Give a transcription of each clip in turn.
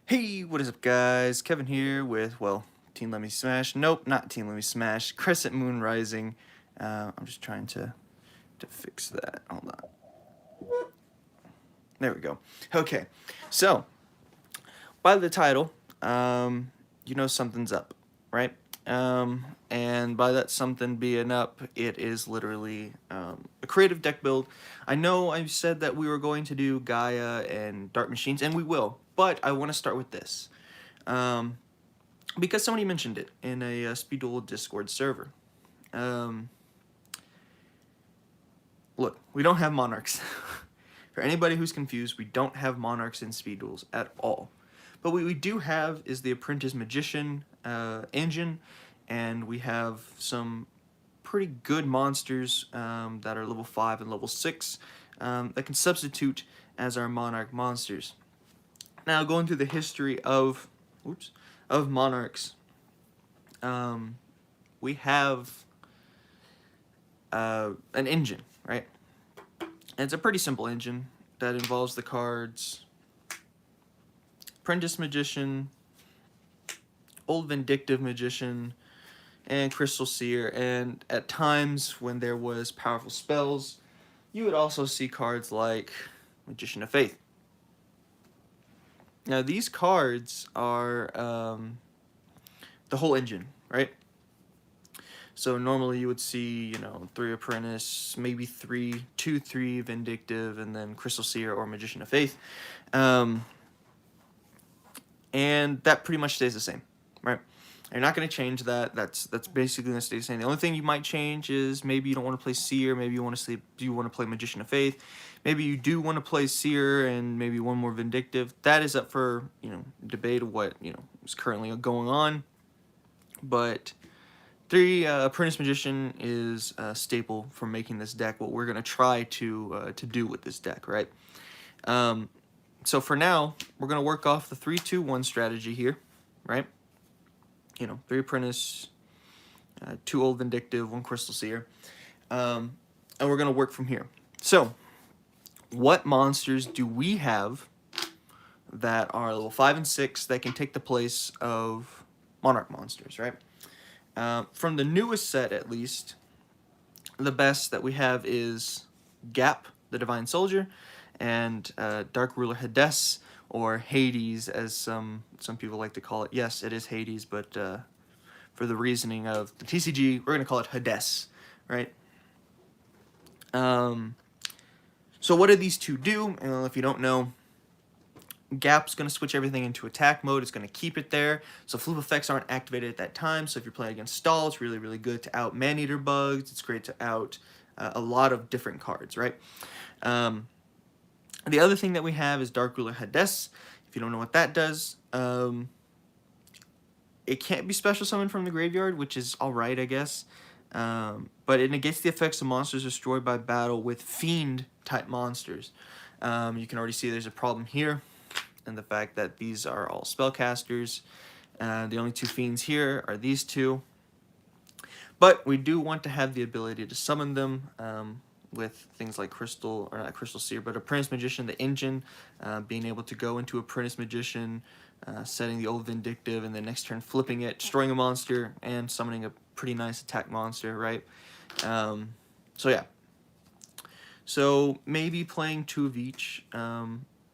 Hey, what is up, guys? Kevin here with, well, Team Let Me Smash. Nope, not Team Let Me Smash. Crescent Moon Rising. I'm just trying to fix that. Hold on. There we go. Okay, so by the title, you know something's up, right? And by that something being up, it is literally a creative deck build. I know I said that we were going to do Gaia and Dart Machines, and we will, but I want to start with this. Um, because somebody mentioned it in a Speed Duel Discord server. Um, Look, we don't have Monarchs. For anybody who's confused, we don't have Monarchs in Speed Duels at all. But what we do have is the Apprentice Magician engine, and we have some pretty good monsters that are level 5 and level 6 that can substitute as our Monarch monsters. Now, going through the history of Monarchs, we have an engine, right? And it's a pretty simple engine that involves the cards Apprentice Magician, Old Vindictive Magician, and Crystal Seer. And at times when there was powerful spells, you would also see cards like Magician of Faith. Now these cards are the whole engine, right? So normally you would see, 3 Apprentice, maybe 2, 3 Vindictive, and then Crystal Seer or Magician of Faith. And that pretty much stays the same, right? You're not going to change that. That's basically going to stay the same. The only thing you might change is maybe you don't want to play Seer. Maybe you want to play Magician of Faith. Maybe you do want to play Seer and maybe one more Vindictive. That is up for debate of what is currently going on. But 3 Apprentice Magician is a staple for making this deck. What we're going to try to do with this deck, right? So for now, we're going to work off the 3-2-1 strategy here, right? 3 Apprentice, 2 Old Vindictive, 1 Crystal Seer. And we're going to work from here. So, what monsters do we have that are level 5 and 6 that can take the place of Monarch monsters, right? From the newest set, at least, the best that we have is Gap, the Divine Soldier, and Dark Ruler Hades, or Hades, as some people like to call it. Yes, it is Hades, but for the reasoning of the TCG, we're going to call it Hades, right? So what do these two do? And if you don't know, Gap's going to switch everything into attack mode. It's going to keep it there, so flip effects aren't activated at that time. So if you're playing against Stall, it's really, really good to out Man-Eater bugs. It's great to out a lot of different cards, right? The other thing that we have is Dark Ruler Hades. If you don't know what that does, it can't be special summoned from the graveyard, which is alright, I guess. But it negates the effects of monsters destroyed by battle with Fiend-type monsters. You can already see there's a problem here, and the fact that these are all spellcasters. The only 2 Fiends here are these 2. But we do want to have the ability to summon them with things like not Crystal Seer, but Apprentice Magician, the engine, being able to go into Apprentice Magician, setting the Old Vindictive, and then next turn flipping it, destroying a monster, and summoning a pretty nice attack monster, right? So yeah. So maybe playing 2 of each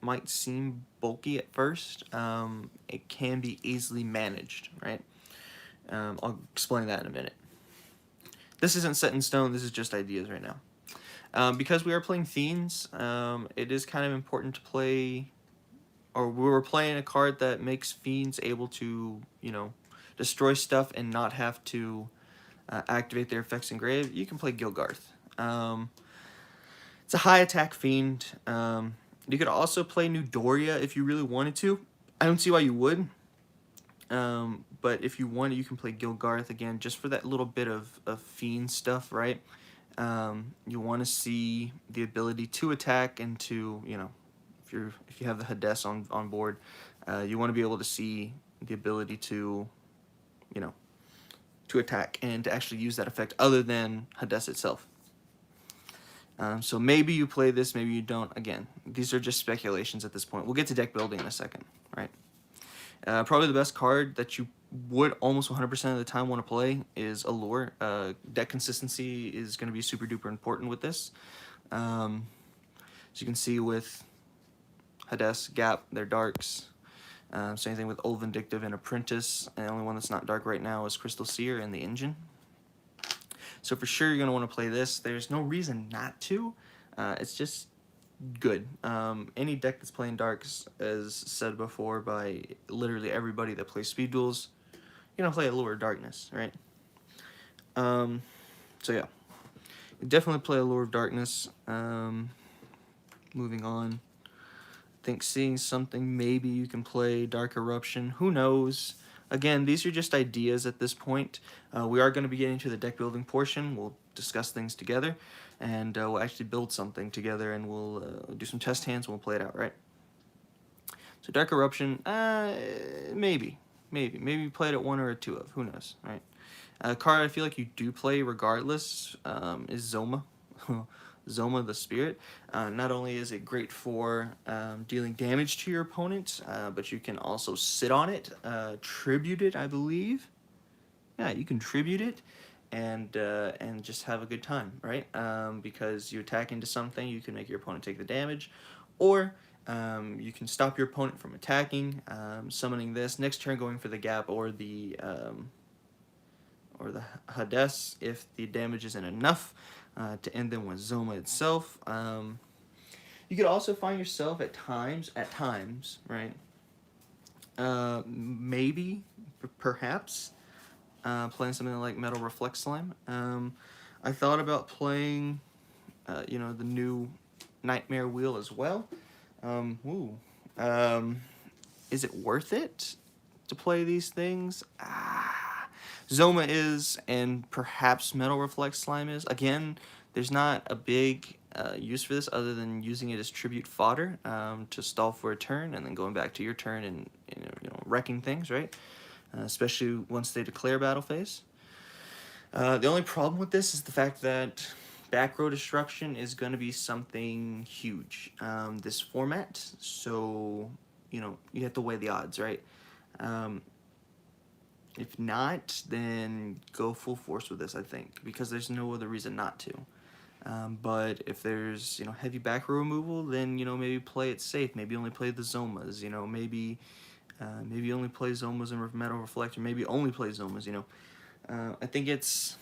might seem bulky at first. It can be easily managed, right? I'll explain that in a minute. This isn't set in stone, this is just ideas right now. Because we are playing Fiends, it is kind of important to play, or we were playing a card that makes Fiends able to, destroy stuff and not have to activate their effects in grave. You can play Gilgarth. It's a high attack Fiend. You could also play New Doria if you really wanted to. I don't see why you would. But if you want, you can play Gilgarth again, just for that little bit of Fiend stuff, right? You want to see the ability to attack and to, if you have the Hades on board, you want to be able to see the ability to, to attack and to actually use that effect other than Hades itself. So maybe you play this, maybe you don't. Again, these are just speculations at this point. We'll get to deck building in a second, right? Probably the best card that you would almost 100% of the time want to play is Allure. Deck consistency is going to be super duper important with this. As you can see with Hades, Gap, they're darks. Same thing with Old Vindictive and Apprentice. And the only one that's not dark right now is Crystal Seer and the Engine. So for sure you're going to want to play this. There's no reason not to. It's just good. Any deck that's playing darks, as said before by literally everybody that plays speed duels, you're going to play Allure Darkness, right? So yeah, definitely play Allure of Darkness. Moving on. I think seeing something, maybe you can play Dark Eruption. Who knows? Again, these are just ideas at this point. We are going to be getting to the deck building portion. We'll discuss things together, and we'll actually build something together, and we'll do some test hands, and we'll play it out, right? So Dark Eruption, maybe play it at 1 or a 2 of. Who knows, right? Card I feel like you do play regardless is Zoma. Zoma the Spirit. Not only is it great for dealing damage to your opponent, but you can also sit on it, tribute it, I believe. Yeah, you can tribute it and just have a good time, right? Because you attack into something, you can make your opponent take the damage, or you can stop your opponent from attacking, summoning this, next turn going for the Gap or the Hades if the damage isn't enough to end them with Zoma itself. You could also find yourself at times, right? Maybe, perhaps, playing something like Metal Reflect Slime. I thought about playing, the new Nightmare Wheel as well. Is it worth it to play these things? Zoma is, and perhaps Metal Reflect Slime is. Again, there's not a big use for this other than using it as tribute fodder to stall for a turn and then going back to your turn and wrecking things, right? Especially once they declare battle phase. The only problem with this is the fact that back row destruction is going to be something huge this format, so you have to weigh the odds, right? If not, then go full force with this, I think, because there's no other reason not to. But if there's heavy back row removal, then maybe play it safe. Maybe only play the Zomas. Maybe only play Zomas and Metal Reflector. Maybe only play Zomas. I think it's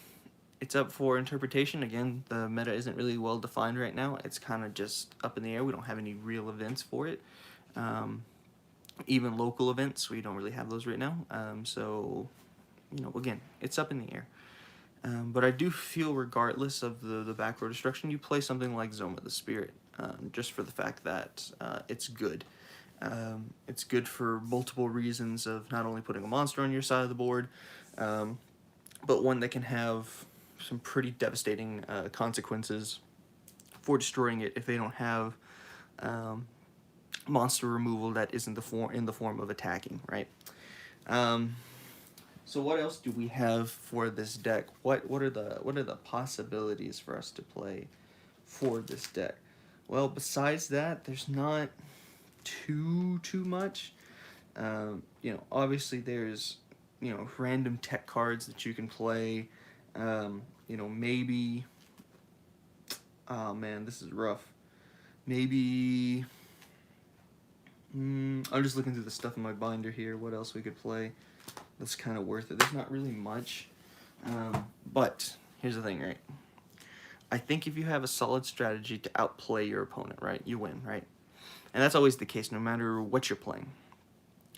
up for interpretation. Again, the meta isn't really well defined right now. It's kind of just up in the air. We don't have any real events for it. Even local events, we don't really have those right now. So, again, it's up in the air. But I do feel, regardless of the back row destruction, you play something like Zoma the Spirit, just for the fact that it's good. It's good for multiple reasons of not only putting a monster on your side of the board, but one that can have some pretty devastating consequences for destroying it if they don't have monster removal that isn't in the form of attacking, right? So what else do we have for this deck? What are the possibilities for us to play for this deck? Well, besides that, there's not too much. Obviously there's random tech cards that you can play. Maybe. Oh man, this is rough. Maybe. I'm just looking through the stuff in my binder here. What else we could play that's kind of worth it? There's not really much. But here's the thing, right? I think if you have a solid strategy to outplay your opponent, right, you win, right? And that's always the case, no matter what you're playing.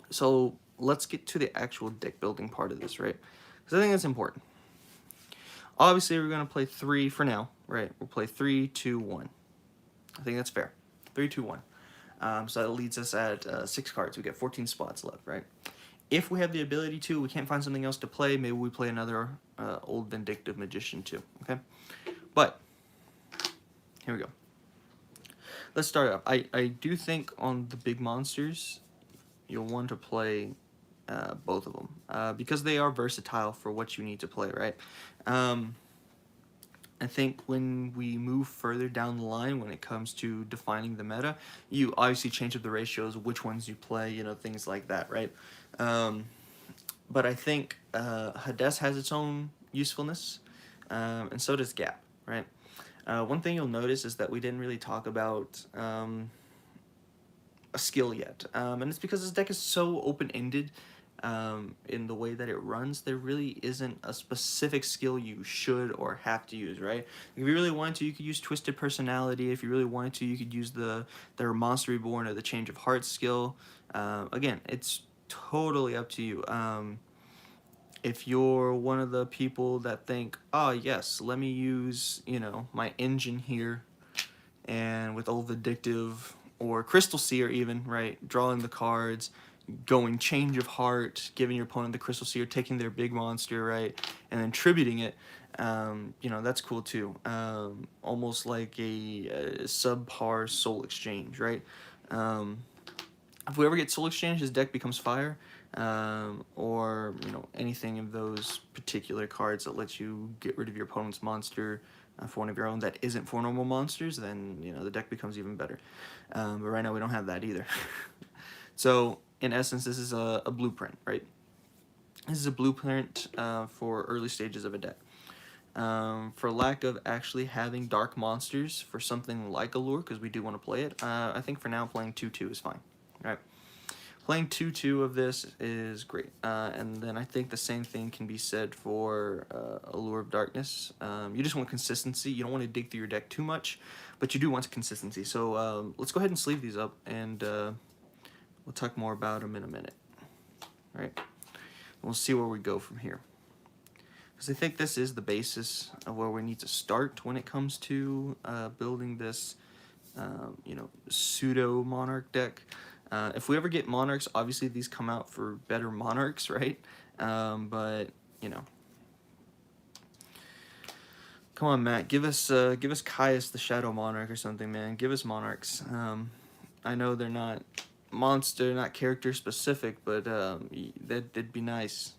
So let's get to the actual deck building part of this, right? Because I think that's important. Obviously, we're going to play 3 for now, right? We'll play 3, 2, 1. I think that's fair. 3, 2, 1. So that leads us at 6 cards. We get 14 spots left, right? If we have the ability to, we can't find something else to play, maybe we play another Old Vindictive Magician too, okay? But, here we go. Let's start up. I do think on the big monsters, you'll want to play both of them because they are versatile for what you need to play, right? I think when we move further down the line, when it comes to defining the meta, you obviously change up the ratios, which ones you play, you know, things like that, right? Um, but I think Hades has its own usefulness, and so does Gap, right? One thing you'll notice is that we didn't really talk about a skill yet, and it's because this deck is so open-ended in the way that it runs. There really isn't a specific skill you should or have to use, right? If you really wanted to, you could use Twisted Personality. If you really wanted to, you could use the Monster Reborn or the Change of Heart skill. Again, it's totally up to you. If you're one of the people that think, oh yes, let me use, you know, my engine here, and with Old Vindictive or Crystal Seer even, right, drawing the cards, going Change of Heart, giving your opponent the Crystal Seer, taking their big monster, right, and then tributing it, you know, that's cool too. Almost like a subpar Soul Exchange, right? If we ever get Soul Exchange, his deck becomes fire, or, you know, anything of those particular cards that lets you get rid of your opponent's monster for one of your own that isn't for normal monsters, then, you know, the deck becomes even better. But right now we don't have that either. So in essence, this is a blueprint, right? This is a blueprint for early stages of a deck. For lack of actually having dark monsters for something like Allure, because we do want to play it, I think for now playing 2/2 is fine. Right? Playing 2/2 of this is great. And then I think the same thing can be said for Allure of Darkness. You just want consistency. You don't want to dig through your deck too much, but you do want consistency. So let's go ahead and sleeve these up, and we'll talk more about them in a minute. All right? We'll see where we go from here. Because I think this is the basis of where we need to start when it comes to building this, you know, pseudo Monarch deck. If we ever get Monarchs, obviously these come out for better Monarchs, right? But you know, come on, Matt, give us Caius the Shadow Monarch or something, man. Give us Monarchs. I know they're not monster, not character specific, but that'd be nice,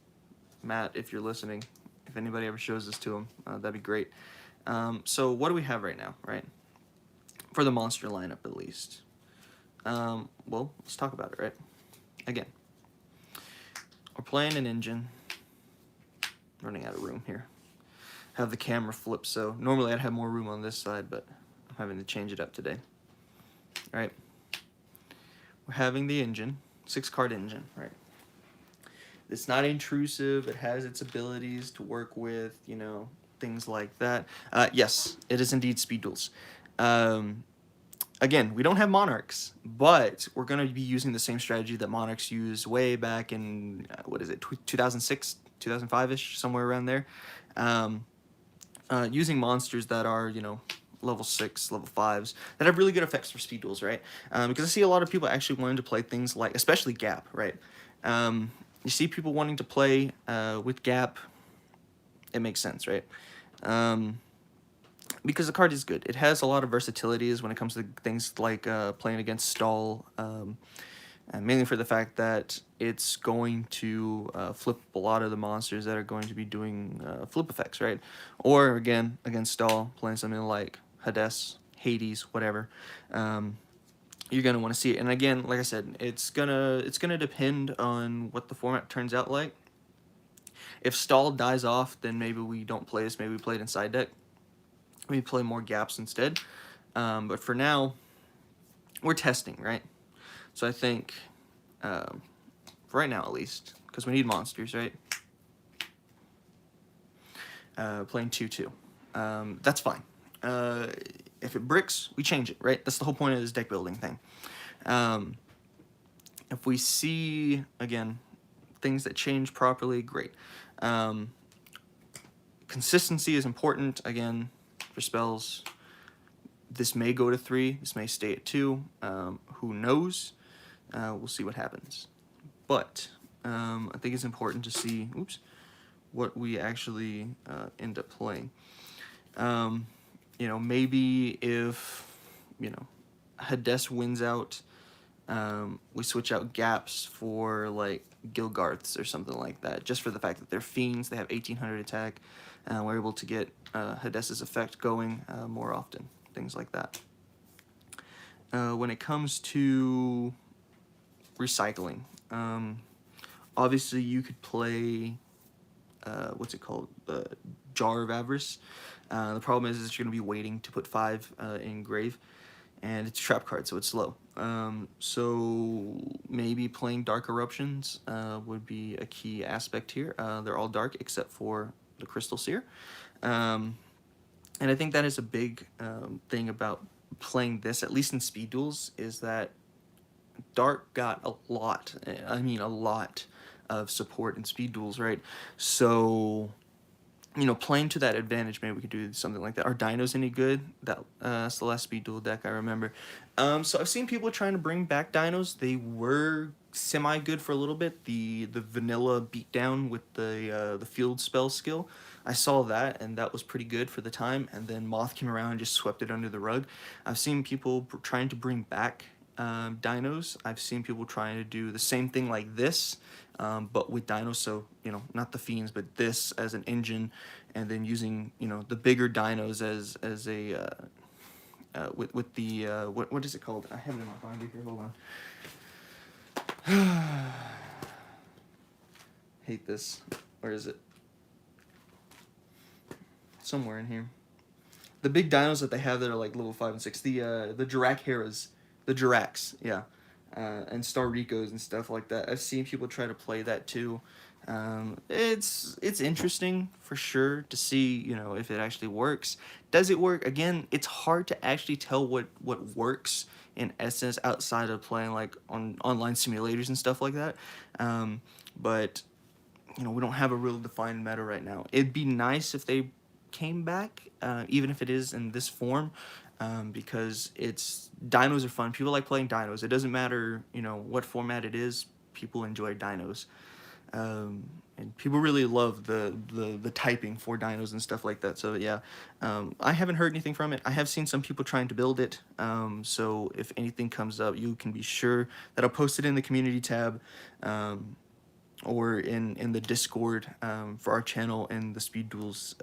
Matt, if you're listening. If anybody ever shows this to him, that'd be great. So what do we have right now, right? For the monster lineup, at least. Well, let's talk about it, right? Again, we're playing an engine. Running out of room here. Have the camera flip, so normally I'd have more room on this side, but I'm having to change it up today. All right. We're having the engine, 6-card engine, right? It's not intrusive. It has its abilities to work with, you know, things like that. Yes, it is indeed speed duels. Again, we don't have Monarchs, but we're going to be using the same strategy that Monarchs used way back in, what is it, 2006, 2005-ish, somewhere around there. Using monsters that are, you know, level 6, level 5s, that have really good effects for speed duels, right? Because I see a lot of people actually wanting to play things like, especially Gap, right? You see people wanting to play with Gap. It makes sense, right? Because the card is good. It has a lot of versatilities when it comes to things like playing against stall, and mainly for the fact that it's going to flip a lot of the monsters that are going to be doing flip effects, right? Or, again, against stall, playing something like Hades, Hades, whatever. You're going to want to see it. And again, like I said, it's gonna depend on what the format turns out like. If stall dies off, then maybe we don't play this. Maybe we play it in side deck. We play more gaps instead. But for now, we're testing, right? So I think, for right now at least, because we need monsters, right? Playing 2/2. That's fine. If it bricks, we change it, right? That's the whole point of this deck building thing. If we see, again, things that change properly, great. Consistency is important, again, for spells. This may go to 3. This may stay at 2. Who knows? We'll see what happens. But I think it's important to see, what we actually end up playing. You know, maybe if, you know, Hades wins out We switch out gaps for like Gilgarths or something like that, just for the fact that they're fiends. They have 1800 attack. We're able to get Hadessa's effect going more often, things like that. When it comes to recycling, obviously you could play what's it called, the Jar of Avarice. The problem is you're going to be waiting to put 5 in grave, and it's a trap card, so it's slow. So maybe playing Dark Eruptions would be a key aspect here. They're all dark except for the Crystal Seer. And I think that is a big thing about playing this, at least in speed duels, is that Dark got a lot, I mean a lot of support in speed duels, right? So, you know, playing to that advantage, maybe we could do something like that. Are dinos any good? That's the last speed duel deck I remember. So I've seen people trying to bring back dinos. They were semi good for a little bit. The vanilla beatdown with the field spell skill, I saw that, and that was pretty good for the time. And then Moth came around and just swept it under the rug. I've seen people trying to bring back dinos. I've seen people trying to do the same thing like this, but with dinos. So, you know, not the fiends, but this as an engine, and then using, you know, the bigger dinos as a with the what is it called? I have it in my binder here. Hold on. Hate this. Where is it? Somewhere in here. The big dinos that they have that are like level 5 and 6. The Jirac Heras, the Jiracs, yeah, and Star Ricos and stuff like that. I've seen people try to play that too. It's interesting for sure to see, you know, if it actually works. Does it work? Again, it's hard to actually tell what works in essence outside of playing like on online simulators and stuff like that. But you know, we don't have a real defined meta right now. It'd be nice if they came back, even if it is in this form, because dinos are fun. People like playing dinos. It doesn't matter, you know, what format it is. People enjoy dinos, and people really love the typing for dinos and stuff like that. So yeah, I haven't heard anything from it. I have seen some people trying to build it. So if anything comes up, you can be sure that I'll post it in the community tab. Or in the Discord for our channel and the Speed Duels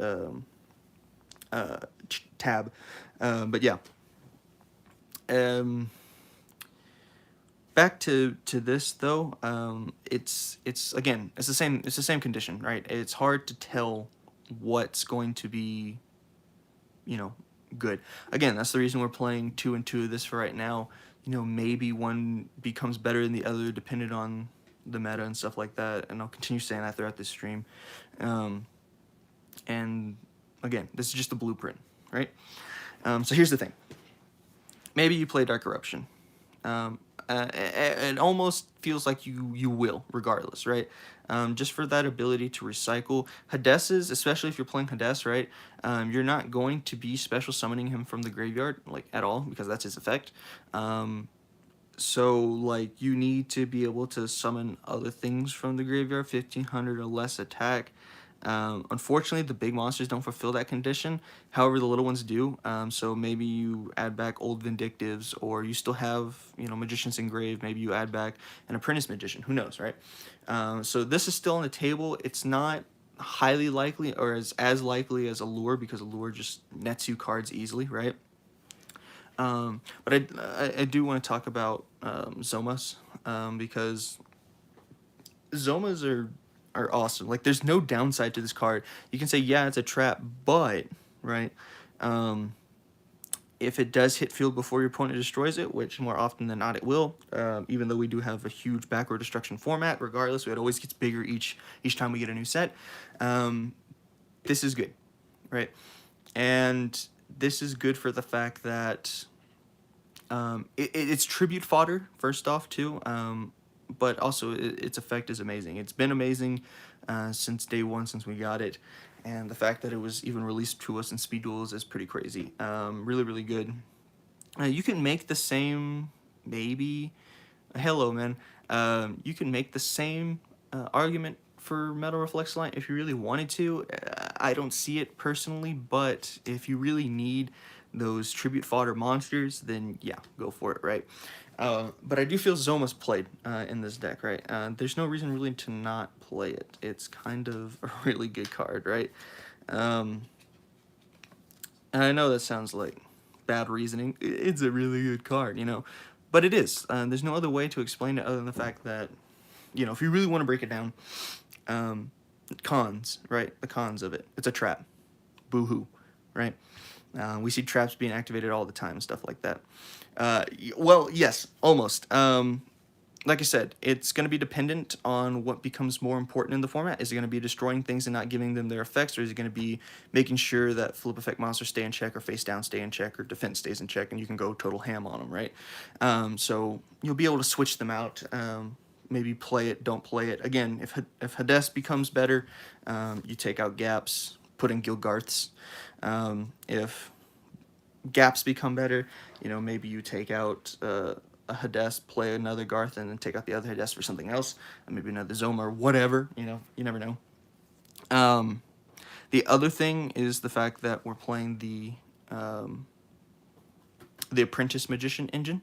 tab. But yeah. Back to this though. It's again, it's the same condition, right? It's hard to tell what's going to be, you know, good. Again, that's the reason we're playing 2 and 2 of this for right now. You know, maybe one becomes better than the other depending on the meta and stuff like that, and I'll continue saying that throughout this stream. And again, this is just the blueprint, right? So here's the thing. Maybe you play Dark Eruption. It almost feels like you will, regardless, right? Just for that ability to recycle. Hadesses, especially if you're playing Hades, right? You're not going to be special summoning him from the graveyard, like, at all, because that's his effect. So, like, you need to be able to summon other things from the graveyard, 1500 or less attack. Unfortunately, the big monsters don't fulfill that condition. However, the little ones do. So maybe you add back old Vindictives, or you still have, you know, Magicians Engraved. Maybe you add back an Apprentice Magician. Who knows, right? So this is still on the table. It's not highly likely, or as likely as Allure, because Allure just nets you cards easily, right? But I do want to talk about Zomas, because Zomas are awesome. Like, there's no downside to this card. You can say, yeah, it's a trap, but, right, if it does hit field before your opponent destroys it, which more often than not it will, even though we do have a huge backward destruction format, regardless, it always gets bigger each time we get a new set, this is good, right? And this is good for the fact that it's tribute fodder, first off, too, but also its effect is amazing. It's been amazing since day one, since we got it, and the fact that it was even released to us in Speed Duels is pretty crazy. Really, really good. You can make the same, maybe, hello, man. You can make the same argument for Metal Reflex Line if you really wanted to. I don't see it personally, but if you really need those tribute fodder monsters, then yeah, go for it, right? But I do feel Zoma's played in this deck, right? There's no reason really to not play it. It's kind of a really good card, right? And I know that sounds like bad reasoning. It's a really good card, you know, but it is. There's no other way to explain it other than the fact that, you know, if you really want to break it down, um, cons, right? The cons of it. It's a trap. Boo-hoo, right? We see traps being activated all the time and stuff like that. Well, yes, almost. Like I said, it's going to be dependent on what becomes more important in the format. Is it going to be destroying things and not giving them their effects, or is it going to be making sure that flip effect monsters stay in check, or face down stay in check, or defense stays in check, and you can go total ham on them, right? So you'll be able to switch them out. Maybe play it, don't play it. Again, if Hades becomes better, you take out gaps, put in Gilgarths. If gaps become better, you know, maybe you take out a Hades, play another Garth, and then take out the other Hades for something else, maybe another Zoma or whatever, you know, you never know. The other thing is the fact that we're playing the Apprentice Magician engine,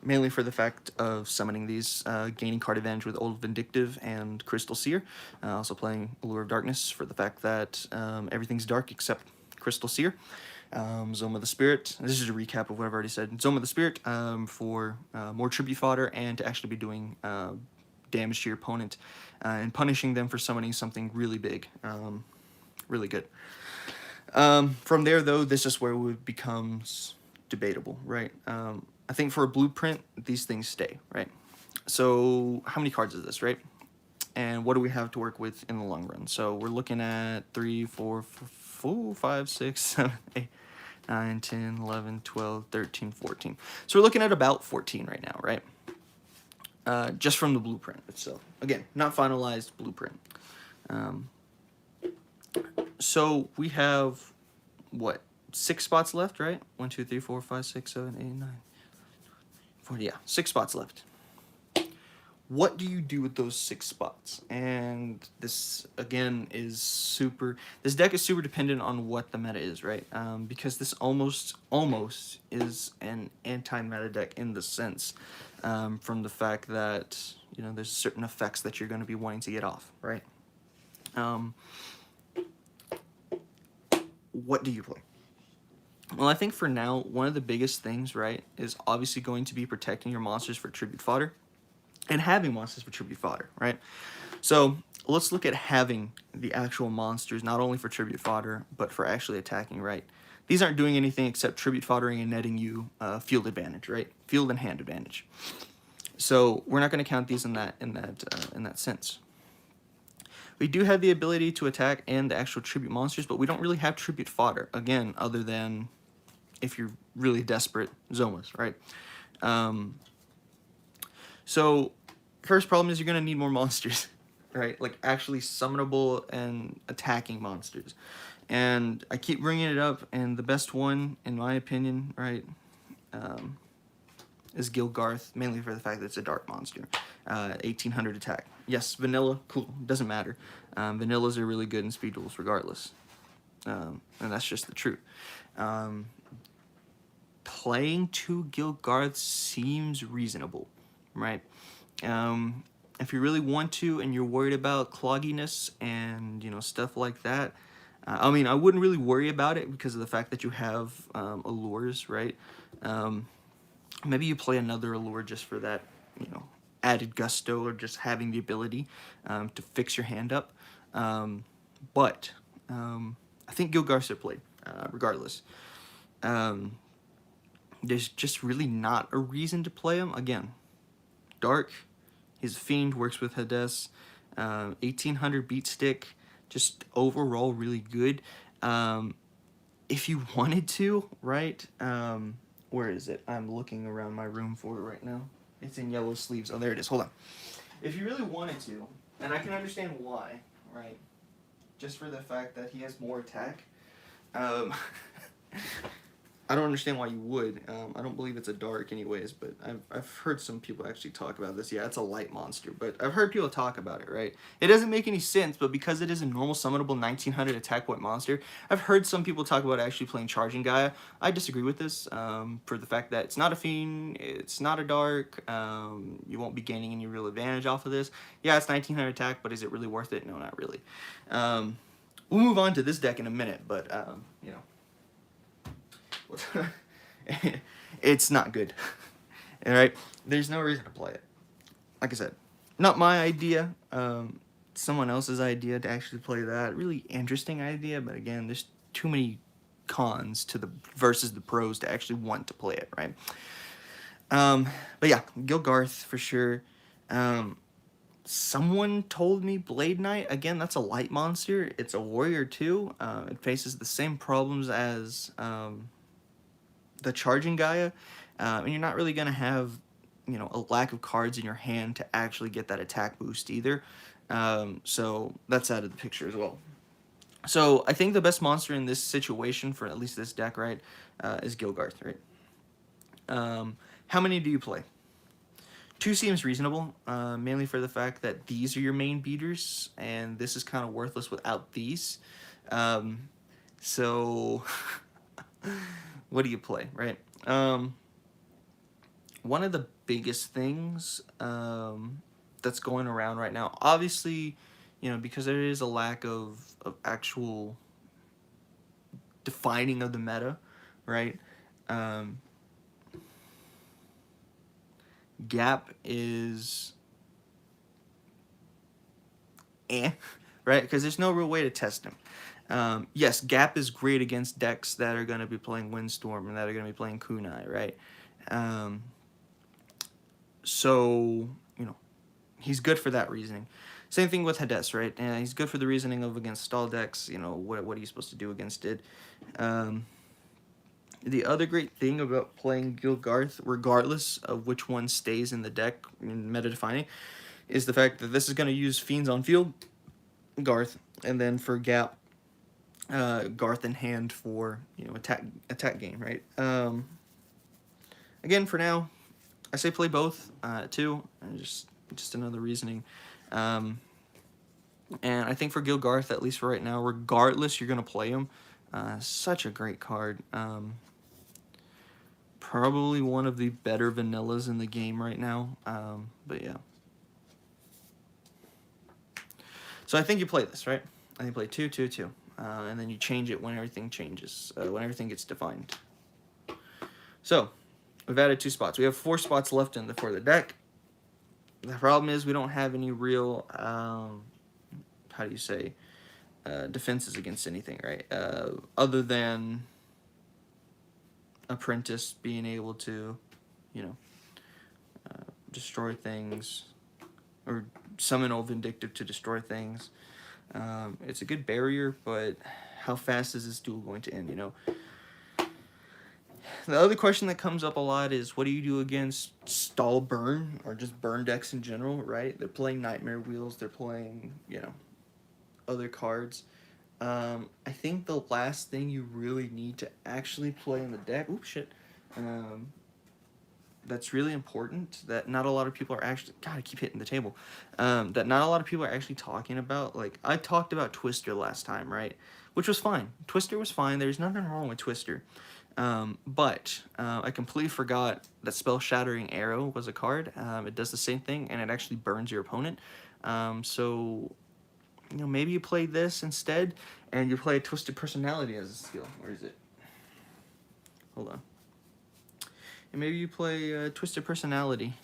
mainly for the fact of summoning these, gaining card advantage with Old Vindictive and Crystal Seer, also playing Allure of Darkness for the fact that everything's dark except Crystal Seer. Zoma the Spirit, this is a recap of what I've already said. Zoma the Spirit for more tribute fodder and to actually be doing damage to your opponent and punishing them for summoning something really big. Really good. From there, though, this is where it becomes debatable, right? I think for a blueprint, these things stay, right? So how many cards is this, right? And what do we have to work with in the long run? So we're looking at 3, 4, 5, 6, 7, 8, 9, 10, 11, 12, 13, 14. So we're looking at about 14 right now, right? Just from the blueprint itself. Again, not finalized blueprint. So we have, what, 6 spots left, right? 1, 2, 3, 4, 5, 6, 7, 8, 9, 4, yeah, 6 spots left. What do you do with those 6 spots? And this, again, is this deck is super dependent on what the meta is, right? Because this almost is an anti-meta deck in the sense, from the fact that, you know, there's certain effects that you're going to be wanting to get off, right? What do you play? Well, I think for now, one of the biggest things, right, is obviously going to be protecting your monsters for tribute fodder and having monsters for tribute fodder, right? So let's look at having the actual monsters, not only for tribute fodder, but for actually attacking, right? These aren't doing anything except tribute foddering and netting you field advantage, right? Field and hand advantage. So we're not going to count these in that sense. We do have the ability to attack and the actual tribute monsters, but we don't really have tribute fodder, again, other than if you're really desperate, Zomas, right? So first problem is you're going to need more monsters, right? Like actually summonable and attacking monsters. And I keep bringing it up, and the best one, in my opinion, right, is Gilgarth, mainly for the fact that it's a dark monster. 1800 attack. Yes, vanilla, cool, doesn't matter. Vanillas are really good in speed duels regardless. And that's just the truth. Playing 2 Gilgarths seems reasonable, right? If you really want to and you're worried about clogginess and, you know, stuff like that, I mean, I wouldn't really worry about it because of the fact that you have allures, right? Maybe you play another allure just for that, you know, added gusto or just having the ability to fix your hand up. But I think Gilgarths are played regardless. There's just really not a reason to play him. Again, dark, he's a fiend, works with Hades, 1800 beat stick, just overall really good. If you wanted to, right, where is it? I'm looking around my room for it right now. It's in yellow sleeves. Oh, there it is. Hold on. If you really wanted to, and I can understand why, right, just for the fact that he has more attack, I don't understand why you would. I don't believe it's a dark anyways, but I've heard some people actually talk about this. Yeah, it's a light monster, but I've heard people talk about it, right? It doesn't make any sense, but because it is a normal summonable 1900 attack point monster, I've heard some people talk about actually playing Charging Gaia. I disagree with this for the fact that it's not a fiend, it's not a dark, you won't be gaining any real advantage off of this. Yeah, it's 1900 attack, but is it really worth it? No, not really. We'll move on to this deck in a minute, but, you know. It's not good. All right, there's no reason to play it. Like I said, not my idea. Someone else's idea to actually play that. Really interesting idea, but again, there's too many cons to the versus the pros to actually want to play it, right? But yeah, Gilgarth for sure. Someone told me Blade Knight, again, that's a light monster. It's a warrior too. It faces the same problems as the Charging Gaia, and you're not really going to have, you know, a lack of cards in your hand to actually get that attack boost either. So that's out of the picture as well. So I think the best monster in this situation, for at least this deck, right, is Gilgarth, right? How many do you play? 2 seems reasonable, mainly for the fact that these are your main beaters, and this is kind of worthless without these. So what do you play, right? One of the biggest things that's going around right now, obviously, you know, because there is a lack of actual defining of the meta, right? Gap is right? Because there's no real way to test him. Yes, Gap is great against decks that are going to be playing Windstorm and that are going to be playing Kunai, right? So, you know, he's good for that reasoning. Same thing with Hades, right? And he's good for the reasoning of against stall decks, you know, what are you supposed to do against it? The other great thing about playing Gilgarth, regardless of which one stays in the deck, in meta defining, is the fact that this is going to use Fiends on field, Garth, and then for Gap, Garth in hand for, you know, attack game, right? Again, for now, I say play both too, and just another reasoning. And I think for Gilgarth, at least for right now, regardless, you're gonna play him. Such a great card. Probably one of the better vanillas in the game right now. But yeah. So I think you play this, right? I think you play 2, 2, 2. And then you change it when everything changes, when everything gets defined. So, we've added 2 spots. We have 4 spots left for the deck. The problem is we don't have any real, how do you say, defenses against anything, right? Other than Apprentice being able to, you know, destroy things, or summon Old Vindictive to destroy things. It's a good barrier, but how fast is this duel going to end, you know? The other question that comes up a lot is, what do you do against stall burn, or just burn decks in general, right? They're playing Nightmare Wheels, they're playing, you know, other cards. I think the last thing you really need to actually play in the deck, oops, shit, that's really important, that not a lot of people are actually, God, I keep hitting the table, that not a lot of people are actually talking about. Like, I talked about Twister last time, right? Which was fine. Twister was fine. There's nothing wrong with Twister. But I completely forgot that Spell Shattering Arrow was a card. It does the same thing, and it actually burns your opponent. So, you know, maybe you play this instead, and you play Twisted Personality as a skill. Where is it? Hold on. And maybe you play Twisted Personality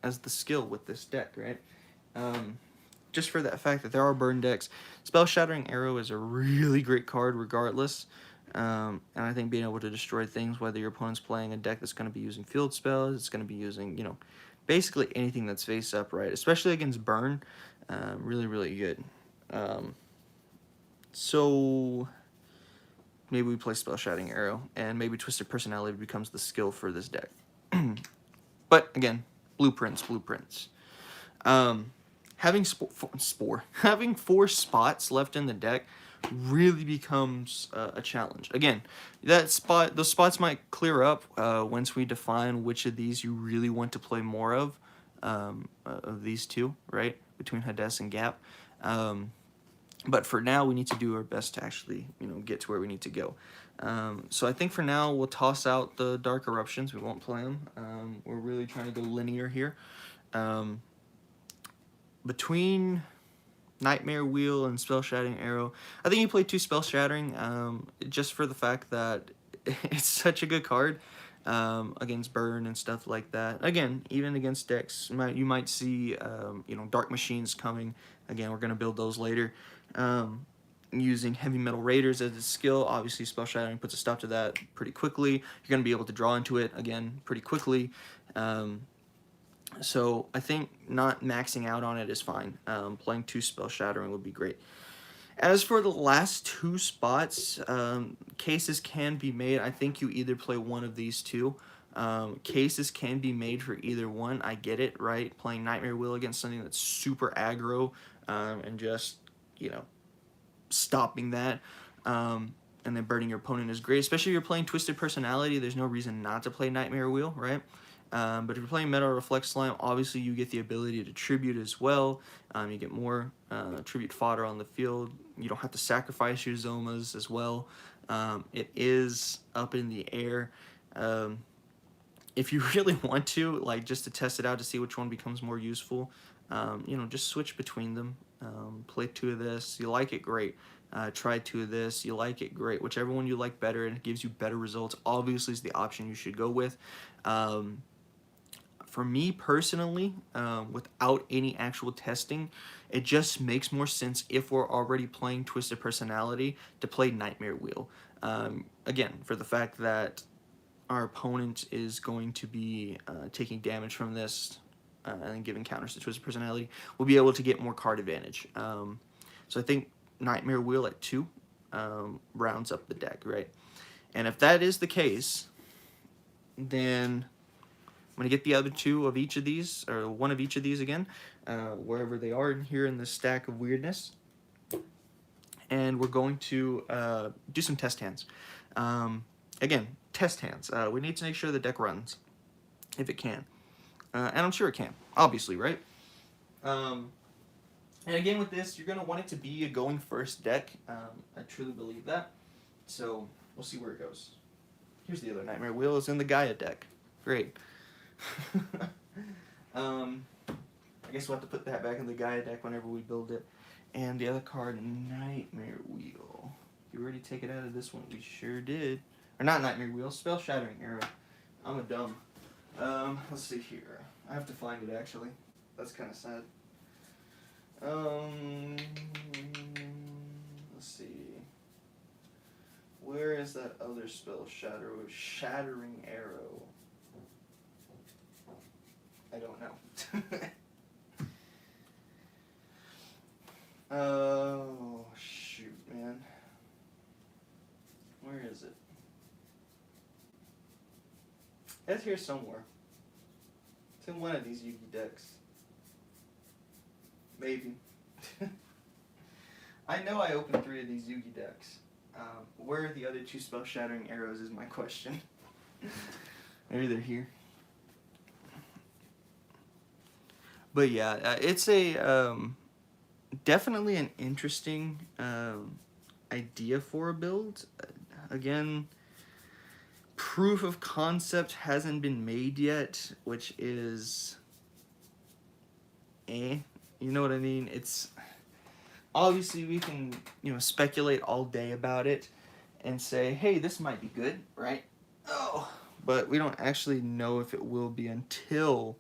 as the skill with this deck, right? Just for that fact that there are burn decks. Spell Shattering Arrow is a really great card regardless. And I think being able to destroy things, whether your opponent's playing a deck that's going to be using field spells, it's going to be using, you know, basically anything that's face up, right? Especially against burn, really, really good. So maybe we play Spell Shattering Arrow, and maybe Twisted Personality becomes the skill for this deck. But again, blueprints. Having having 4 spots left in the deck really becomes a challenge. Again, those spots might clear up once we define which of these you really want to play more of these two, right? Between Hades and Gap. But for now, we need to do our best to actually, get to where we need to go. So I think for now, we'll toss out the Dark Eruptions. We won't play them. We're really trying to go linear here. Between Nightmare Wheel and Spell Shattering Arrow, I think you play 2 Spell Shattering just for the fact that it's such a good card against Burn and stuff like that. Again, even against decks, you might see Dark Machines coming. Again, we're going to build those later. Using Heavy Metal Raiders as a skill, obviously Spell Shattering puts a stop to that pretty quickly. You're going to be able to draw into it, again, pretty quickly. So I think not maxing out on it is fine. Playing 2 Spell Shattering would be great. As for the last 2 spots, cases can be made. I think you either play one of these two. Cases can be made for either one. I get it, right? Playing Nightmare Wheel against something that's super aggro and just, stopping that. And then burning your opponent is great. Especially if you're playing Twisted Personality, there's no reason not to play Nightmare Wheel, right? But if you're playing Metal Reflect Slime, obviously you get the ability to tribute as well. You get more tribute fodder on the field. You don't have to sacrifice your Zomas as well. It is up in the air. If you really want to, just to test it out to see which one becomes more useful, just switch between them. Play 2 of this. You like it, great. Try 2 of this. You like it, great. Whichever one you like better and it gives you better results, obviously is the option you should go with. For me personally, without any actual testing, it just makes more sense if we're already playing Twisted Personality to play Nightmare Wheel. Again, for the fact that our opponent is going to be taking damage from this and then giving counters to Twisted Personality, we'll be able to get more card advantage. So I think Nightmare Wheel at 2 rounds up the deck, right? And if that is the case, then I'm going to get the other 2 of each of these, or one of each of these again, wherever they are here in the stack of weirdness. And we're going to do some test hands. Again, test hands. We need to make sure the deck runs, if it can. And I'm sure it can, obviously, right? And again, with this, you're going to want it to be a going first deck. I truly believe that. So we'll see where it goes. Here's the other Nightmare Wheel. It's in the Gaia deck. Great. I guess we'll have to put that back in the Gaia deck whenever we build it. And the other card, Nightmare Wheel. You already take it out of this one. We sure did. Or not Nightmare Wheel, Spell Shattering Arrow. I'm a dumb. Let's see here. I have to find it, actually. That's kind of sad. Let's see. Where is that other Spell Shattering Arrow? I don't know. Oh, shoot, man. Where is it? It's here somewhere. It's in one of these Yu-Gi decks. Maybe. I know I opened 3 of these Yu-Gi decks. Where are the other 2 Spell Shattering Arrows is my question. Maybe they're here. But yeah, it's a definitely an interesting idea for a build. Again, proof of concept hasn't been made yet, which is you know what I mean? It's obviously we can, speculate all day about it and say, hey, this might be good, right? Oh, but we don't actually know if it will be until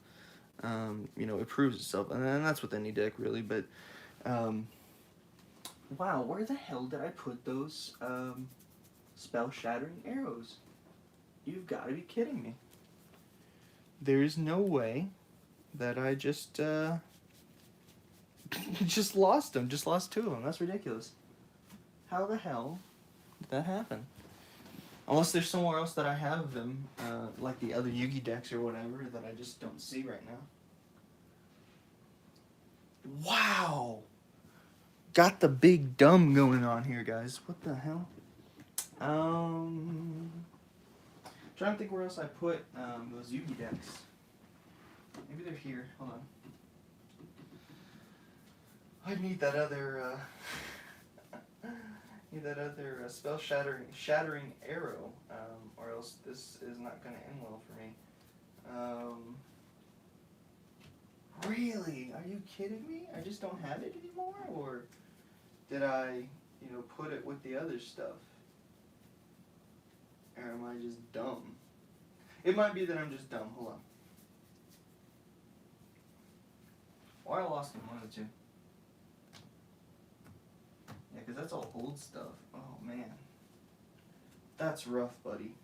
it proves itself, and that's with any deck really. But wow, where the hell did I put those Spell Shattering Arrows? You've got to be kidding me. There's no way that I just just lost them. Just lost 2 of them. That's ridiculous. How the hell did that happen? Unless there's somewhere else that I have them, like the other Yu-Gi decks or whatever, that I just don't see right now. Wow! got the big dumb going on here, guys. What the hell? Trying to think where else I put those Yugi decks. Maybe they're here. Hold on. I need that other spell shattering arrow, or else this is not gonna end well for me. Really? Are you kidding me? I just don't have it anymore, or did I, put it with the other stuff? Or am I just dumb? It might be that I'm just dumb. Hold on. Or I lost them, one of the two. Yeah, because that's all old stuff. Oh, man. That's rough, buddy.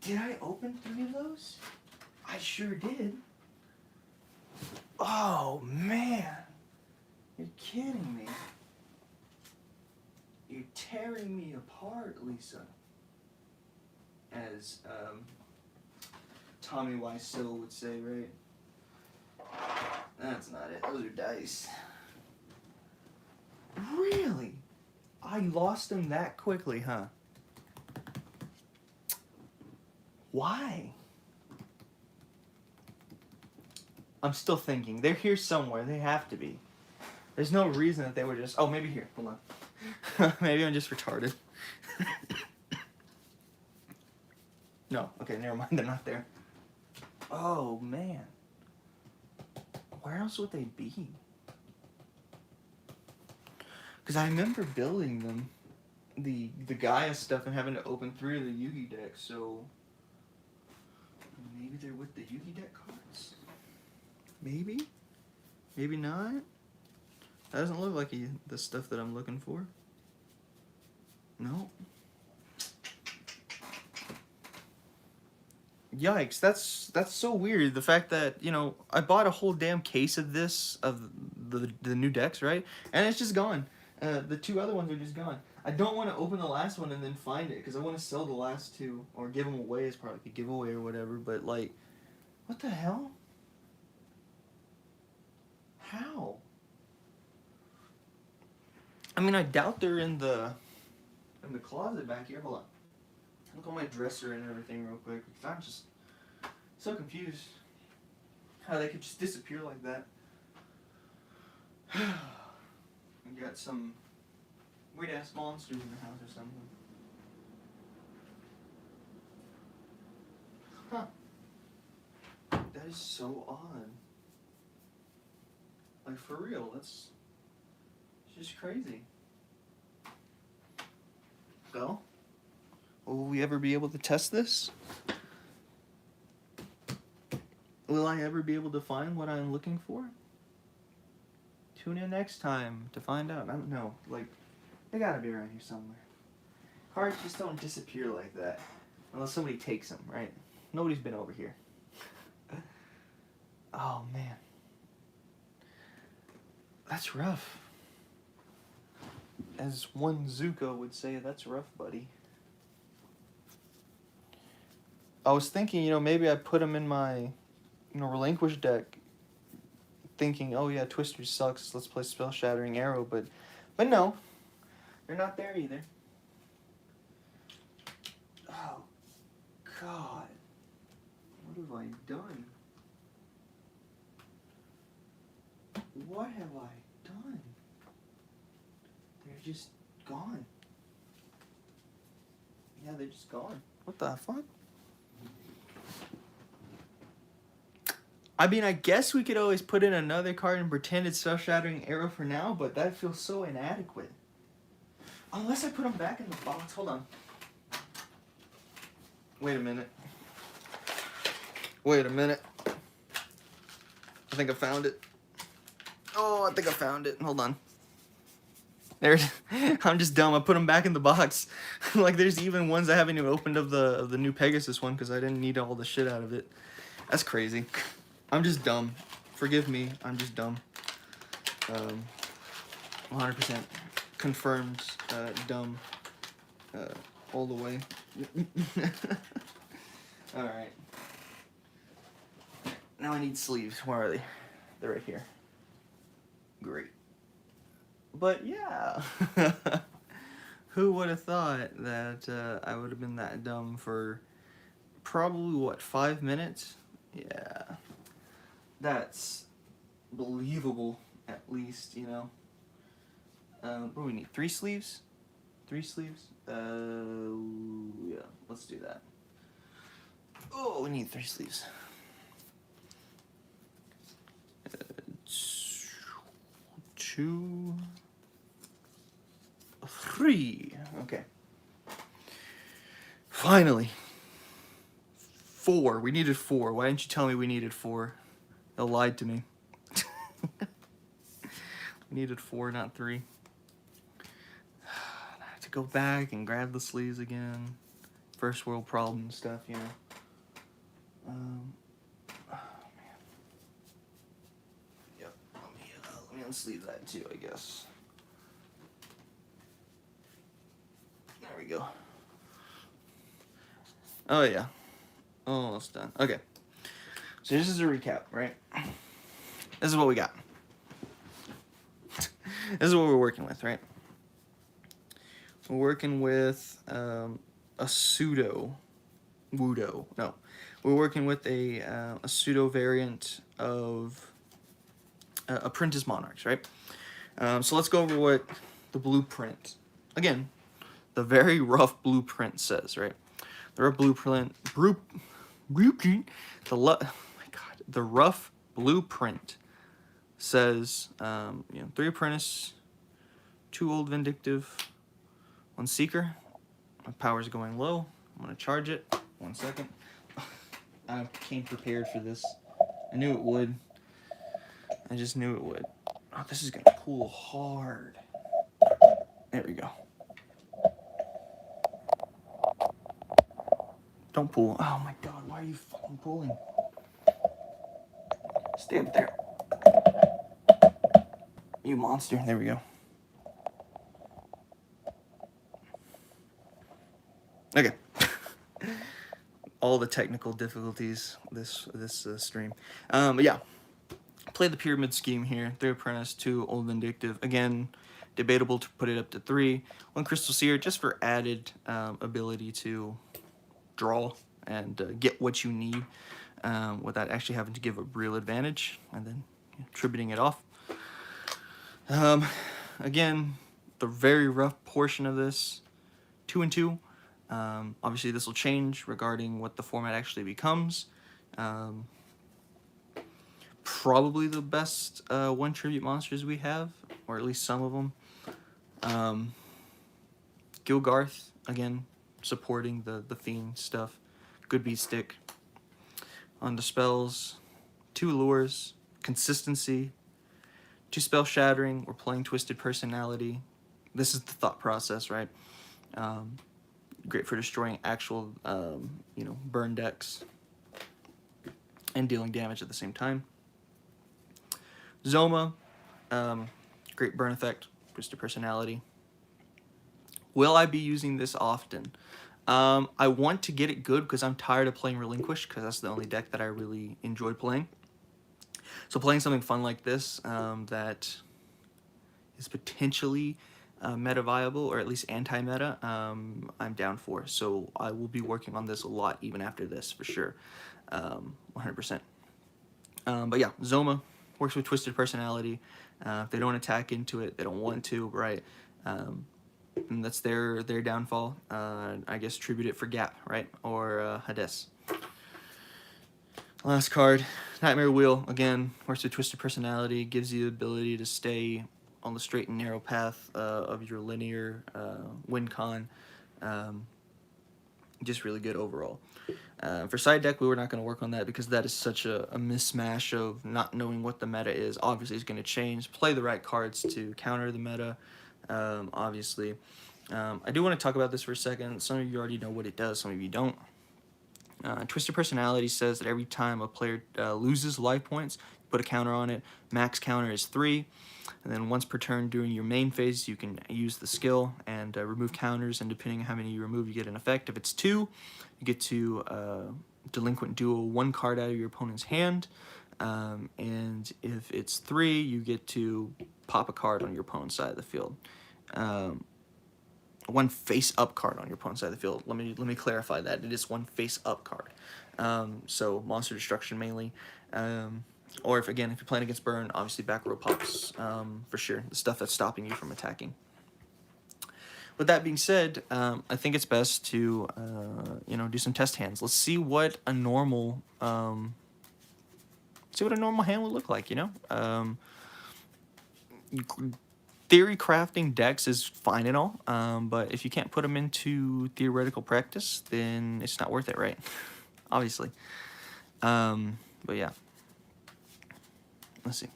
Did I open 3 of those? I sure did. Oh, man. You're kidding me. You're tearing me apart, Lisa. As Tommy Wiseau would say, right? That's not it. Those are dice. Really? I lost them that quickly, huh? Why? I'm still thinking. They're here somewhere. They have to be. There's no reason that they were just... Oh, maybe here. Hold on. Maybe I'm just retarded. No. Okay, never mind. They're not there. Oh, man. Where else would they be? Because I remember building them, the Gaia stuff, and having to open 3 of the Yugi decks, so... Maybe they're with the Yugi deck cards? Maybe? Maybe not? That doesn't look like the stuff that I'm looking for. No. Yikes, that's so weird. The fact that, I bought a whole damn case of this, of the new decks, right? And it's just gone. The 2 other ones are just gone. I don't want to open the last one and then find it, because I want to sell the last 2, or give them away as part of like a giveaway or whatever, but like, what the hell? How? I mean, I doubt they're in the closet back here. Hold on. Look at my dresser and everything real quick, because I'm just so confused how they could just disappear like that. We got some weird ass monsters in the house or something. Huh. That is so odd. Like, for real, it's just crazy. Well, will we ever be able to test this? Will I ever be able to find what I'm looking for? Tune in next time to find out. I don't know. Like, they gotta be around here somewhere. Cards just don't disappear like that. Unless somebody takes them, right? Nobody's been over here. Oh, man. That's rough. As one Zuko would say, that's rough, buddy. I was thinking, maybe I put them in my, Relinquish deck, thinking, oh yeah, Twister sucks, let's play Spell Shattering Arrow, but no, they're not there either. Oh, God. What have I done? What have I done? They're just gone. Yeah, they're just gone. What the fuck? I mean, I guess we could always put in another card and pretend it's Spell Shattering Arrow for now, but that feels so inadequate. Unless I put them back in the box. Hold on. Wait a minute. Wait a minute. I think I found it. Oh, I think I found it. Hold on. There's. I'm just dumb. I put them back in the box. Like, there's even ones I haven't even opened of the new Pegasus one because I didn't need all the shit out of it. That's crazy. I'm just dumb. Forgive me. I'm just dumb. 100% confirmed dumb all the way. Alright. Now I need sleeves. Where are they? They're right here. Great. But yeah, who would have thought that I would have been that dumb for probably, what, 5 minutes? Yeah, that's believable, at least, you know. What do we need? 3 sleeves? 3 sleeves? Yeah, let's do that. Oh, we need 3 sleeves. 2, 3. Okay. Finally. 4. We needed 4. Why didn't you tell me we needed 4? They lied to me. We needed 4, not 3. I have to go back and grab the sleeves again. First world problem stuff, you know. Oh man. Yep. Let me unsleeve that too, I guess. There we go. Oh yeah. Almost done. Okay. So this is a recap, right? This is what we got. This is what we're working with, right? We're working with a pseudo Wudo. No, we're working with a pseudo variant of Apprentice Monarchs, right? So let's go over what the blueprint, again, the very rough blueprint says, right? The rough blueprint, the rough blueprint says, 3 Apprentice, 2 Old Vindictive, 1 Seeker. My power's going low. I'm gonna charge it. 1 second. I came prepared for this. I knew it would. I just knew it would. Oh, this is gonna cool hard. There we go. Don't pull. Oh my god, why are you fucking pulling? Stay up there. You monster. There we go. Okay. All the technical difficulties this stream. But yeah. Play the pyramid scheme here. 3 Apprentice, 2 Old Vindictive. Again, debatable to put it up to 3. 1 Crystal Seer just for added ability to draw and get what you need without actually having to give a real advantage and then tributing it off. Again, the very rough portion of this, 2 and 2. Obviously, this will change regarding what the format actually becomes. Probably the best 1 tribute monsters we have, or at least some of them. Gilgarth, again, supporting the Fiend stuff. Good beat stick. On the spells, 2 lures, consistency, 2 spell shattering. We're playing Twisted Personality. This is the thought process, right? Great for destroying actual, burn decks and dealing damage at the same time. Zoma, great burn effect, Twisted Personality. Will I be using this often? I want to get it good because I'm tired of playing Relinquish because that's the only deck that I really enjoy playing. So playing something fun like this that is potentially meta viable or at least anti-meta, I'm down for. So I will be working on this a lot even after this for sure, 100%. But yeah, Zoma works with Twisted Personality. If they don't attack into it, they don't want to, right? And that's their downfall. I guess tribute it for Gap, right? Or Hades. Last card, Nightmare Wheel. Again, works with Twisted Personality. Gives you the ability to stay on the straight and narrow path of your linear win con. Just really good overall. For side deck, we were not going to work on that because that is such a mismatch of not knowing what the meta is. Obviously, it's going to change. Play the right cards to counter the meta, obviously. I do want to talk about this for a second. Some of you already know what it does. Some of you don't. Twisted Personality says that every time a player loses life points, put a counter on it. Max counter is 3. And then once per turn during your main phase, you can use the skill and remove counters. And depending on how many you remove, you get an effect. If it's 2, you get to Delinquent Duel 1 card out of your opponent's hand. And if it's 3, you get to pop a card on your opponent's side of the field. One face-up card on your opponent's side of the field. Let me clarify that. It is one face-up card. So monster destruction mainly. Or if you're playing against burn, obviously back row pops for sure. The stuff that's stopping you from attacking. With that being said, I think it's best to do some test hands. Let's see what a normal hand would look like. Theory crafting decks is fine and all, but if you can't put them into theoretical practice, then it's not worth it, right? Obviously. But yeah. Let's see.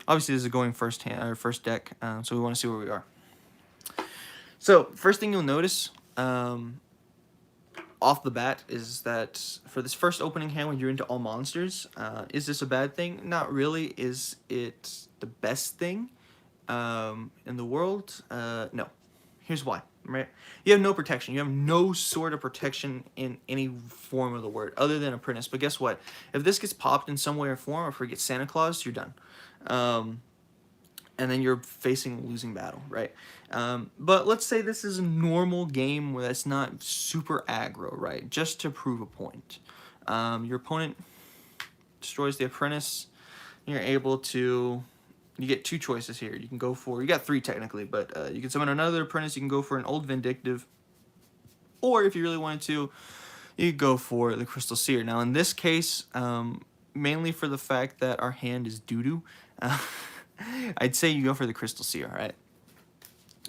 Obviously, this is going first deck, so we want to see where we are. So, first thing you'll notice off the bat is that for this first opening hand when you're into all monsters, is this a bad thing? Not really. Is it the best thing in the world? No. Here's why, right? You have no protection. You have no sort of protection in any form of the word other than Apprentice. But guess what? If this gets popped in some way or form, or if we get Santa Claus, you're done. And then you're facing a losing battle, right? But let's say this is a normal game where that's not super aggro, right? Just to prove a point. Your opponent destroys the Apprentice. You're able to... You get two choices here. You can go for... You got three technically, but you can summon another Apprentice. You can go for an Old Vindictive. Or if you really wanted to, you could go for the Crystal Seer. Now in this case, mainly for the fact that our hand is doo-doo, I'd say you go for the Crystal Seer, right?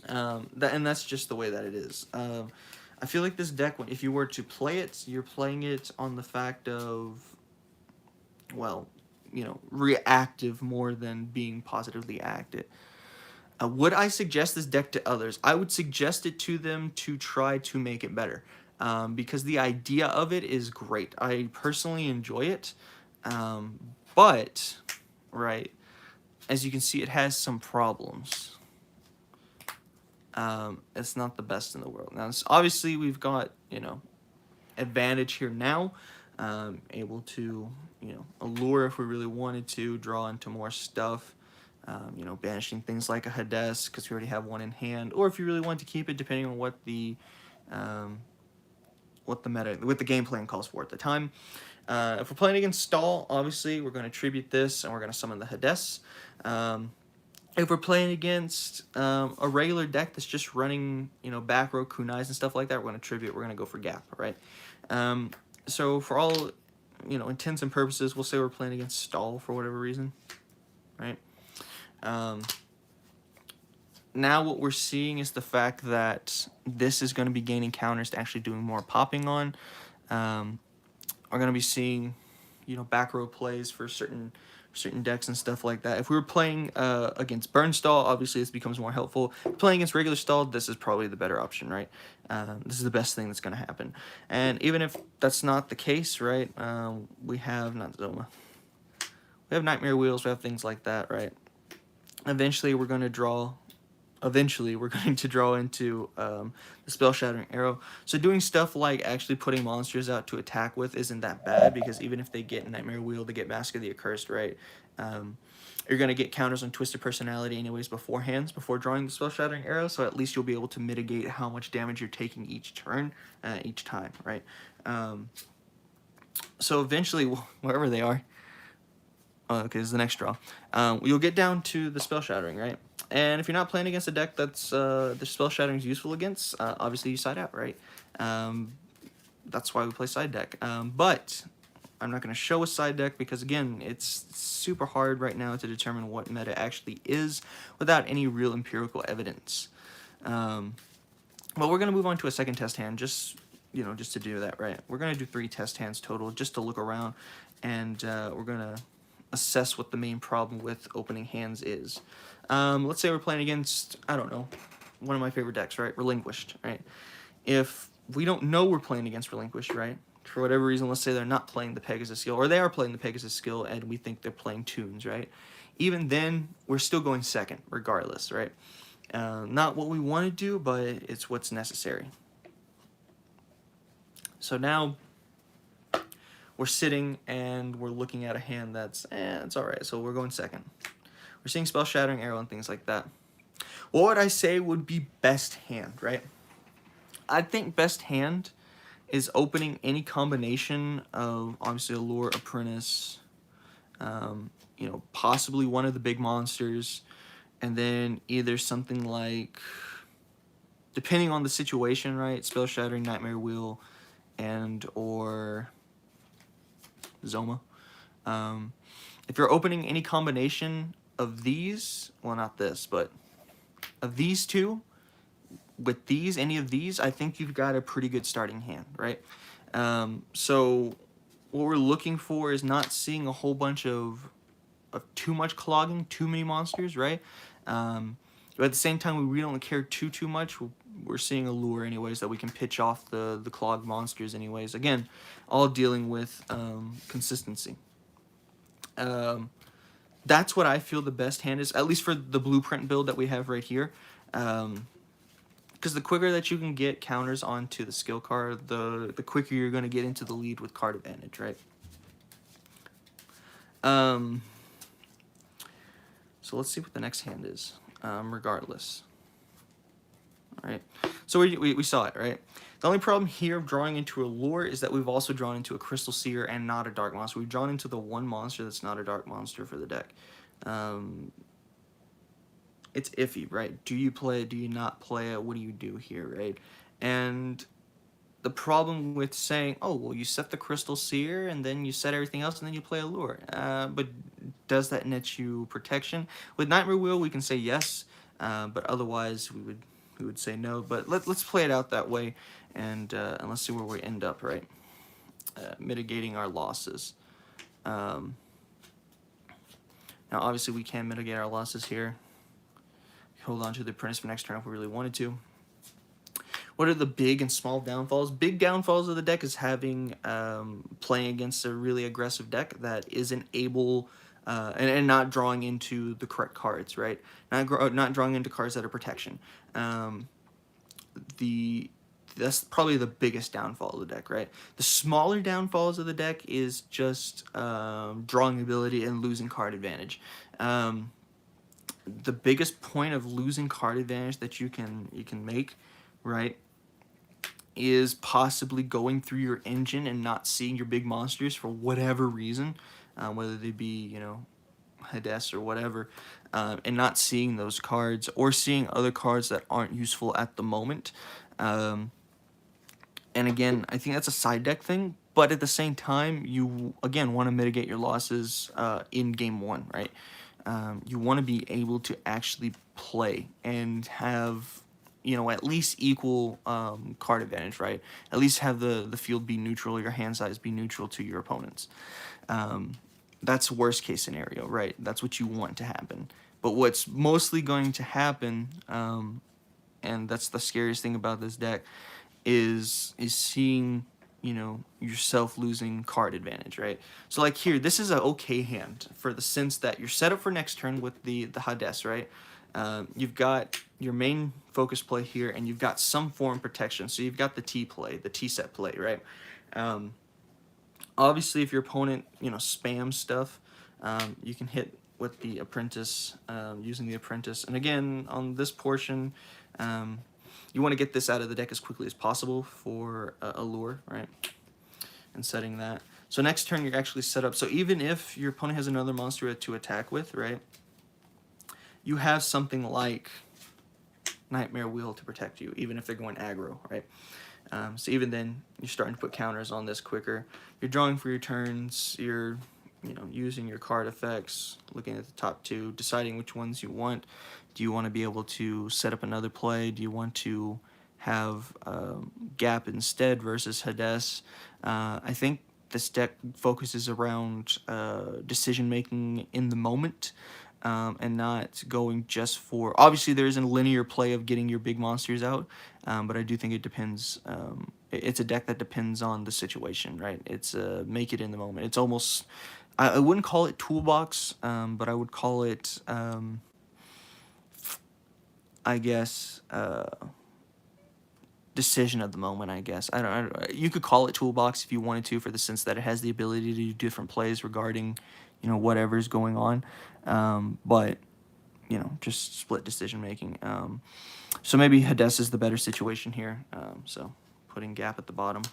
And that's just the way that it is. I feel like this deck, if you were to play it, you're playing it on the fact of, well, reactive more than being positively active. Would I suggest this deck to others? I would suggest it to them to try to make it better. Because the idea of it is great. I personally enjoy it. But, right, as you can see, it has some problems. It's not the best in the world. Now, obviously, we've got, advantage here now. Able to, allure if we really wanted to, draw into more stuff. Banishing things like a Hades because we already have one in hand. Or if you really want to keep it, depending on what the game plan calls for at the time. If we're playing against Stall, obviously, we're going to tribute this, and we're going to summon the Hades. If we're playing against a regular deck that's just running, back row kunais and stuff like that, we're going to tribute. We're going to go for Gap, right? So for all, intents and purposes, we'll say we're playing against Stall for whatever reason, right? Now what we're seeing is the fact that this is going to be gaining counters to actually doing more popping on. We're going to be seeing, back row plays for certain decks and stuff like that. If we were playing against Burn Stall, obviously this becomes more helpful. Playing against regular Stall, this is probably the better option, right? This is the best thing that's going to happen. And even if that's not the case, right, we have Nightmare Wheels, we have things like that, right? Eventually we're going to draw into the Spell Shattering Arrow. So doing stuff like actually putting monsters out to attack with isn't that bad, because even if they get Nightmare Wheel, they get Mask of the Accursed, right? You're going to get counters on Twisted Personality anyways before drawing the Spell Shattering Arrow, so at least you'll be able to mitigate how much damage you're taking each turn, each time, right? So eventually, wherever they are, okay, this is the next draw, you'll get down to the Spell Shattering, right? And if you're not playing against a deck that's the Spell Shattering is useful against, obviously you side out, right? That's why we play side deck. But I'm not going to show a side deck because, again, it's super hard right now to determine what meta actually is without any real empirical evidence. But we're going to move on to a second test hand, just to do that, right? We're going to do 3 test hands total just to look around, and we're going to assess what the main problem with opening hands is. Let's say we're playing against, I don't know, one of my favorite decks, right? Relinquished, right? If we don't know we're playing against Relinquished, right? For whatever reason, let's say they're not playing the Pegasus skill, or they are playing the Pegasus skill and we think they're playing Tunes, right? Even then, we're still going second, regardless, right? Not what we want to do, but it's what's necessary. So now, we're sitting and we're looking at a hand that's, it's alright, so we're going second. We're seeing Spell Shattering Arrow and things like that. What would I say would be best hand, right? I think best hand is opening any combination of, obviously, Allure, Apprentice, possibly one of the big monsters, and then either something like, depending on the situation, right, Spell Shattering, Nightmare Wheel, and or Zoma. If you're opening any combination of these, well, not this, but of these two, with these, any of these, I think you've got a pretty good starting hand, right? So what we're looking for is not seeing a whole bunch of too much clogging, too many monsters, right? But at the same time, we really don't care too much. We're seeing a lure anyways that we can pitch off the clogged monsters anyways. Again, all dealing with consistency. That's what I feel the best hand is, at least for the blueprint build that we have right here. Because the quicker that you can get counters onto the skill card, the quicker you're going to get into the lead with card advantage, right? So let's see what the next hand is, regardless. All right, so we saw it, right? The only problem here of drawing into a lure is that we've also drawn into a Crystal Seer and not a Dark Monster. We've drawn into the one monster that's not a Dark Monster for the deck. It's iffy, right? Do you play it? Do you not play it? What do you do here, right? And the problem with saying, oh, well, you set the Crystal Seer and then you set everything else and then you play a lure. But does that net you protection? With Nightmare Wheel, we can say yes, but otherwise we would say no. But let's play it out that way, and let's see where we end up, right? Mitigating our losses. Now, obviously, we can mitigate our losses here. Hold on to the Apprentice for next turn if we really wanted to. What are the big and small downfalls? Big downfalls of the deck is having playing against a really aggressive deck that isn't able and not drawing into the correct cards, right? Not drawing into cards that are protection. That's probably the biggest downfall of the deck, right? The smaller downfalls of the deck is just drawing ability and losing card advantage. The biggest point of losing card advantage that you can make, right, is possibly going through your engine and not seeing your big monsters for whatever reason, whether they be, Hades or whatever, and not seeing those cards or seeing other cards that aren't useful at the moment. And again, I think that's a side deck thing, but at the same time, you, again, want to mitigate your losses in game one, right? You want to be able to actually play and have, at least equal card advantage, right? At least have the field be neutral, your hand size be neutral to your opponents. That's worst case scenario, right? That's what you want to happen. But what's mostly going to happen, and that's the scariest thing about this deck, is seeing, yourself losing card advantage, right? So like here, this is an okay hand for the sense that you're set up for next turn with the Hades, right? You've got your main focus play here, and you've got some form protection. So you've got the T play, the T set play, right? Obviously, if your opponent, spams stuff, you can hit with the Apprentice, using the Apprentice. And again, on this portion, you want to get this out of the deck as quickly as possible for a lure, right? And setting that. So next turn, you're actually set up. So even if your opponent has another monster to attack with, right, you have something like Nightmare Wheel to protect you, even if they're going aggro, right? So even then, you're starting to put counters on this quicker. You're drawing for your turns. You're, using your card effects, looking at the top two, deciding which ones you want. Do you want to be able to set up another play? Do you want to have Gap instead versus Hades? I think this deck focuses around decision making in the moment. And not going just for... Obviously, there isn't a linear play of getting your big monsters out, but I do think it depends. It's a deck that depends on the situation, right? It's make it in the moment. It's almost... I wouldn't call it toolbox, but I would call it, I guess, decision of the moment, I guess. I don't. You could call it toolbox if you wanted to, for the sense that it has the ability to do different plays regarding, whatever's going on. But just split decision making. So maybe Hades is the better situation here. So putting Gap at the bottom.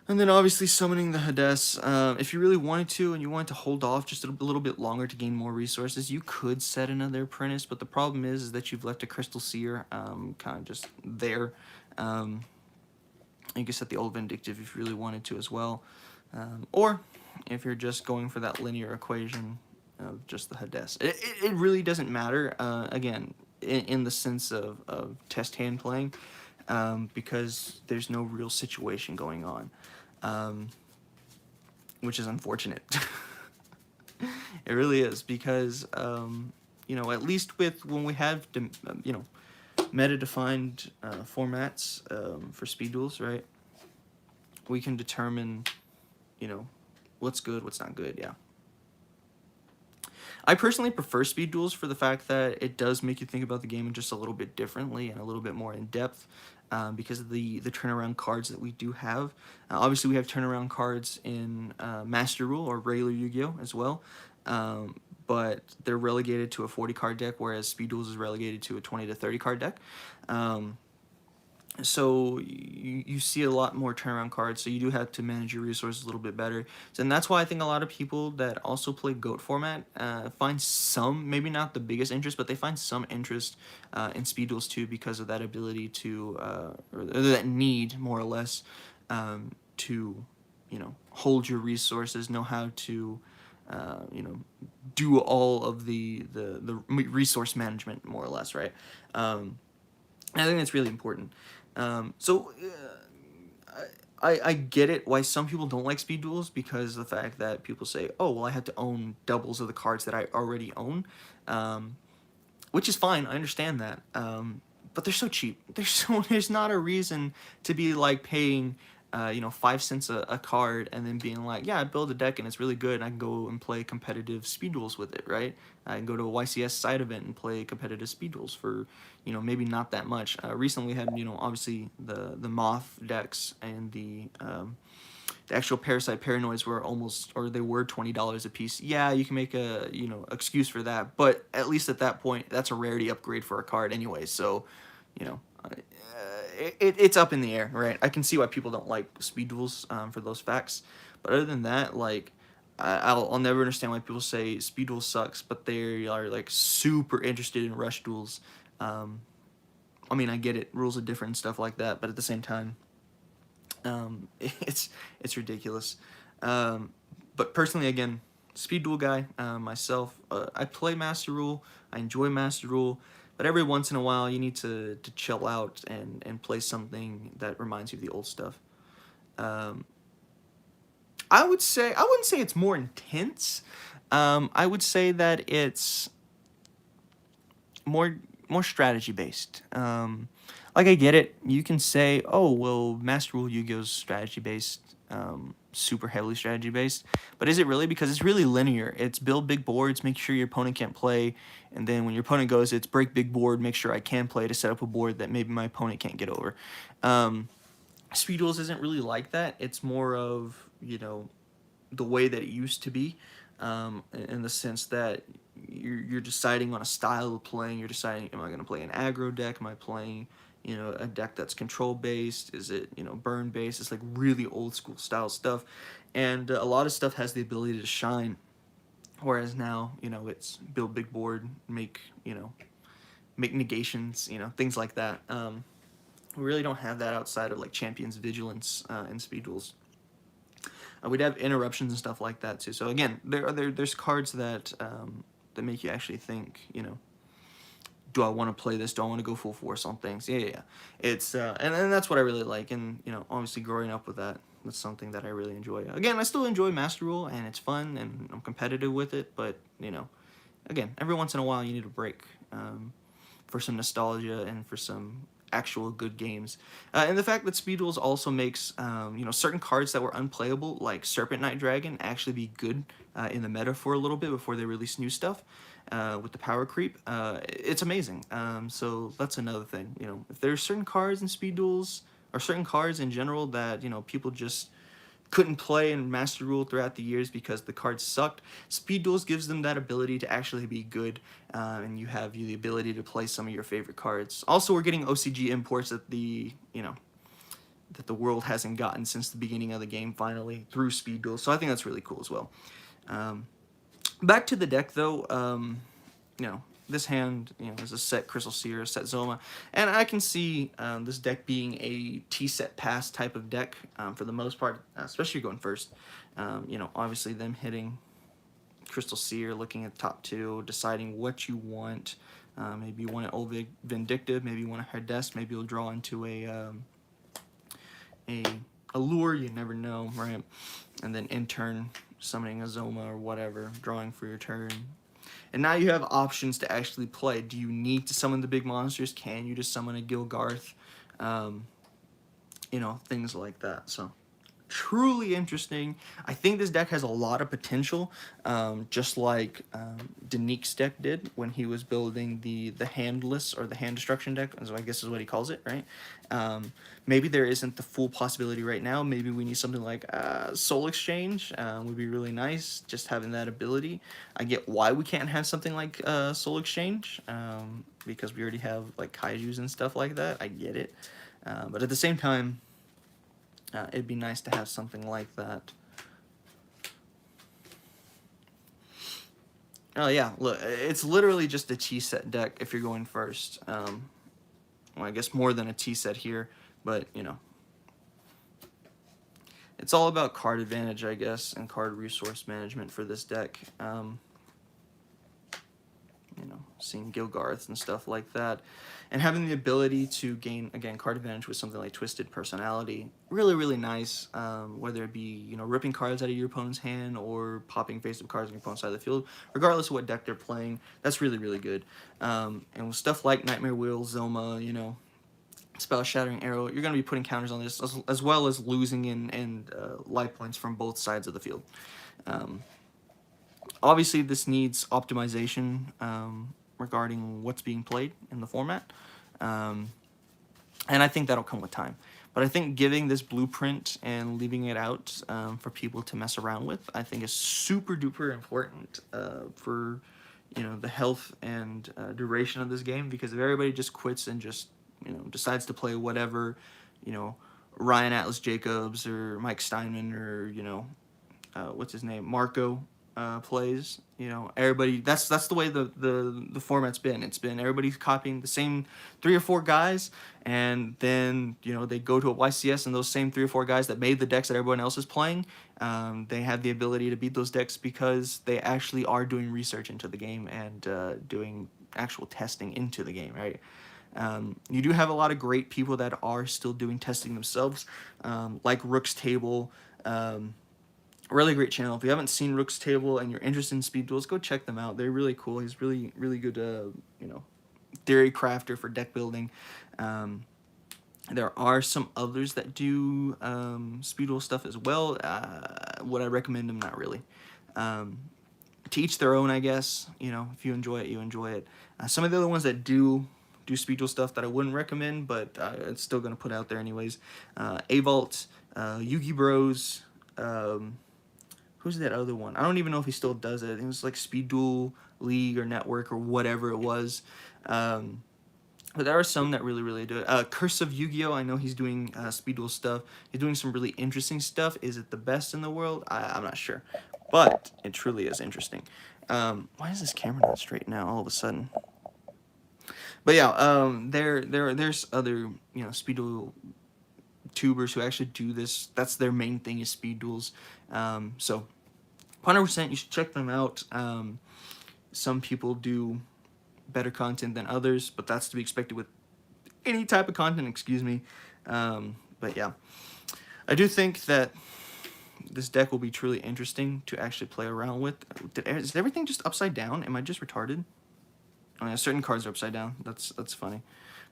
And then obviously summoning the Hades. If you really wanted to and you wanted to hold off just a little bit longer to gain more resources, you could set another Apprentice, but the problem is that you've left a Crystal Seer kind of just there. You can set the Old Vindictive if you really wanted to as well. Or if you're just going for that linear equation of just the Hades. It really doesn't matter, again, in the sense of test hand playing, because there's no real situation going on. Which is unfortunate. It really is, because at least with when we have meta defined formats for speed duels, right, we can determine what's good, what's not good. Yeah, I personally prefer speed duels for the fact that it does make you think about the game just a little bit differently and a little bit more in depth, because of the turnaround cards that we do have. Obviously, we have turnaround cards in Master Rule or regular Yu-Gi-Oh! As well, but they're relegated to a 40 card deck, whereas Speed Duels is relegated to a 20 to 30 card deck. So you see a lot more turnaround cards, so you do have to manage your resources a little bit better. And that's why I think a lot of people that also play GOAT format find some, maybe not the biggest interest, but they find some interest in Speed Duels too, because of that ability to, or that need, more or less, to, hold your resources, know how to, do all of the resource management, more or less, right? I think that's really important. I get it why some people don't like speed duels, because of the fact that people say, oh, well, I have to own doubles of the cards that I already own, which is fine. I understand that. But they're so cheap. There's not a reason to be like paying 5 cents a card and then being like, yeah, I build a deck and it's really good and I can go and play competitive speed duels with it, right? I can go to a YCS side event and play competitive speed duels for, maybe not that much. Recently we had, obviously the Moth decks and the actual Parasite Paranoids were they were $20 a piece. Yeah, you can make a, excuse for that, but at least at that point, that's a rarity upgrade for a card anyway, so, it's up in the air, right? I can see why people don't like speed duels for those facts, but other than that, like, I'll never understand why people say speed duel sucks, but they are like super interested in rush duels. I mean, I get it, rules are different and stuff like that, but at the same time, it's ridiculous. But personally, again, speed duel guy myself. I play Master Rule. I enjoy Master Rule. But every once in a while, you need to chill out and play something that reminds you of the old stuff. I wouldn't say it's more intense. I would say that it's more strategy based. Like, I get it. You can say, oh, well, Master Rule Yu-Gi-Oh's strategy based, super heavily strategy based, but is it really? Because it's really linear. It's build big boards, make sure your opponent can't play, and then when your opponent goes, it's break big board, make sure I can play to set up a board that maybe my opponent can't get over. Speed Duels isn't really like that. It's more of, the way that it used to be, in the sense that you're deciding on a style of playing. You're deciding, am I going to play an aggro deck? Am I playing, a deck that's control based? Is it, burn based? It's like really old school style stuff, and a lot of stuff has the ability to shine, whereas now, it's build big board, make negations, things like that. We really don't have that outside of like Champions Vigilance and Speed Duels. We'd have interruptions and stuff like that too. So again, there's cards that that make you actually think, do I want to play this? Do I want to go full force on things? Yeah. It's and that's what I really like. And obviously growing up with that's something that I really enjoy. Again, I still enjoy Master Rule and it's fun and I'm competitive with it. But again, every once in a while you need a break for some nostalgia and for some actual good games. And the fact that Speed Duels also makes certain cards that were unplayable, like Serpent Knight Dragon, actually be good in the meta for a little bit before they release new stuff. with the power creep. It's amazing. So that's another thing. You know, if there's certain cards in speed duels or certain cards in general that, you know, people just couldn't play in Master Rule throughout the years because the cards sucked, Speed Duels gives them that ability to actually be good, and you have the ability to play some of your favorite cards. Also, we're getting OCG imports that that the world hasn't gotten since the beginning of the game finally through Speed Duels, so I think that's really cool as well. Back to the deck though, you know, this hand, you know, is a set Crystal Seer, a set Zoma, and I can see this deck being a T-set pass type of deck for the most part, especially going first. You know, obviously them hitting Crystal Seer, looking at the top two, deciding what you want. Maybe you want an Old Vindictive, maybe you want a Herdest, maybe you'll draw into a lure, you never know, right? And then in turn, summoning a Zoma or whatever, drawing for your turn. And now you have options to actually play. Do you need to summon the big monsters? Can you just summon a Gilgarth? You know, things like that. So, truly interesting. I think this deck has a lot of potential, just like Danique's deck did when he was building the handless or the hand destruction deck, so I guess is what he calls it, right? Maybe there isn't the full possibility right now. Maybe we need something like Soul Exchange would be really nice, just having that ability. I get why we can't have something like Soul Exchange, because we already have like Kaijus and stuff like that. I get it. But at the same time, it'd be nice to have something like that. Oh yeah, look, it's literally just a T-set deck if you're going first. Well, I guess more than a T-set here, but, you know. It's all about card advantage, I guess, and card resource management for this deck. You know, seeing Gilgarth and stuff like that, and having the ability to gain, again, card advantage with something like Twisted Personality, really, really nice, whether it be, you know, ripping cards out of your opponent's hand or popping face-up cards on your opponent's side of the field, regardless of what deck they're playing, that's really, really good. And with stuff like Nightmare Wheel, Zoma, you know, Spell Shattering Arrow, you're going to be putting counters on this, as well as losing in life points from both sides of the field. Obviously, this needs optimization regarding what's being played in the format, and I think that'll come with time. But I think giving this blueprint and leaving it out for people to mess around with, I think is super duper important for, you know, the health and duration of this game. Because if everybody just quits and just, you know, decides to play whatever, you know, Ryan Atlas Jacobs or Mike Steinman or, you know, what's his name, Marco plays, you know, everybody, that's the way the format's been. It's been everybody's copying the same 3 or 4 guys, and then, you know, they go to a YCS, and those same 3 or 4 guys that made the decks that everyone else is playing, they have the ability to beat those decks because they actually are doing research into the game and doing actual testing into the game, right? You do have a lot of great people that are still doing testing themselves, like Rook's Table. Really great channel. If you haven't seen Rook's Table and you're interested in speed duels, go check them out. They're really cool. He's really, really good, you know, theory crafter for deck building. There are some others that do speed duel stuff as well. Would I recommend them? Not really. To each their own, I guess. You know, if you enjoy it, you enjoy it. Some of the other ones that do speed duel stuff that I wouldn't recommend, but it's still going to put out there anyways. Avault, Yugi Bros, who's that other one? I don't even know if he still does it. It was like Speed Duel League or Network or whatever it was. But there are some that really, really do it. Curse of Yu-Gi-Oh! I know he's doing Speed Duel stuff. He's doing some really interesting stuff. Is it the best in the world? I'm not sure. But it truly is interesting. Why is this camera not straight now all of a sudden? But yeah, there's other, you know, Speed Duel tubers who actually do this. That's their main thing, is speed duels. So 100% you should check them out. Some people do better content than others, but that's to be expected with any type of content, excuse me. But yeah, I do think that this deck will be truly interesting to actually play around with. Is everything just upside down? Am I just retarded? Oh yeah, certain cards are upside down. That's funny.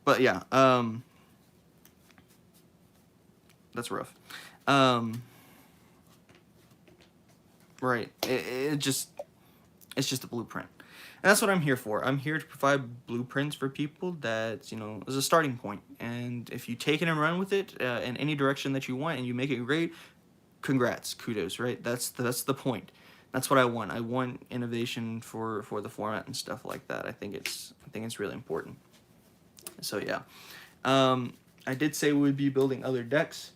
But yeah, that's rough. Right. It's just a blueprint. And that's what I'm here for. I'm here to provide blueprints for people that, you know, is a starting point. And if you take it and run with it in any direction that you want and you make it great, congrats, kudos, right? That's the point. That's what I want. I want innovation for the format and stuff like that. I think it's really important. So yeah, I did say we would be building other decks.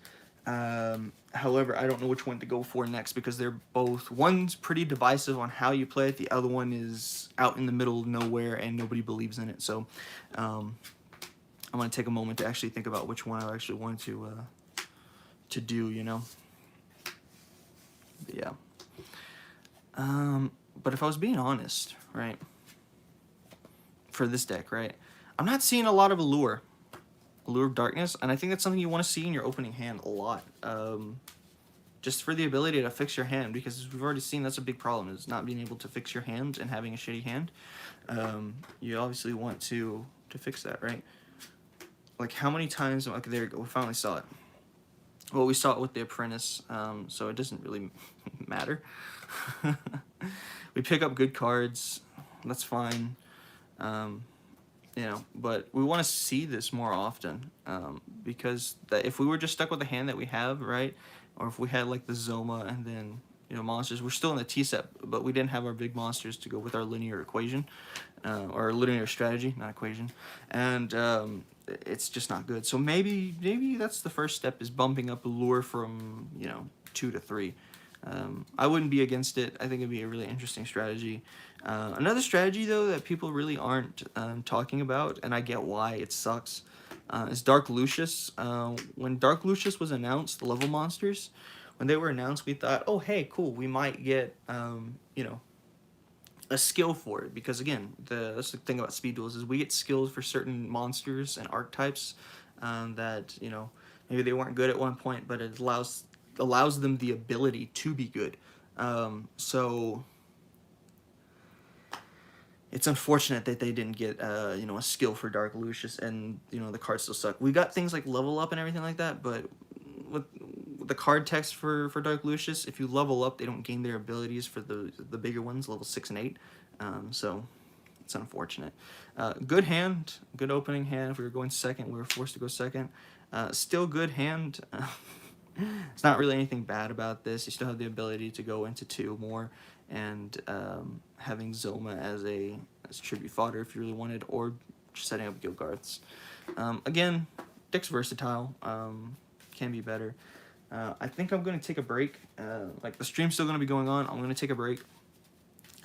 However, I don't know which one to go for next because they're both, one's pretty divisive on how you play it. The other one is out in the middle of nowhere and nobody believes in it. So I'm gonna take a moment to actually think about which one I actually want to do. You know. But yeah. But if I was being honest, right, for this deck, right, I'm not seeing a lot of Allure of Darkness, and I think that's something you want to see in your opening hand a lot. Just for the ability to fix your hand, because we've already seen that's a big problem, is not being able to fix your hand and having a shitty hand. You obviously want to fix that, right? Like, how many times, okay, there you go, we finally saw it. Well, we saw it with the Apprentice, so it doesn't really matter. We pick up good cards, that's fine. You know, but we want to see this more often, because if we were just stuck with the hand that we have, right, or if we had like the Zoma and then, you know, monsters, we're still in the T-set, but we didn't have our big monsters to go with our linear equation, or linear strategy, not equation, and it's just not good. So maybe that's the first step, is bumping up Allure from, you know, 2 to 3. I wouldn't be against it. I think it'd be a really interesting strategy. Another strategy, though, that people really aren't talking about, and I get why it sucks, is Dark Lucius. When Dark Lucius was announced, the level monsters, when they were announced, we thought, oh, hey, cool, we might get, you know, a skill for it. Because, again, that's the thing about speed duels, is we get skills for certain monsters and archetypes that, you know, maybe they weren't good at one point, but it allows them the ability to be good. So it's unfortunate that they didn't get you know, a skill for Dark Lucius, and, you know, the cards still suck. We got things like level up and everything like that, but with the card text for Dark Lucius, if you level up, they don't gain their abilities for the bigger ones, level 6 and 8. So it's unfortunate. Good hand, good opening hand. If we were going second, we were forced to go second. Still good hand. It's not really anything bad about this. You still have the ability to go into 2 more, and having Zoma as tribute fodder if you really wanted, or just setting up Gilgarths. Again, deck's versatile. Can be better. I think I'm going to take a break. Like, the stream's still going to be going on. I'm going to take a break.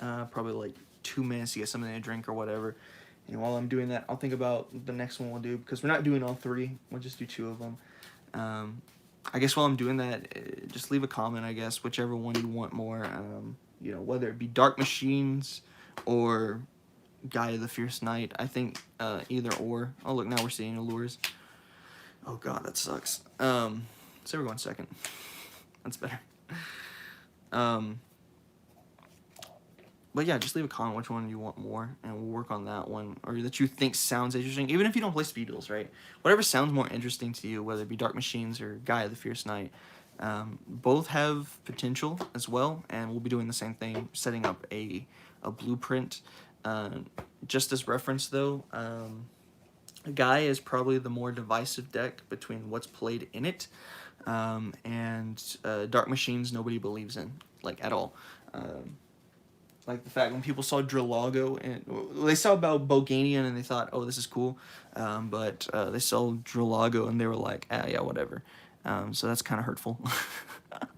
Probably like 2 minutes to get something to drink or whatever. And while I'm doing that, I'll think about the next one we'll do, because we're not doing all 3. We'll just do 2 of them. I guess while I'm doing that, just leave a comment, I guess, whichever one you want more. You know, whether it be Dark Machines or Guy of the Fierce Knight. I think either or. Oh, look, now we're seeing Allures. Oh, God, that sucks. So we're going second. That's better. But yeah, just leave a comment which one you want more, and we'll work on that one, or that you think sounds interesting, even if you don't play speed duels, right? Whatever sounds more interesting to you, whether it be Dark Machines or Guy of the Fierce Knight, both have potential as well, and we'll be doing the same thing, setting up a blueprint. Just as reference, though, Guy is probably the more divisive deck between what's played in it, and Dark Machines nobody believes in, like, at all. Like the fact when people saw Drillago, and they saw about Boganian and they thought, oh, this is cool, but they saw Drillago and they were like, ah, yeah, whatever. So that's kind of hurtful.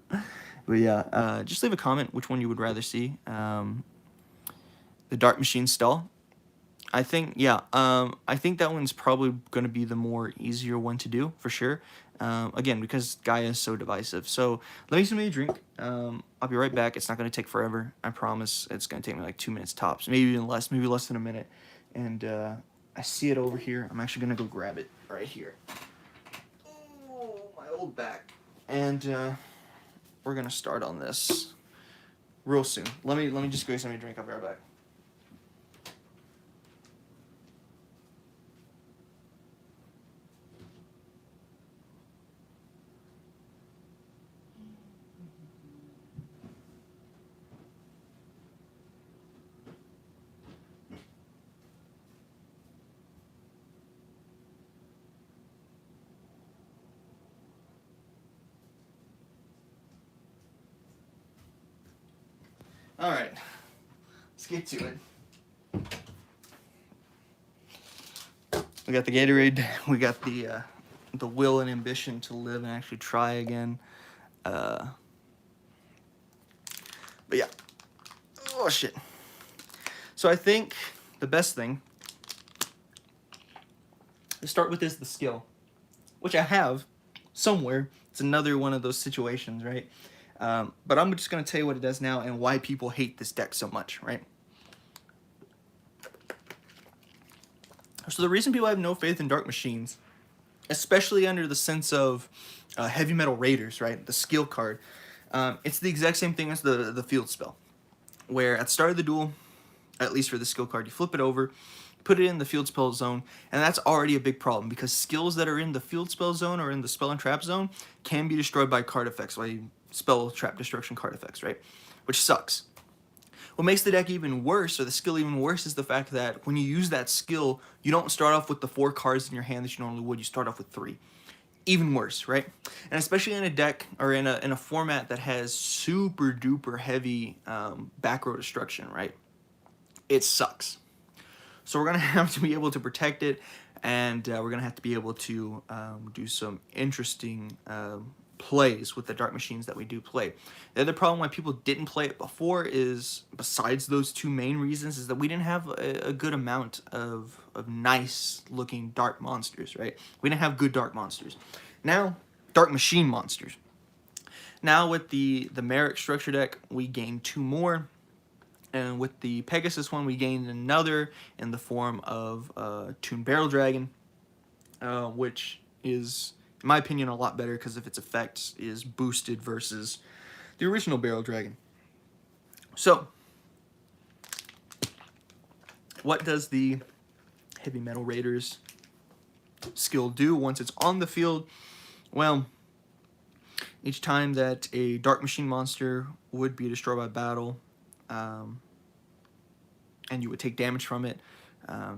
But yeah, just leave a comment which one you would rather see. The Dark Machine stall. I think, yeah, I think that one's probably going to be the more easier one to do, for sure. Again, because Gaia is so divisive. So let me somebody drink. I'll be right back. It's not going to take forever. I promise. It's going to take me like 2 minutes tops. Maybe even less. Maybe less than a minute. And I see it over here. I'm actually going to go grab it right here. Oh, my old back. And we're going to start on this real soon. Let me just go get somebody a drink. I'll be right back. Alright, let's get to it. We got the Gatorade, we got the will and ambition to live and actually try again. But yeah. Oh shit. So I think the best thing to start with is the skill, which I have somewhere. It's another one of those situations, right? But I'm just going to tell you what it does now and why people hate this deck so much, right? So the reason people have no faith in Dark Machines, especially under the sense of Heavy Metal Raiders, right? The skill card. It's the exact same thing as the field spell, where at the start of the duel, at least for the skill card, you flip it over, put it in the field spell zone, and that's already a big problem because skills that are in the field spell zone or in the spell and trap zone can be destroyed by card effects, like spell trap destruction card effects, right? Which sucks. What makes the deck even worse, or the skill even worse, is the fact that when you use that skill, you don't start off with the 4 cards in your hand that you normally would. You start off with 3. Even worse, right? And especially in a deck or in a format that has super duper heavy back row destruction, right? It sucks. So we're gonna have to be able to protect it, and we're gonna have to be able to do some interesting plays with the Dark Machines that we do play. The other problem why people didn't play it before is, besides those 2 main reasons, is that we didn't have a good amount of nice looking dark monsters, right? We didn't have good dark monsters. Now, Dark Machine monsters. Now with the Merrick structure deck, we gain 2 more. And with the Pegasus one, we gained another in the form of Toon Barrel Dragon, which is, in my opinion, a lot better because of its effects is boosted versus the original Barrel Dragon. So, what does the Heavy Metal Raiders skill do once it's on the field? Well, each time that a Dark Machine monster would be destroyed by battle, and you would take damage from it,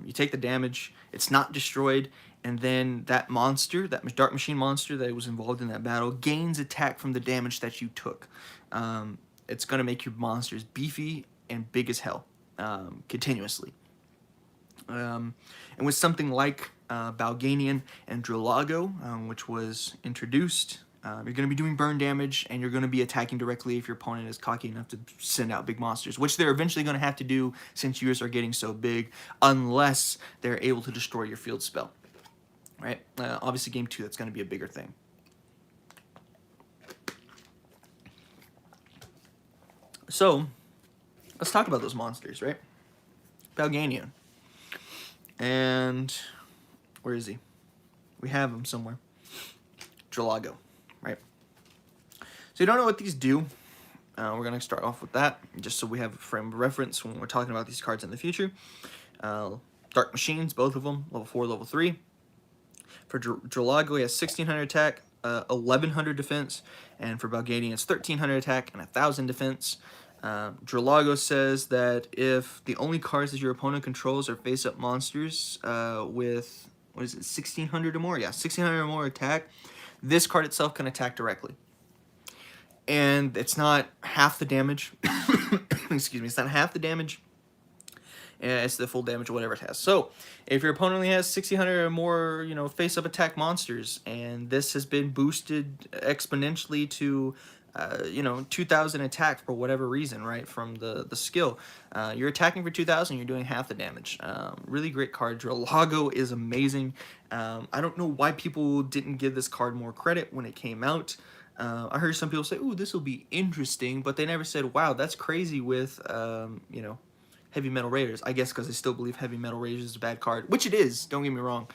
you take the damage, it's not destroyed, and then that monster, that Dark Machine monster that was involved in that battle, gains attack from the damage that you took. It's going to make your monsters beefy and big as hell, continuously. And with something like Balganian and Drolago, which was introduced, you're going to be doing burn damage, and you're going to be attacking directly if your opponent is cocky enough to send out big monsters, which they're eventually going to have to do since yours are getting so big, unless they're able to destroy your field spell. Right? Obviously, game 2, that's going to be a bigger thing. So, let's talk about those monsters, right? Balganian. And where is he? We have him somewhere. Drolago, right? So you don't know what these do. We're going to start off with that, just so we have a frame of reference when we're talking about these cards in the future. Dark Machines, both of them, level 4, level 3. For Drolago, he has 1,600 attack, 1,100 defense, and for Balganian, it's 1,300 attack and 1,000 defense. Drolago says that if the only cards that your opponent controls are face-up monsters with, what is it, 1,600 or more? Yeah, 1,600 or more attack, this card itself can attack directly. And it's not half the damage. Excuse me, it's not half the damage. It's the full damage or whatever it has. So, if your opponent only has 1,600 or more, face-up attack monsters, and this has been boosted exponentially to 2,000 attack for whatever reason, right, from the skill. You're attacking for 2,000, you're doing half the damage. Really great card. Drolago is amazing. I don't know why people didn't give this card more credit when it came out. I heard some people say, ooh, this will be interesting, but they never said, wow, that's crazy with, Heavy Metal Raiders. I guess because they still believe Heavy Metal Raiders is a bad card, which it is, don't get me wrong.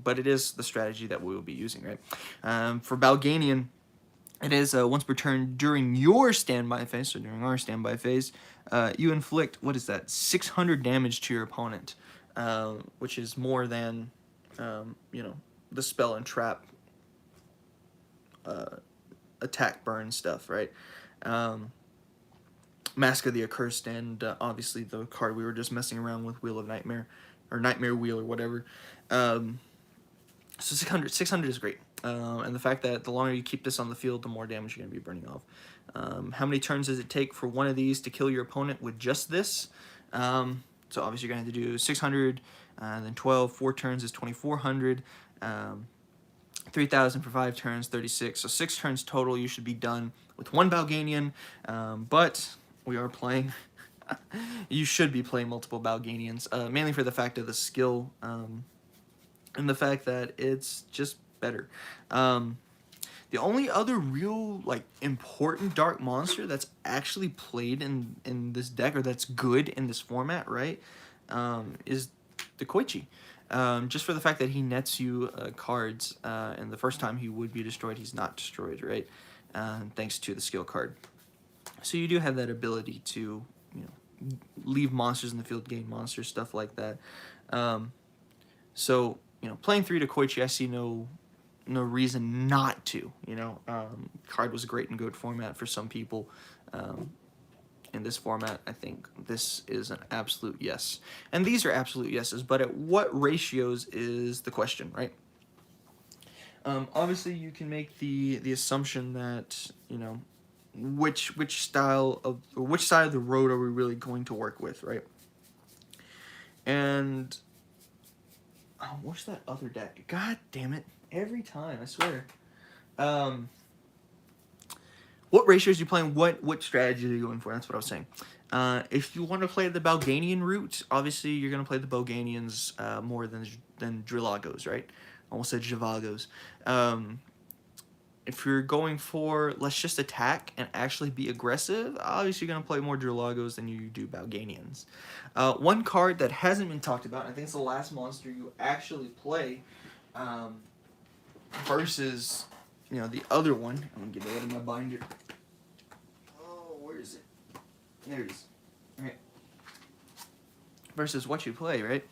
But it is the strategy that we will be using, right? For Balganian, it is once per turn during your standby phase, so during our standby phase, you inflict, what is that, 600 damage to your opponent, which is more than, the spell and trap attack burn stuff, right? Mask of the Accursed, and obviously the card we were just messing around with, Wheel of Nightmare, or Nightmare Wheel, or whatever. So 600 is great. And the fact that the longer you keep this on the field, the more damage you're going to be burning off. How many turns does it take for one of these to kill your opponent with just this? So obviously you're going to have to do 600, then 12, 4 turns is 2,400, 3,000 for 5 turns, 36. So 6 turns total, you should be done with 1 Balganian, but we are playing... you should be playing multiple Balganians, mainly for the fact of the skill, and the fact that it's just better. The only other real, like, important dark monster that's actually played in this deck, or that's good in this format, right, is the P.O.G. Just for the fact that he nets you cards, and the first time he would be destroyed, he's not destroyed, right, thanks to the skill card. So you do have that ability to, you know, leave monsters in the field, gain monsters, stuff like that. So, you know, playing 3 to P.O.G, I see no reason not to, you know. Card was great in good format for some people. In this format, I think this is an absolute yes. And these are absolute yeses, but at what ratios is the question, right? Obviously, you can make the assumption that, you know, which style of, or which side of the road are we really going to work with, right? And where's that other deck? God damn it! Every time, I swear. What ratios are you playing? What strategy are you going for? That's what I was saying. If you want to play the Balganian route, obviously you're going to play the Balganians more than Drillagos, right? Almost said Javagos. If you're going for let's just attack and actually be aggressive, obviously you're going to play more Drillagos than you do Balganians. One card that hasn't been talked about, I think it's the last monster you actually play, versus, you know, the other one. I'm going to get it out of my binder. Oh, where is it? There it is. Alright. Versus what you play, right?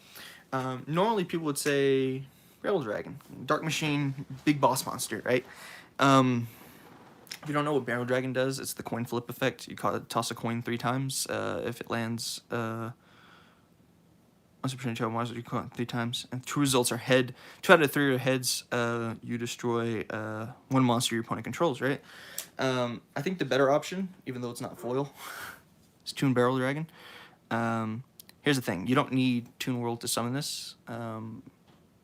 Normally people would say Rebel Dragon, Dark Machine, big boss monster, right? If you don't know what Barrel Dragon does, it's the coin flip effect. You toss a coin 3 times. If it lands, once a percentage of monster, you call it 3 times. And 2 results are head. 2 out of 3 are heads. You destroy 1 monster your opponent controls, right? I think the better option, even though it's not foil, is Toon Barrel Dragon. Here's the thing. You don't need Toon World to summon this,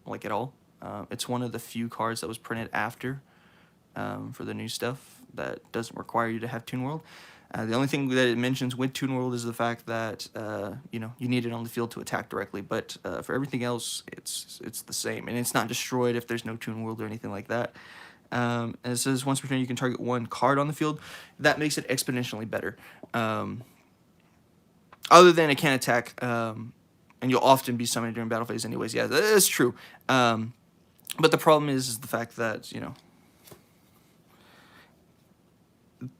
like at all. It's one of the few cards that was printed after, for the new stuff, that doesn't require you to have Toon World. The only thing that it mentions with Toon World is the fact that you know, you need it on the field to attack directly. But for everything else, it's the same, and it's not destroyed if there's no Toon World or anything like that. And it says once per turn you can target 1 card on the field. That makes it exponentially better. Other than it can't attack, and you'll often be summoned during battle phase anyways. Yeah, that's true. But the problem is the fact that, you know,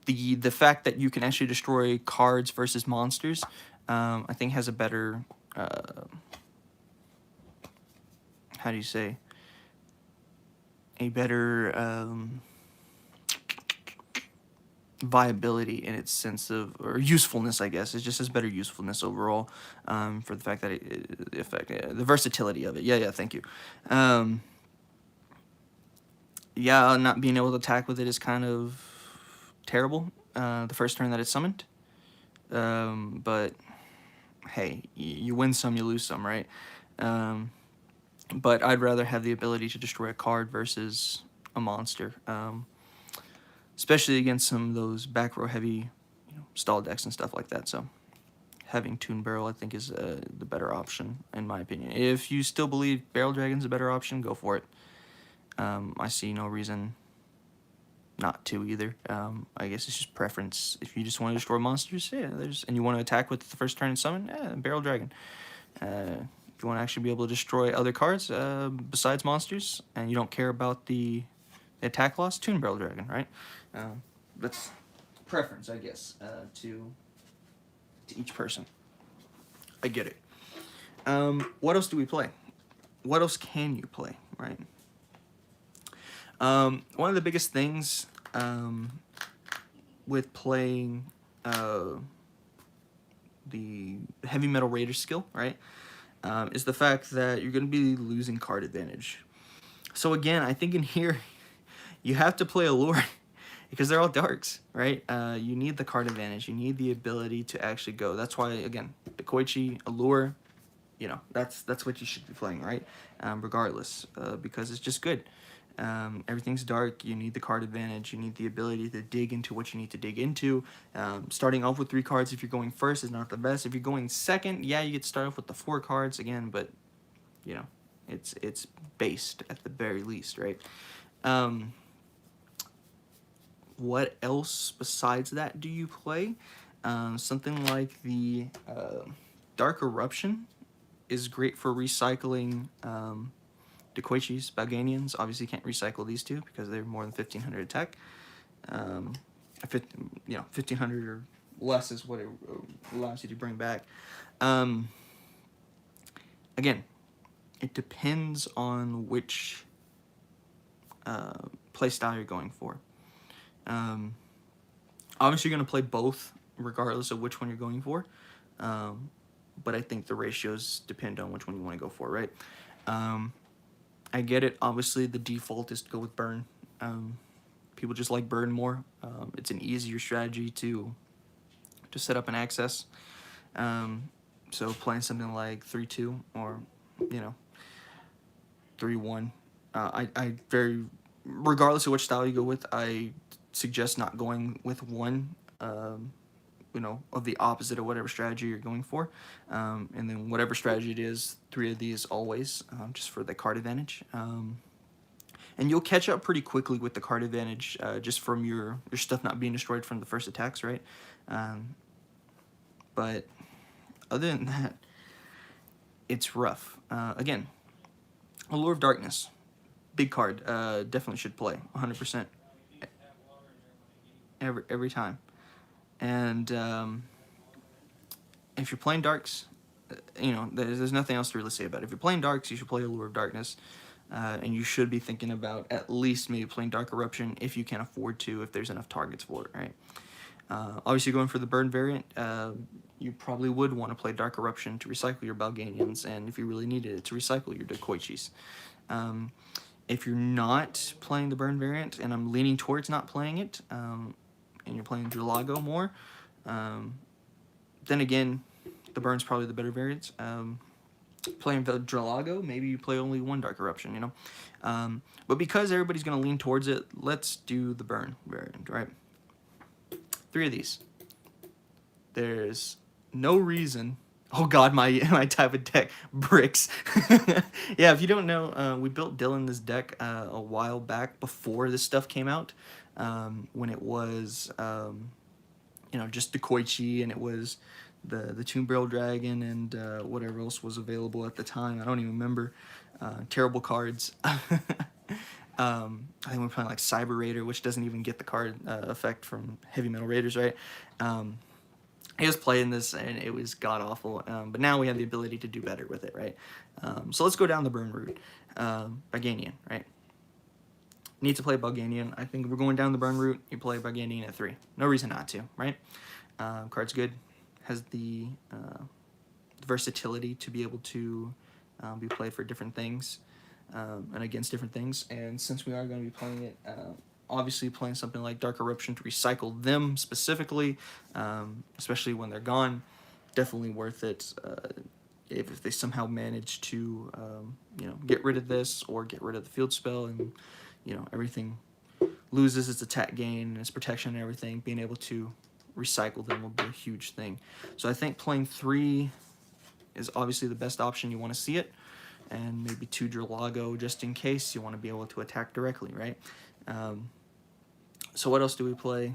the fact that you can actually destroy cards versus monsters, I think has a better, how do you say, a better viability in its sense of, or usefulness, I guess. It just has better usefulness overall, for the fact that the versatility of it. Yeah, thank you. Yeah, not being able to attack with it is kind of terrible, the first turn that it's summoned. But hey, you win some, you lose some, right? But I'd rather have the ability to destroy a card versus a monster, especially against some of those back row heavy, you know, stall decks and stuff like that. So having Toon Barrel, I think, is the better option, in my opinion. If you still believe Barrel Dragon's a better option, go for it. I see no reason not to either. I guess it's just preference. If you just want to destroy monsters, yeah, and you want to attack with the first turn and summon, yeah, Barrel Dragon. If you want to actually be able to destroy other cards besides monsters, and you don't care about the attack loss, Toon Barrel Dragon, right? That's preference, I guess, to each person. I get it. What else do we play? What else can you play, right? One of the biggest things with playing the Heavy Metal Raider skill, right, is the fact that you're going to be losing card advantage. So again, I think in here, you have to play Allure because they're all darks, right? You need the card advantage. You need the ability to actually go. That's why, again, the Koichi, Allure, you know, that's what you should be playing, right? Regardless, because it's just good. Everything's dark. You need the card advantage. You need the ability to dig into what you need to dig into. Starting off with 3 cards if you're going first is not the best. If you're going second, yeah, you get to start off with the 4 cards again, but you know, it's based at the very least, right? What else besides that do you play? Something like the Dark Eruption is great for recycling Dekoichis, Balganians. Obviously, you can't recycle these two because they're more than 1500 attack. 1500 or less is what it allows you to bring back. Again, it depends on which play style you're going for. Obviously, you're going to play both regardless of which one you're going for. But I think the ratios depend on which one you want to go for, right? I get it. Obviously, the default is to go with burn. People just like burn more. It's an easier strategy to set up an access. So playing something like 3-2 or, you know, 3-1. I very, regardless of which style you go with, I suggest not going with one, you know, of the opposite of whatever strategy you're going for. And then whatever strategy it is, 3 of these always, just for the card advantage. And you'll catch up pretty quickly with the card advantage, just from your stuff not being destroyed from the first attacks, right? But other than that, it's rough. Again, Allure of Darkness, big card, definitely should play 100% every time. And if you're playing darks, you know, there's nothing else to really say about it. If you're playing darks, you should play Allure of Darkness. And you should be thinking about at least maybe playing Dark Eruption if you can afford to, if there's enough targets for it, right? Obviously, going for the burn variant, you probably would want to play Dark Eruption to recycle your Balganians, and if you really needed it, to recycle your Dekoichis. If you're not playing the burn variant, and I'm leaning towards not playing it, and you're playing Dralago more, then again, the burn's probably the better variant. Playing the Dralago, maybe you play only 1 Dark Eruption, you know? But because everybody's going to lean towards it, let's do the burn variant, right? 3 of these. There's no reason... Oh god, my type of deck, bricks. Yeah, if you don't know, we built Dylan this deck a while back before this stuff came out, when it was, you know, just Dekoichi, and it was the Tomb Barrel Dragon and whatever else was available at the time. I don't even remember. Terrible cards. I think we're playing like Cyber Raider, which doesn't even get the card effect from Heavy Metal Raiders, right? He was playing this and it was god awful, but now we have the ability to do better with it, right? So let's go down the burn route. Balganian, right? Need to play Balganian. I think we're going down the burn route. You play Balganian at 3. No reason not to, right? Card's good. Has the versatility to be able to be played for different things and against different things. And since we are going to be playing it, obviously playing something like Dark Eruption to recycle them specifically, especially when they're gone, definitely worth it. If they somehow manage to, you know, get rid of this or get rid of the field spell, and you know everything loses its attack gain and its protection and everything, being able to recycle them will be a huge thing. So I think playing 3 is obviously the best option. You want to see it, and maybe 2 Dralago just in case you want to be able to attack directly, right? So what else do we play?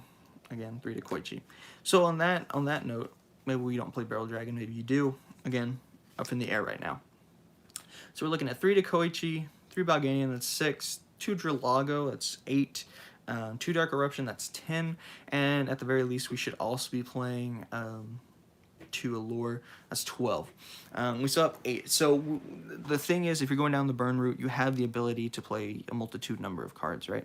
Again, 3 Dekoichi. So on that note, maybe we don't play Barrel Dragon, maybe you do. Again, up in the air right now. So we're looking at 3 Dekoichi, 3 Balganian, that's 6, 2 Dralago, that's 8, 2 Dark Eruption, that's 10, and at the very least we should also be playing 2 Allure, that's 12. We still have 8. So the thing is, if you're going down the burn route, you have the ability to play a multitude number of cards, right?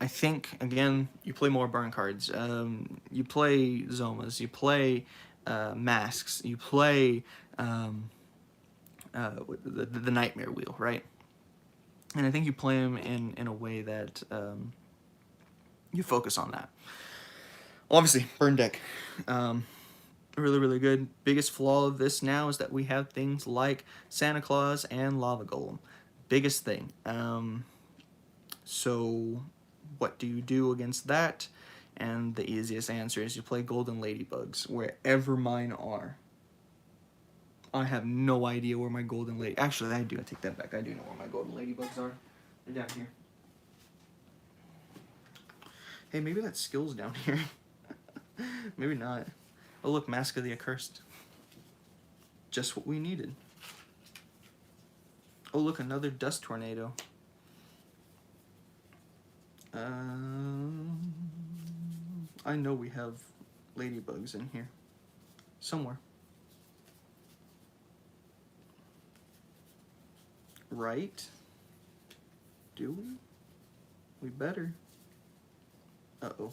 I think, again, you play more burn cards. You play Zomas, you play Masks, you play the Nightmare Wheel, right? And I think you play them in a way that you focus on that. Obviously, burn deck. Really, really good. Biggest flaw of this now is that we have things like Santa Claus and Lava Golem. Biggest thing. So what do you do against that? And the easiest answer is you play Golden Ladybugs, wherever mine are. I have no idea where my Golden Lady... Actually, I do. I take that back. I do know where my Golden Ladybugs are. They're down here. Hey, maybe that skill's down here. Maybe not. Oh, look, Mask of the Accursed. Just what we needed. Oh, look, another Dust Tornado. I know we have ladybugs in here. Somewhere. Right? Do we? We better. Uh-oh.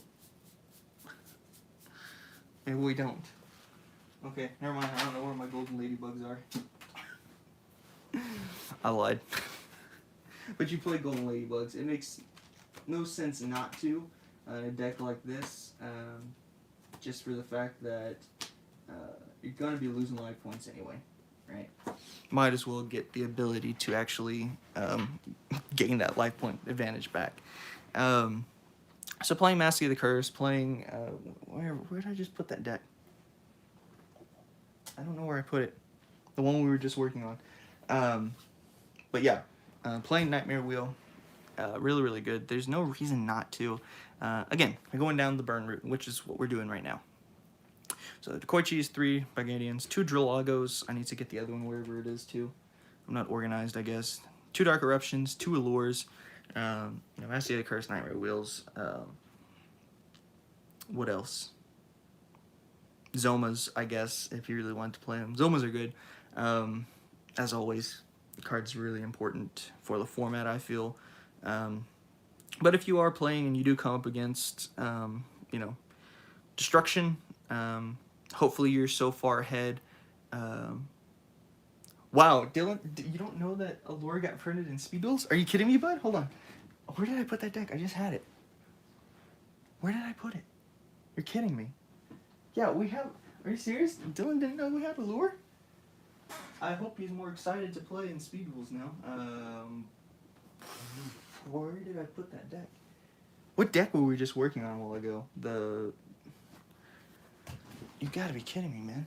Maybe we don't. Okay, never mind. I don't know where my golden ladybugs are. I lied. But you play golden ladybugs. It makes no sense not to in a deck like this. Just for the fact that you're going to be losing life points anyway, right? Might as well get the ability to actually gain that life point advantage back. So playing Mask of the Curse, playing... where did I just put that deck? I don't know where I put it. The one we were just working on. But yeah, playing Nightmare Wheel, really, really good. There's no reason not to. Again, we're going down the burn route, which is what we're doing right now. So the Koichi is 3 Bagadians, 2 Drillagos. I need to get the other one wherever it is too. I'm not organized, I guess. 2 Dark Eruptions, 2 Allures. Mask of the Curse, Nightmare Wheels. What else? Zomas, I guess, if you really want to play them. Zomas are good. As always, the card's really important for the format, I feel. But if you are playing and you do come up against, Destruction, hopefully you're so far ahead. Wow, Dylan, you don't know that Allure got printed in Speed Duels? Are you kidding me, bud? Hold on. Where did I put that deck? I just had it. Where did I put it? You're kidding me. Yeah, we have... Are you serious? Dylan didn't know we had Allure? I hope he's more excited to play in Speed Duels now. Where did I put that deck? What deck were we just working on a while ago? You gotta be kidding me, man.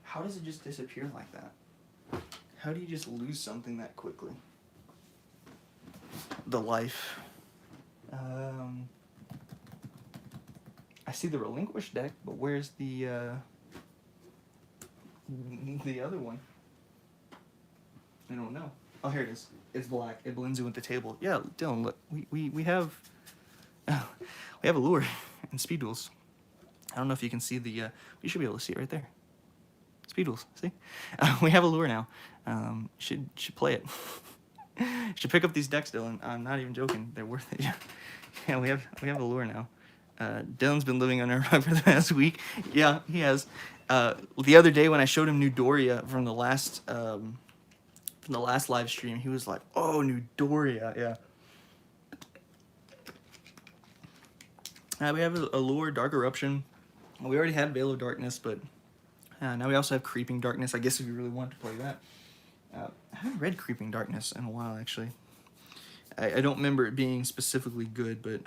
How does it just disappear like that? How do you just lose something that quickly? The life. I see the Relinquish deck, but where's the other one? I don't know. Oh, here it is. It's black. It blends in with the table. Yeah, Dylan, look. We have we have Allure in Speed Duels. I don't know if you can see the... you should be able to see it right there. Speed Duels, see? We have Allure now. Should play it. Should pick up these decks, Dylan. I'm not even joking. They're worth it. Yeah, we have Allure now. Dylan's been living under a rock for the past week. Yeah, he has. The other day when I showed him New Doria from the last live stream, he was like, "Oh, New Doria, yeah." We have Allure, Dark Eruption. We already had Veil of Darkness, but now we also have Creeping Darkness. I guess if you really want to play that. I haven't read Creeping Darkness in a while, actually. I don't remember it being specifically good, but...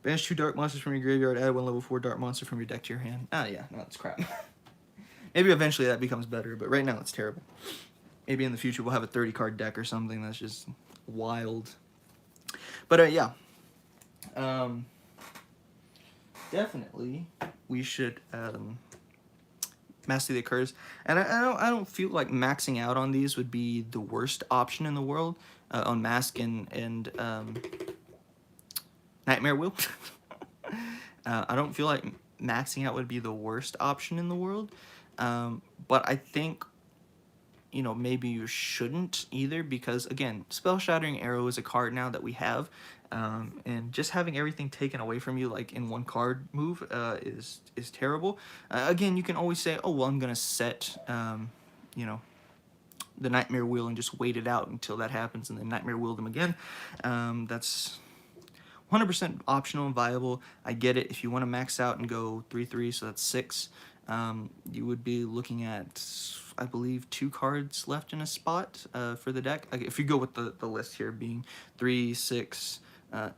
Banish 2 dark monsters from your graveyard, add 1 level 4 dark monster from your deck to your hand. Yeah, no, it's crap. Maybe eventually that becomes better, but right now it's terrible. Maybe in the future we'll have a 30-card deck or something that's just wild. But, yeah. Definitely we should Mask of the Accursed. And I don't feel like maxing out on these would be the worst option in the world. On Mask and Nightmare Wheel. I don't feel like maxing out would be the worst option in the world. But I think, maybe you shouldn't either because, again, Spell Shattering Arrow is a card now that we have. And just having everything taken away from you, like in one card move, is terrible. Again, you can always say, oh, well, I'm going to set, the Nightmare Wheel and just wait it out until that happens, and then Nightmare Wheel them again. That's 100% optional and viable. I get it. If you want to max out and go 3/3, so that's 6, you would be looking at, I believe, 2 cards left in a spot for the deck. Like, if you go with the list here being 3, 6,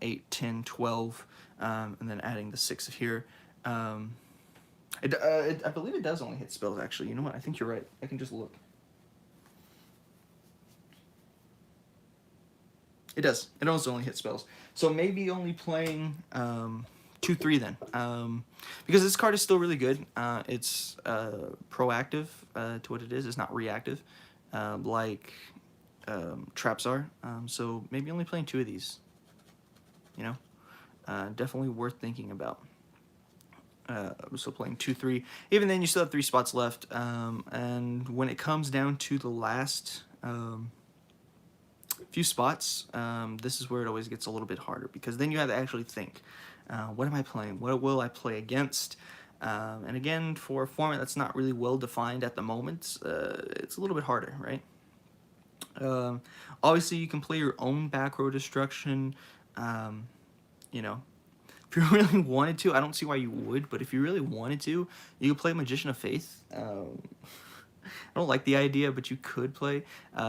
8, 10, 12, and then adding the 6 here. I believe it does only hit spells, actually. You know what? I think you're right. I can just look. It does. It also only hits spells. So maybe only playing 2/3 then. Because this card is still really good. It's proactive to what it is. It's not reactive like traps are. So maybe only playing 2 of these. You know? Definitely worth thinking about. So playing 2/3. Even then, you still have 3 spots left. And when it comes down to the last few spots, this is where it always gets a little bit harder, because then you have to actually think, what am I playing? What will I play against? And again, for a format that's not really well defined at the moment, it's a little bit harder, right? Obviously, you can play your own back row destruction. You know, if you really wanted to, I don't see why you would, but if you really wanted to, you could play Magician of Faith. I don't like the idea, but you could play.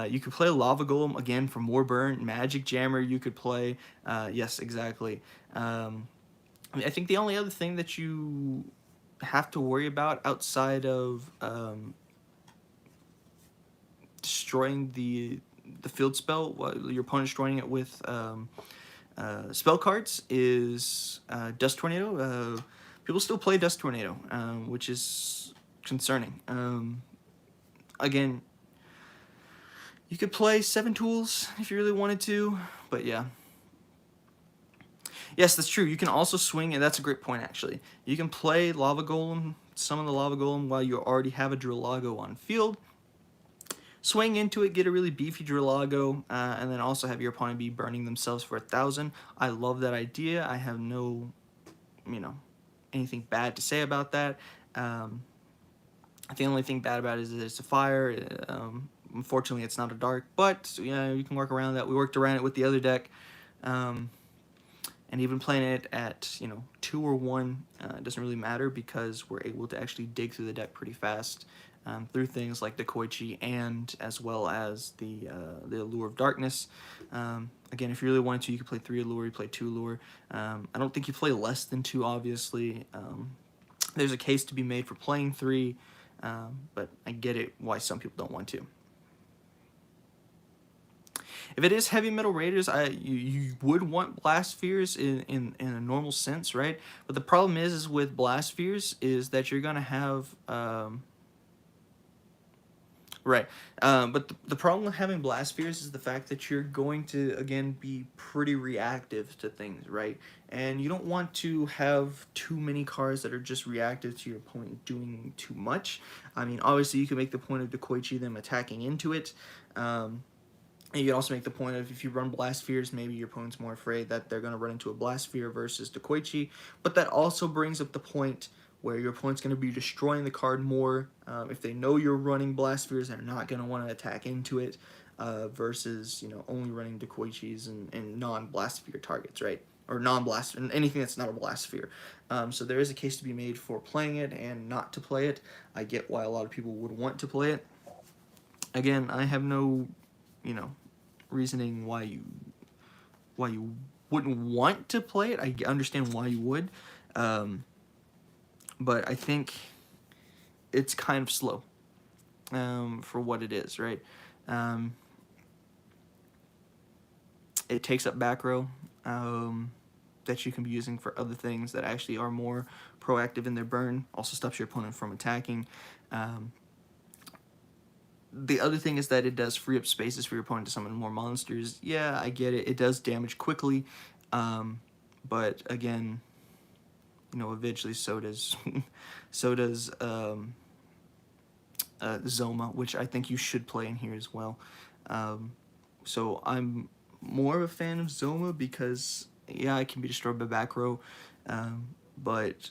You could play Lava Golem, again, for more burn. Magic Jammer you could play. Yes, exactly. I mean, I think the only other thing that you have to worry about outside of destroying the field spell, while your opponent destroying it with spell cards, is Dust Tornado. People still play Dust Tornado, which is concerning. Again, you could play 7 tools if you really wanted to, but yeah. Yes, that's true. You can also swing, and that's a great point, actually. You can play Lava Golem, summon the Lava Golem while you already have a Drillago on field. Swing into it, get a really beefy Drillago, and then also have your opponent be burning themselves for 1,000. I love that idea. I have no, anything bad to say about that. The only thing bad about it is that it's a fire. Unfortunately, it's not a dark, but you can work around that. We worked around it with the other deck, and even playing it at 2 or 1 doesn't really matter, because we're able to actually dig through the deck pretty fast through things like the Koichi, and as well as the Allure of Darkness. Again, if you really wanted to, you could play 3 Allure, you play 2 Allure. I don't think you play less than 2, obviously. There's a case to be made for playing 3. But I get it why some people don't want to. If it is Heavy Metal Raiders, you would want Blast Spheres in a normal sense, right? But the problem is with Blast Spheres is that you're gonna have right. But the problem with having Blast Spheres is the fact that you're going to, again, be pretty reactive to things, right? And you don't want to have too many cards that are just reactive to your opponent doing too much. I mean, obviously, you can make the point of Dekoichi them attacking into it. And you can also make the point of, if you run Blast Spheres, maybe your opponent's more afraid that they're going to run into a Blast Sphere versus Dekoichi. But that also brings up the point where your opponent's going to be destroying the card more. If they know you're running Blast Spheres, they're not going to want to attack into it, versus only running Dekoichis and non-Blast Sphere targets, right? Or non-Blast, and anything that's not a Blast Sphere. So there is a case to be made for playing it and not to play it. I get why a lot of people would want to play it. Again, I have no, reasoning why you wouldn't want to play it. I understand why you would. But I think it's kind of slow for what it is, right? It takes up back row that you can be using for other things that actually are more proactive in their burn. Also stops your opponent from attacking. The other thing is that it does free up spaces for your opponent to summon more monsters. Yeah, I get it. It does damage quickly. But again, eventually so does Zoma, which I think you should play in here as well. So I'm more of a fan of Zoma because, yeah, it can be destroyed by back row, but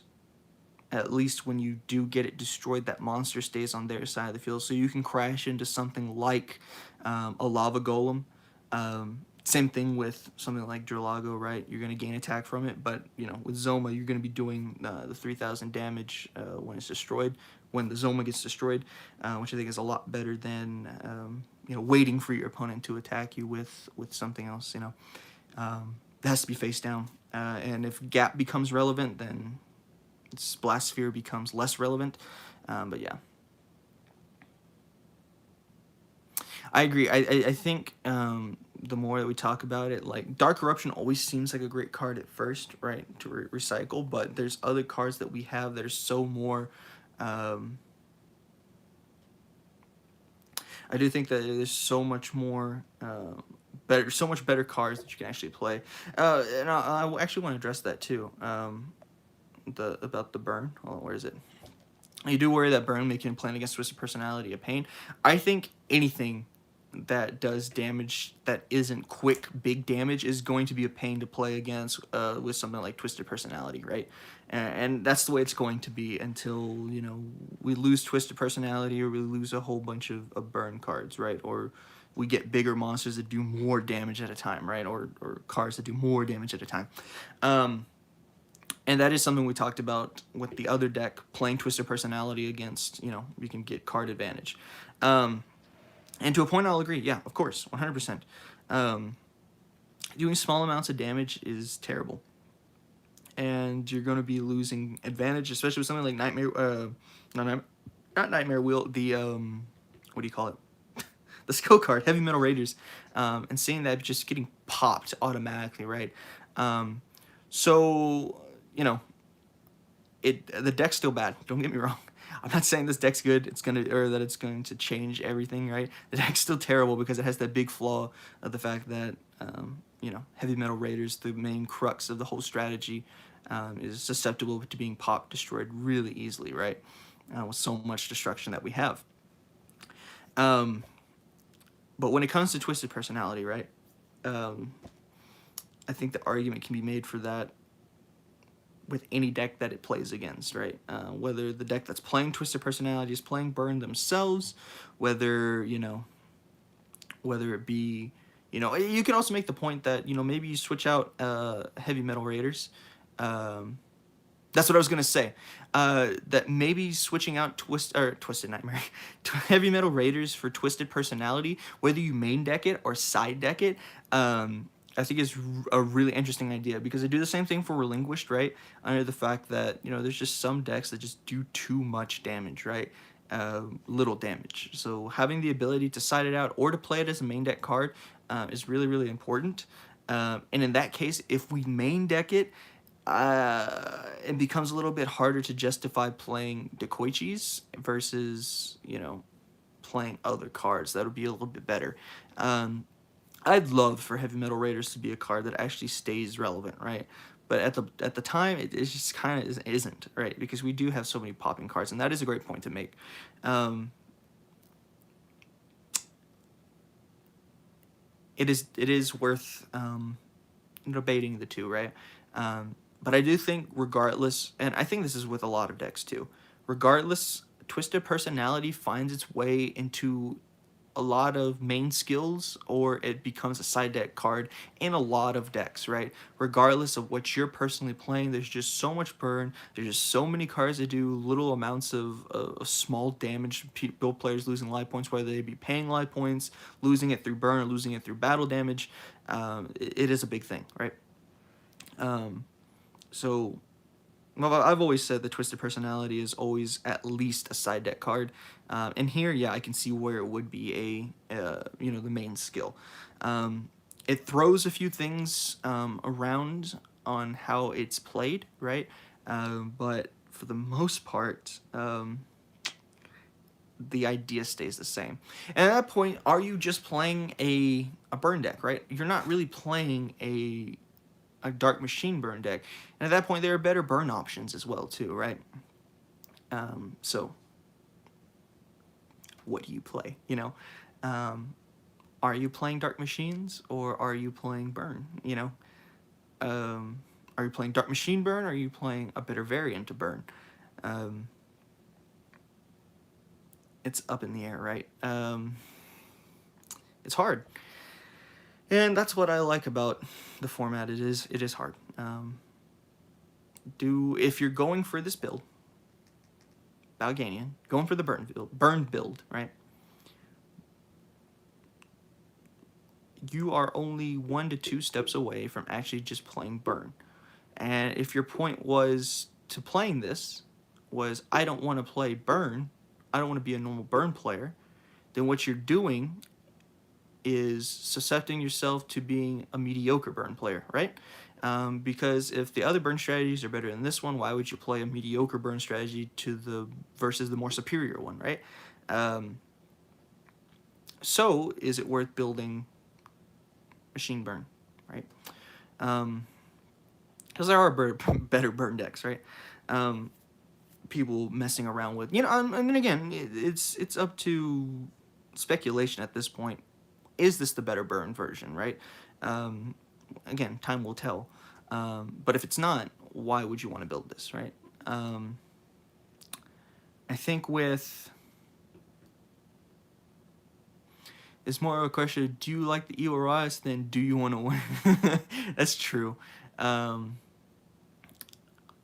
at least when you do get it destroyed, that monster stays on their side of the field. So you can crash into something like a lava golem. Same thing with something like Dralago, right? You're going to gain attack from it, but with Zoma, you're going to be doing the 3,000 damage when it's destroyed, when the Zoma gets destroyed, which I think is a lot better than waiting for your opponent to attack you with something else. It has to be face down, and if Gap becomes relevant, then Blast Sphere becomes less relevant. But yeah, I agree. I think the more that we talk about it, like Dark Corruption always seems like a great card at first, right, to recycle, but there's other cards that we have that are so more I do think that there's so much more so much better cards that you can actually play, and I actually want to address that too. About the burn. Oh, where is it? You do worry that burn making playing against Twisted Personality a pain. I think anything that does damage that isn't quick, big damage is going to be a pain to play against with something like Twisted Personality, right? And that's the way it's going to be until, we lose Twisted Personality or we lose a whole bunch of burn cards, right? Or we get bigger monsters that do more damage at a time, right? Or cards that do more damage at a time. And that is something we talked about with the other deck, playing Twisted Personality against, you can get card advantage. And to a point, I'll agree. Yeah, of course, 100%. Doing small amounts of damage is terrible. And you're going to be losing advantage, especially with something like Nightmare, not Nightmare Wheel, the, what do you call it? The skill card, Heavy Metal Raiders, and seeing that just getting popped automatically, right? So, the deck's still bad. Don't get me wrong. I'm not saying this deck's good. That it's going to change everything, right? The deck's still terrible because it has that big flaw of the fact that Heavy Metal Raiders, the main crux of the whole strategy, is susceptible to being popped, destroyed really easily, right? With so much destruction that we have. But when it comes to Twisted Personality, right? I think the argument can be made for that with any deck that it plays against, right? Whether the deck that's playing Twisted Personality is playing Burn themselves, whether whether it be, you can also make the point that maybe you switch out Heavy Metal Raiders. That's what I was gonna say. That maybe switching out Twisted Nightmare, Heavy Metal Raiders for Twisted Personality, whether you main deck it or side deck it, I think is a really interesting idea because they do the same thing for Relinquished, right? Under the fact that there's just some decks that just do too much damage, right? Little damage. So having the ability to side it out or to play it as a main deck card is really, really important. And in that case, if we main deck it, it becomes a little bit harder to justify playing Dekoichis versus, playing other cards. That would be a little bit better. I'd love for Heavy Metal Raiders to be a card that actually stays relevant, right? But at the time, it just kind of isn't, right? Because we do have so many popping cards, and that is a great point to make. It is worth debating the two, right? But I do think regardless, and I think this is with a lot of decks too, regardless, Twisted Personality finds its way into a lot of main skills or it becomes a side deck card in a lot of decks, right? Regardless of what you're personally playing, there's just so much burn. There's just so many cards that do little amounts of small damage. Build players losing life points, whether they be paying life points, losing it through burn, or losing it through battle damage. It is a big thing, right? So I've always said the Twisted Personality is always at least a side deck card. And here, yeah, I can see where it would be the main skill. It throws a few things around on how it's played, right? But for the most part, the idea stays the same. And at that point, are you just playing a burn deck, right? You're not really playing a Dark Machine burn deck. And at that point, there are better burn options as well, too, right? So, what do you play, Are you playing Dark Machines, or are you playing burn, Are you playing Dark Machine burn, or are you playing a better variant of burn? Um, it's up in the air, right? It's hard, and that's what I like about the format. It is hard. If you're going for this build, Balganian, going for the burn build, right? You are only 1 to 2 steps away from actually just playing burn. And if your point was to playing this was I don't want to play burn, I don't want to be a normal burn player, then what you're doing is suscepting yourself to being a mediocre burn player, right? Because if the other burn strategies are better than this one, why would you play a mediocre burn strategy versus the more superior one, right? So is it worth building machine burn, right? Because there are better burn decks, right? People messing around with, and then again, it's up to speculation at this point. Is this the better burn version, right? Again, time will tell. But if it's not, why would you want to build this, right? I think it's more of a question of, do you like the EORIs than do you want to win? That's true. And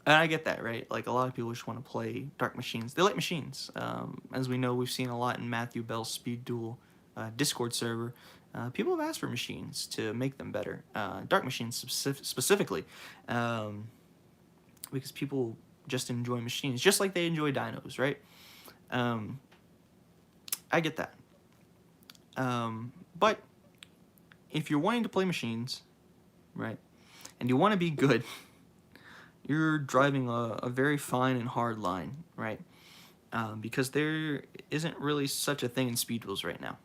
I get that, right? Like, a lot of people just want to play Dark Machines. They like machines. As we know, we've seen a lot in Matthew Bell's Speed Duel Discord server. People have asked for machines to make them better. Dark Machines specifically. Because people just enjoy machines, just like they enjoy dinos, right? I get that. But if you're wanting to play machines, right, and you want to be good, you're driving a very fine and hard line, right? Because there isn't really such a thing in speed duels right now.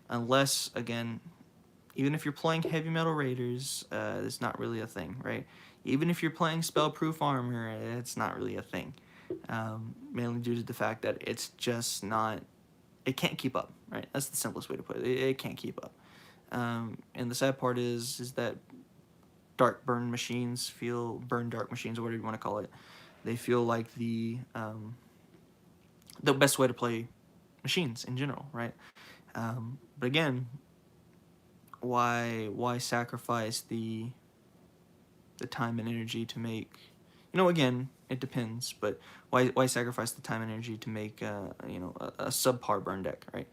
Unless, again, even if you're playing Heavy Metal Raiders, it's not really a thing, right? Even if you're playing Spellproof Armor, it's not really a thing. Mainly due to the fact that it's just not... It can't keep up, right? That's the simplest way to put it. It can't keep up. And the sad part is that dark burn machines burn dark machines, or whatever you want to call it, they feel like the best way to play machines in general, right? But again, why sacrifice the time and energy to make, again, it depends, but why sacrifice the time and energy to make a subpar burn deck, right?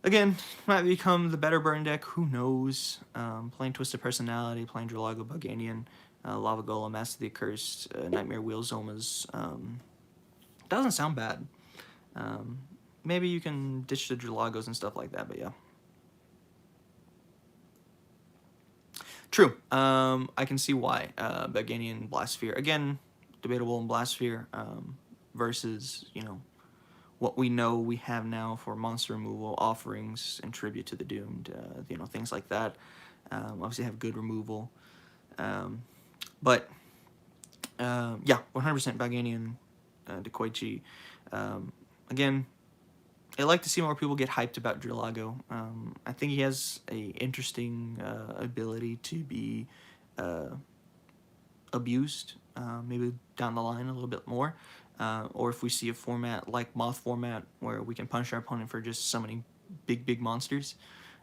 Again, might become the better burn deck, who knows? Playing Twisted Personality, playing Dralago Buganian, Lava Golem, Master of the Accursed, Nightmare Wheel Zomas. Doesn't sound bad. Maybe you can ditch the Dralagos and stuff like that, but yeah. True. I can see why. Buganian Blastsphere. Again, debatable in Blastsphere versus, what we know we have now for monster removal, offerings, and tribute to the doomed, things like that. Obviously have good removal. But, yeah, 100% Buganian P.O.G. Again, I like to see more people get hyped about Dralago. I think he has a interesting ability to be abused, maybe down the line a little bit more. Or if we see a format like Moth format where we can punish our opponent for just summoning big monsters,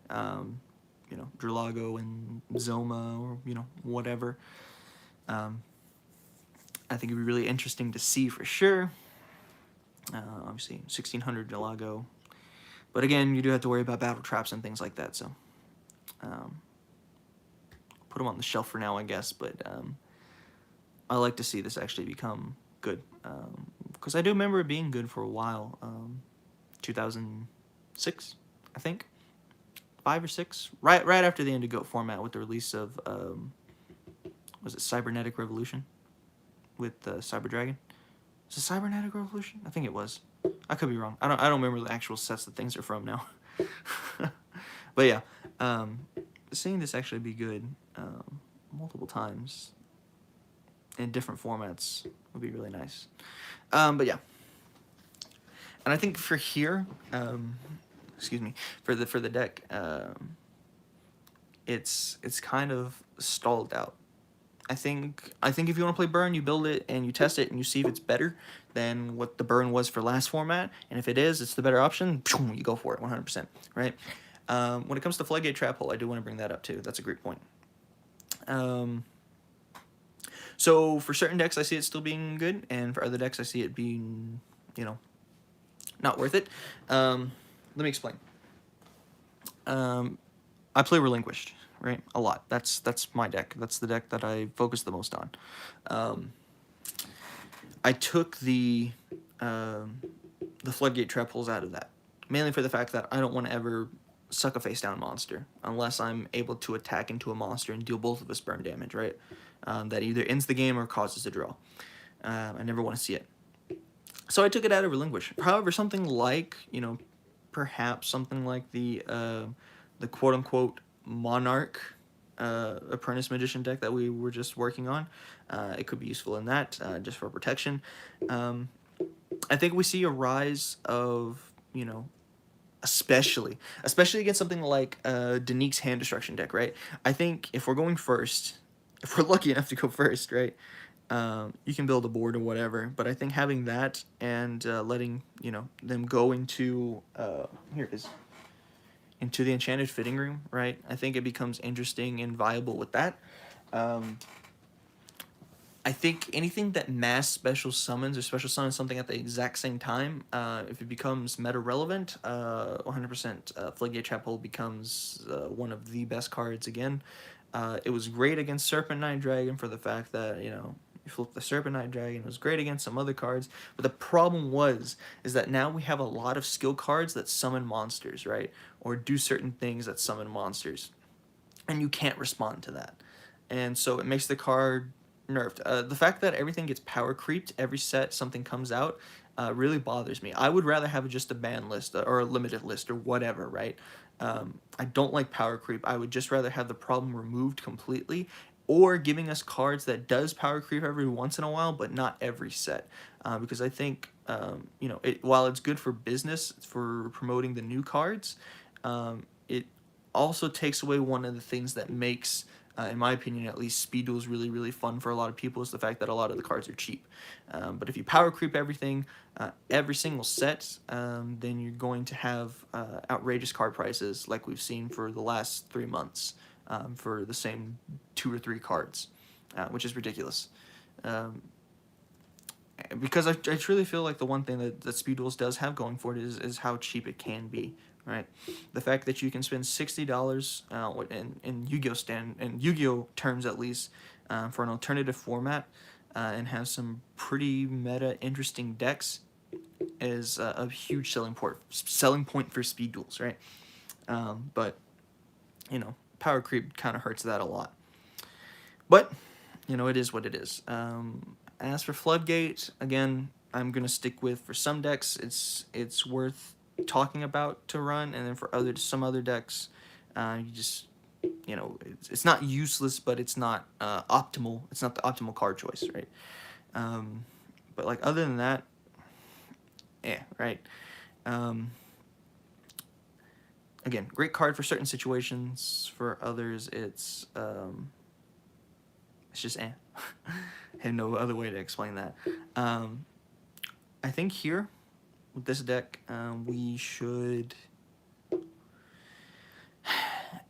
Dralago and Zoma, or whatever. I think it'd be really interesting to see for sure. Obviously 1600 Dralago, but again, you do have to worry about battle traps and things like that, so put them on the shelf for now, I guess. But I like to see this actually become good, because I do remember it being good for a while. 2006, I think, 5 or 6, right after the Indigo format, with the release of was it Cybernetic Revolution with Cyber Dragon? Is it Cybernetic Revolution? I think it was. I could be wrong. I don't remember the actual sets that things are from now. But yeah, seeing this actually be good multiple times in different formats would be really nice. But yeah, and I think for here, for the deck, it's kind of stalled out I think if you want to play burn, you build it and you test it and you see if it's better than what the burn was for last format. And if it is, it's the better option. You go for it 100%. Right. When it comes to Floodgate Trap Hole, I do want to bring that up too. That's a great point. So for certain decks, I see it still being good, and for other decks, I see it being, not worth it. Let me explain. I play Relinquished, right? A lot. That's my deck. That's the deck that I focus the most on. I took the Floodgate Trap Holes out of that, mainly for the fact that I don't want to ever suck a face-down monster unless I'm able to attack into a monster and deal both of us burn damage, right? That either ends the game or causes a draw. I never want to see it. So I took it out of Relinquish. However, something like, perhaps something like the quote-unquote Monarch Apprentice Magician deck that we were just working on, it could be useful in that, just for protection. I think we see a rise of, especially against something like Danique's Hand Destruction deck, right? I think if we're going first, if we're lucky enough to go first, right, you can build a board or whatever, but I think having that and letting, them go into, here it is, into the Enchanted Fitting Room, right, I think it becomes interesting and viable with that. I think anything that mass special summons or special summons something at the exact same time, if it becomes meta relevant, 100% Floodgate Trap Hole becomes one of the best cards again. It was great against Serpent Knight Dragon for the fact that, you flip the Serpent Knight Dragon. It was great against some other cards, but the problem is that now we have a lot of skill cards that summon monsters, right? Or do certain things that summon monsters, and you can't respond to that. And so it makes the card nerfed. The fact that everything gets power creeped every set something comes out really bothers me. I would rather have just a ban list or a limited list or whatever, right? I don't like power creep. I would just rather have the problem removed completely, or giving us cards that does power creep every once in a while, but not every set. Because I think, while it's good for business, for promoting the new cards, it also takes away one of the things that makes, in my opinion at least, Speed Duel is really, really fun for a lot of people, is the fact that a lot of the cards are cheap. But if you power creep everything, every single set, then you're going to have outrageous card prices like we've seen for the last 3 months for the same 2 or 3 cards, which is ridiculous. Because I truly feel like the one thing that Speed Duels does have going for it is how cheap it can be. Right, the fact that you can spend $60 in Yu-Gi-Oh terms at least, for an alternative format, and have some pretty meta interesting decks is a huge selling point for Speed Duels, right? But power creep kind of hurts that a lot. But it is what it is. As for Floodgate, again, I'm gonna stick with, for some decks it's worth talking about to run, and then for some other decks, you just it's not useless, but it's not optimal. It's not the optimal card choice, right? But like, other than that, right. Again, great card for certain situations. For others, it's just I have no other way to explain that. I think here with this deck, we should,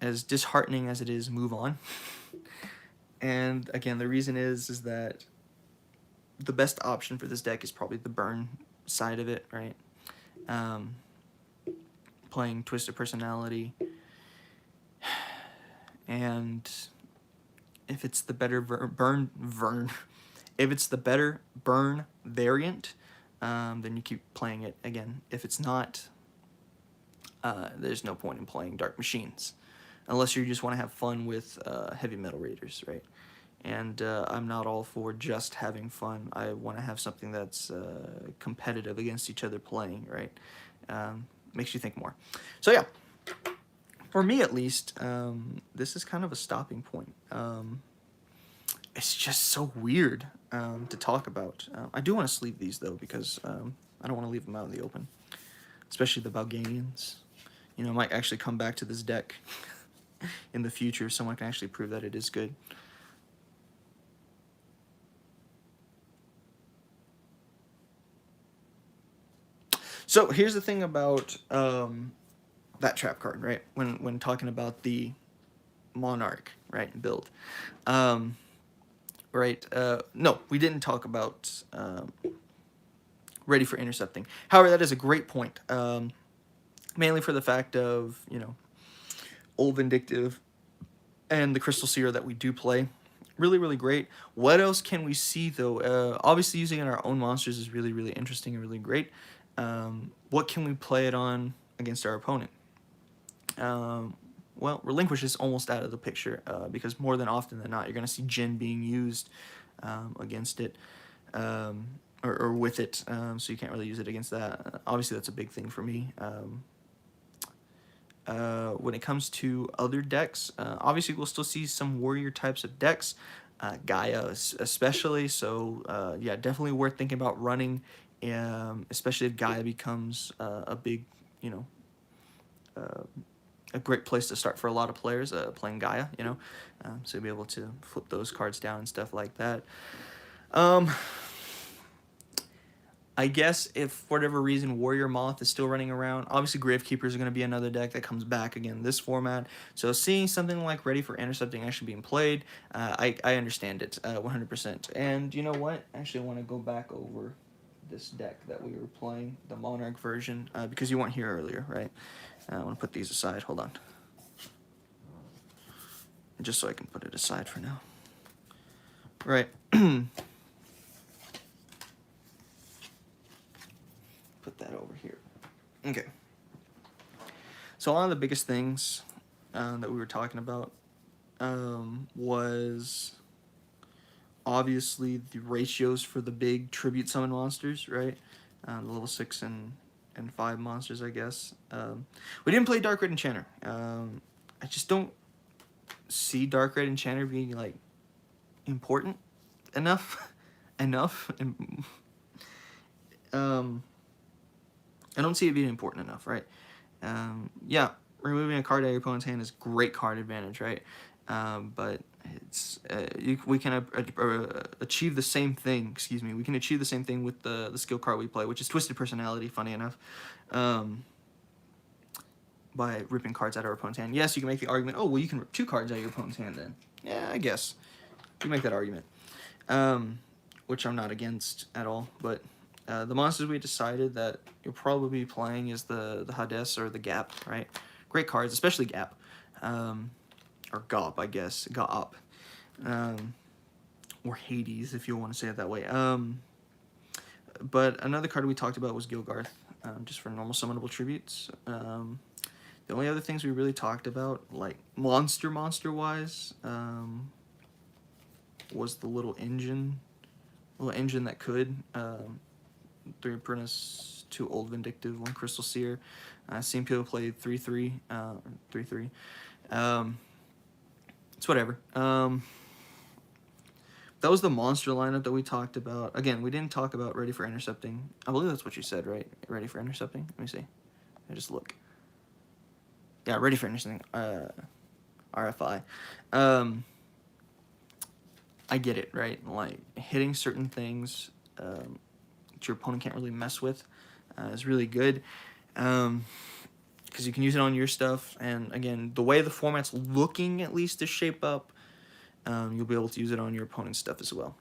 as disheartening as it is, move on. And again, the reason is that the best option for this deck is probably the burn side of it, right? Playing Twisted Personality, and if it's the better if it's the better burn variant, then you keep playing it. Again, if it's not, there's no point in playing Dark Machines, unless you just want to have fun with Heavy Metal Raiders, right? And I'm not all for just having fun. I want to have something that's competitive against each other playing, right? Makes you think more. So yeah, for me at least, this is kind of a stopping point. It's just so weird to talk about. I do want to sleeve these though, because I don't want to leave them out in the open, especially the Balganians. I might actually come back to this deck in the future. Someone can actually prove that it is good. So here's the thing about that trap card, right? When talking about the Monarch, right, build. Right, no, we didn't talk about ready for intercepting. However, that is a great point. Mainly for the fact of, you know, Old Vindictive and the Crystal Seer that we do play. Really, really great. What else can we see, though? Obviously, using it on our own monsters is really, really interesting and really great. What can we play it on against our opponent? Well, Relinquish is almost out of the picture because more than often than not, you're going to see Jin being used against it or with it, so you can't really use it against that. Obviously, that's a big thing for me. When it comes to other decks, obviously we'll still see some warrior types of decks, Gaia especially, so yeah, definitely worth thinking about running, especially if Gaia becomes a big, you know, a great place to start for a lot of players playing Gaia, you know, so you'll be able to flip those cards down and stuff like that. I guess if for whatever reason Warrior Moth is still running around, obviously Gravekeepers are going to be another deck that comes back again in this format. So seeing something like Ready for Intercepting actually being played, I understand it 100%. And you know what? Actually, I want to go back over this deck that we were playing, the Monarch version, because you weren't here earlier, right? I want to put these aside. Hold on. Just so I can put it aside for now. Right. Put that over here. Okay. So one of the biggest things that we were talking about was obviously the ratios for the big tribute summon monsters, right? The level 6 and 5 monsters, I guess. We didn't play Dark Red Enchanter. I just don't see Dark Red Enchanter being like important enough. I don't see it being important enough, right? Yeah, removing a card out of your opponent's hand is great card advantage, right? But it's we can achieve the same thing. Excuse me, we can achieve the same thing with the skill card we play, which is Twisted Personality. Funny enough, by ripping cards out of our opponent's hand. Yes, you can make the argument. Oh, well, you can rip 2 cards out of your opponent's hand then. Yeah, I guess you can make that argument, which I'm not against at all, but. The monsters we decided that you'll probably be playing is the Hades or the Gap, right? Great cards, especially Gap. Or Gop, I guess. Gop. Or Hades, if you want to say it that way. But another card we talked about was Gilgarth, just for normal summonable tributes. The only other things we really talked about, like monster-wise, was the little engine that could... 3 Apprentice, 2 Old Vindictive, 1 Crystal Seer. Seen people play 3-3, 3-3. It's whatever. That was the monster lineup that we talked about. Again, we didn't talk about Ready for Intercepting. I believe that's what you said, right? Ready for Intercepting? Let me see. I just look. Yeah, Ready for Intercepting. RFI. I get it, right? Like, hitting certain things... your opponent can't really mess with is really good because you can use it on your stuff, and again, the way the format's looking at least to shape up, you'll be able to use it on your opponent's stuff as well,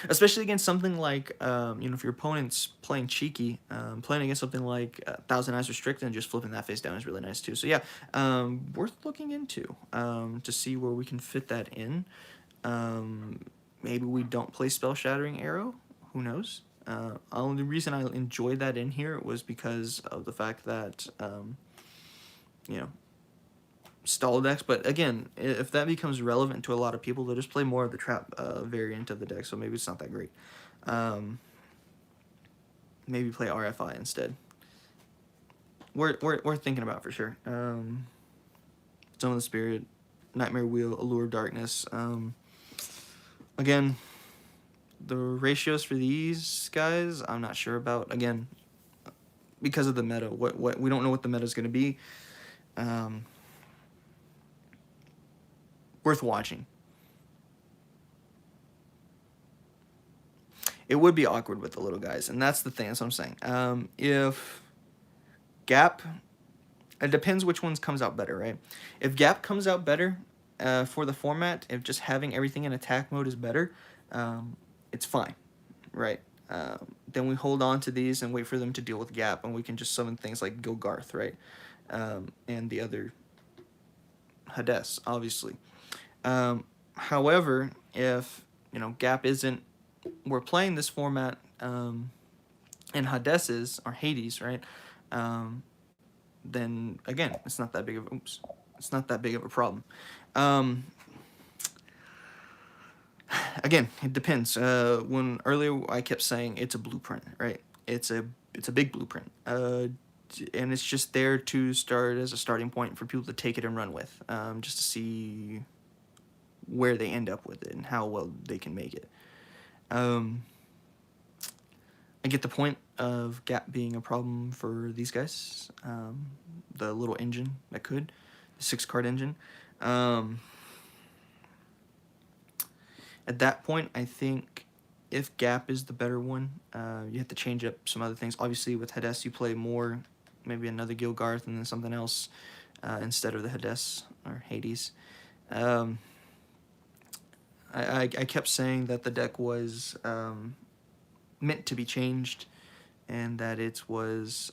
especially against something like you know, if your opponent's playing cheeky, playing against something like Thousand Eyes Restricted and just flipping that face down is really nice too. So yeah, worth looking into to see where we can fit that in. Maybe we don't play Spell Shattering Arrow. Who knows? Only reason I enjoyed that in here was because of the fact that, you know, stall decks. But again, if that becomes relevant to a lot of people, they'll just play more of the trap variant of the deck. So maybe it's not that great. Maybe play RFI instead. We're thinking about for sure. Zone of the Spirit, Nightmare Wheel, Allure of Darkness. Again, the ratios for these guys, I'm not sure about. Again, because of the meta, what we don't know what the meta is going to be. Worth watching. it would be awkward with the little guys, and that's the thing. That's what I'm saying. If Gap, it depends which ones comes out better, right? If Gap comes out better for the format, if just having everything in attack mode is better, it's fine, right? Then we hold on to these and wait for them to deal with Gap, and we can just summon things like Gilgarth, right? And the other Hades, obviously. However, if Gap isn't, we're playing this format in Hades or Hades, right? Then again, it's not that big of it's not that big of a problem. Again, it depends. When earlier I kept saying it's a blueprint, right? It's a big blueprint, and it's just there to start as a starting point for people to take it and run with, just to see where they end up with it and how well they can make it. I get the point of Gap being a problem for these guys. The little engine that could, the 6-card engine. At that point, I think if Gap is the better one, you have to change up some other things. Obviously, with Hades, you play more, maybe another Gilgarth and then something else instead of the Hades or Hades. I kept saying that the deck was meant to be changed, and that it was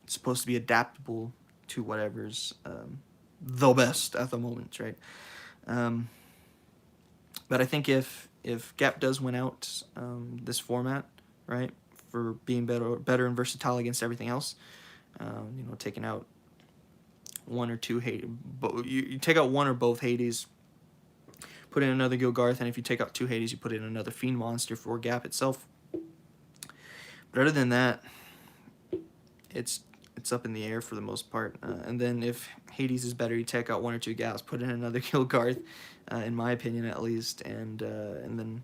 supposed to be adaptable to whatever's the best at the moment, right? But I think if Gap does win out this format, right, for being better and versatile against everything else, taking out one or two Hades, you take out one or both Hades, put in another Gilgarth, and if you take out 2 Hades, you put in another Fiend monster for Gap itself. But other than that, it's up in the air for the most part. And then if Hades is better, you take out 1 or 2 Gaps, put in another Gilgarth, in my opinion at least, and then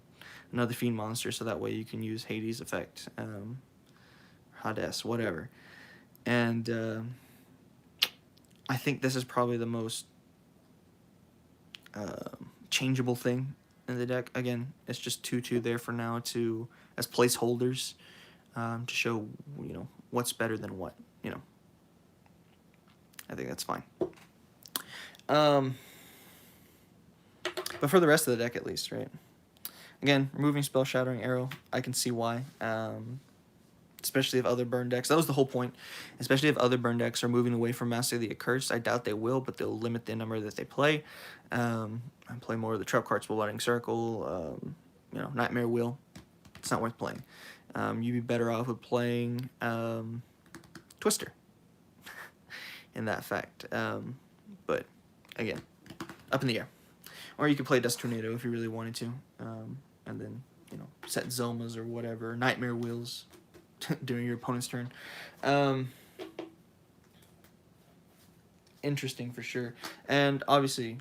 another Fiend monster, so that way you can use Hades effect, Hades, whatever. And I think this is probably the most changeable thing in the deck. Again, it's just 2/2 there for now as placeholders, to show what's better than what. I think that's fine. But for the rest of the deck, at least, right? Again, removing Spell Shattering Arrow, I can see why. Especially if other burn decks, that was the whole point. Especially if other burn decks are moving away from Master of the Accursed, I doubt they will, but they'll limit the number that they play. And play more of the trap cards, Spellbinding Circle, Nightmare Wheel. It's not worth playing. You'd be better off with playing Twister in that fact. But again, up in the air. Or you could play Dust Tornado if you really wanted to, and then set Zomas or whatever, Nightmare Wheels during your opponent's turn. Interesting for sure. And obviously,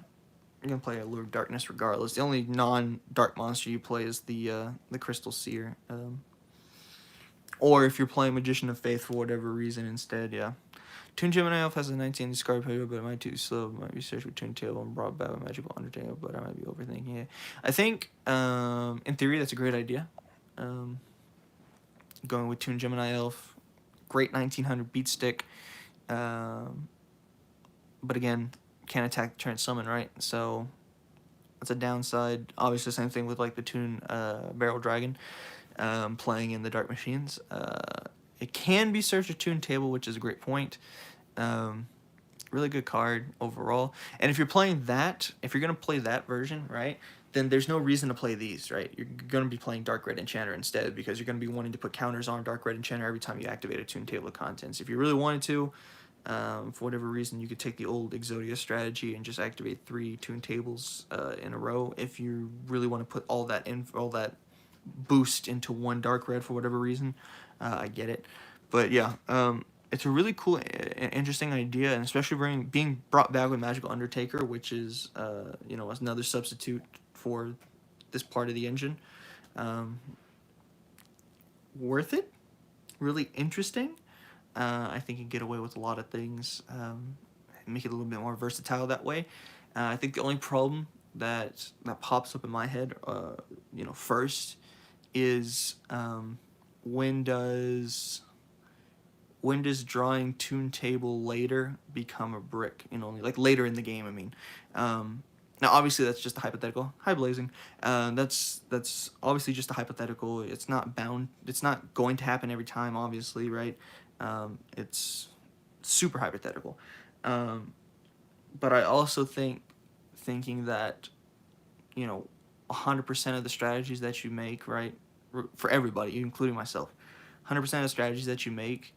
you're gonna play a Lure of Darkness regardless. The only non-dark monster you play is the Crystal Seer. Or if you're playing Magician of Faith for whatever reason instead, yeah. Toon Gemini Elf has a 19 discard power, but it might be too slow. It might be searched with Toon Table and brought back with Magical Undertale, but I might be overthinking it. I think, in theory, that's a great idea. Going with Toon Gemini Elf, great 1900 beat stick. But again, can't attack the turn summon, right? So that's a downside. Obviously, same thing with like the Toon Barrel Dragon, playing in the Dark Machines. It can be searched with Toon Table, which is a great point. Really good card overall. And if you're playing that, if you're going to play that version, right, then there's no reason to play these, right? You're going to be playing Dark Red Enchanter instead, because you're going to be wanting to put counters on Dark Red Enchanter every time you activate a Toon Table of Contents. If you really wanted to, for whatever reason, you could take the old Exodia strategy and just activate 3 Toon Tables in a row. If you really want to put all that boost into one Dark Red for whatever reason, I get it. But yeah, it's a really cool and interesting idea, and especially being brought back with Magical Undertaker, which is another substitute for this part of the engine. Worth it. Really interesting. I think you can get away with a lot of things, make it a little bit more versatile that way. I think the only problem that pops up in my head, first, is when does drawing Toon Table later become a brick? Like later in the game, I mean. Now, obviously, that's just a hypothetical. Hi, Blazing. That's obviously just a hypothetical. It's not bound. It's not going to happen every time, obviously, right? It's super hypothetical. But I also thinking that, 100% of the strategies that you make, right, for everybody, including myself, 100% of the strategies that you make,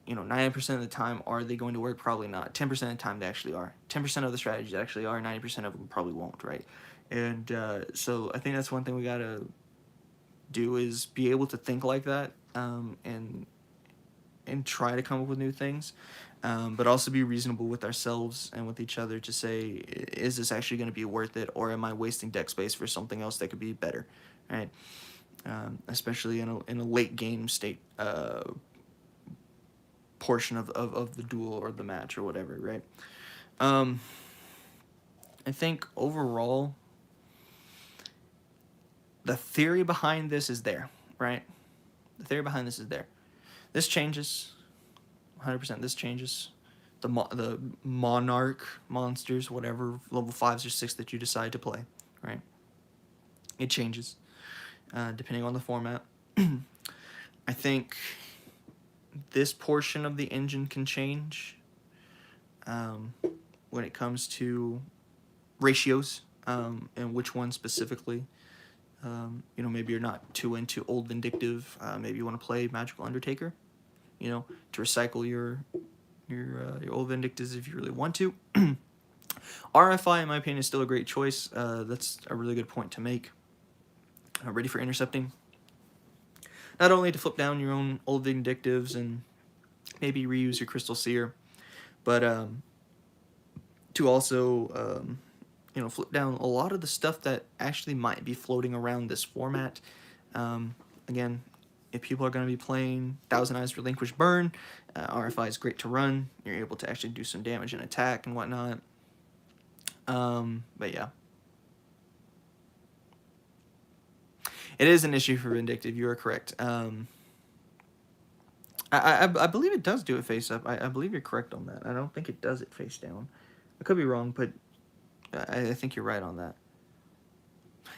90% of the time, are they going to work? Probably not. 10% of the time, they actually are. 10% of the strategies actually are. 90% of them probably won't, right? And so I think that's one thing we got to do, is be able to think like that, and try to come up with new things, but also be reasonable with ourselves and with each other to say, is this actually going to be worth it, or am I wasting deck space for something else that could be better, right? Especially in a late game state portion of the duel or the match or whatever, right? I think overall, the theory behind this is there, right? The theory behind this is there. This changes, 100%. This changes. The Monarch monsters, whatever level 5s or 6 that you decide to play, right? It changes depending on the format. I think this portion of the engine can change when it comes to ratios, and which one specifically. Maybe you're not too into Old Vindictive. Maybe you want to play Magical Undertaker, to recycle your Old Vindictives if you really want to. RFI, in my opinion, is still a great choice. That's a really good point to make. Ready for Intercepting. Not only to flip down your own Old Vindictives and maybe reuse your Crystal Seer, but to also flip down a lot of the stuff that actually might be floating around this format. Again, if people are going to be playing Thousand Eyes Relinquish Burn, RFI is great to run. You're able to actually do some damage and attack and whatnot. But yeah. It is an issue for Vindictive, you are correct. I believe it does do it face up. I believe you're correct on that. I don't think it does it face down. I could be wrong, but I think you're right on that.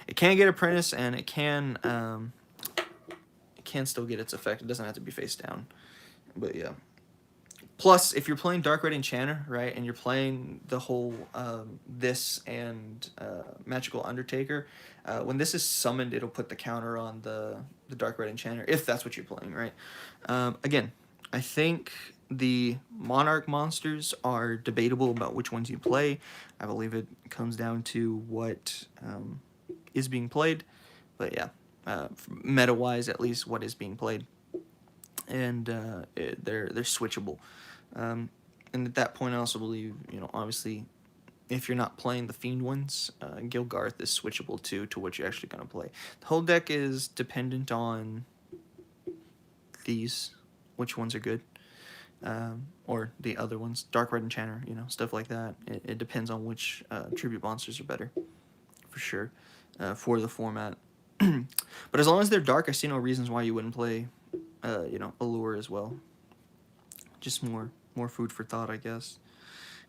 It can get Apprentice, and it can still get its effect. It doesn't have to be face down. But yeah. Plus, if you're playing Dark Red Enchanter, right, and you're playing the whole this and Magical Undertaker, when this is summoned, it'll put the counter on the Dark Red Enchanter, if that's what you're playing, right? Again, I think the Monarch monsters are debatable about which ones you play. I believe it comes down to what is being played. But yeah, meta-wise, at least, what is being played. And they're switchable. And at that point, I also believe, obviously, if you're not playing the Fiend ones, Gilgarth is switchable too to what you're actually going to play. The whole deck is dependent on these, which ones are good, or the other ones, Dark Red Enchanter, stuff like that. It depends on which tribute monsters are better, for sure, for the format. But as long as they're dark, I see no reasons why you wouldn't play, Allure as well. Just more food for thought, I guess.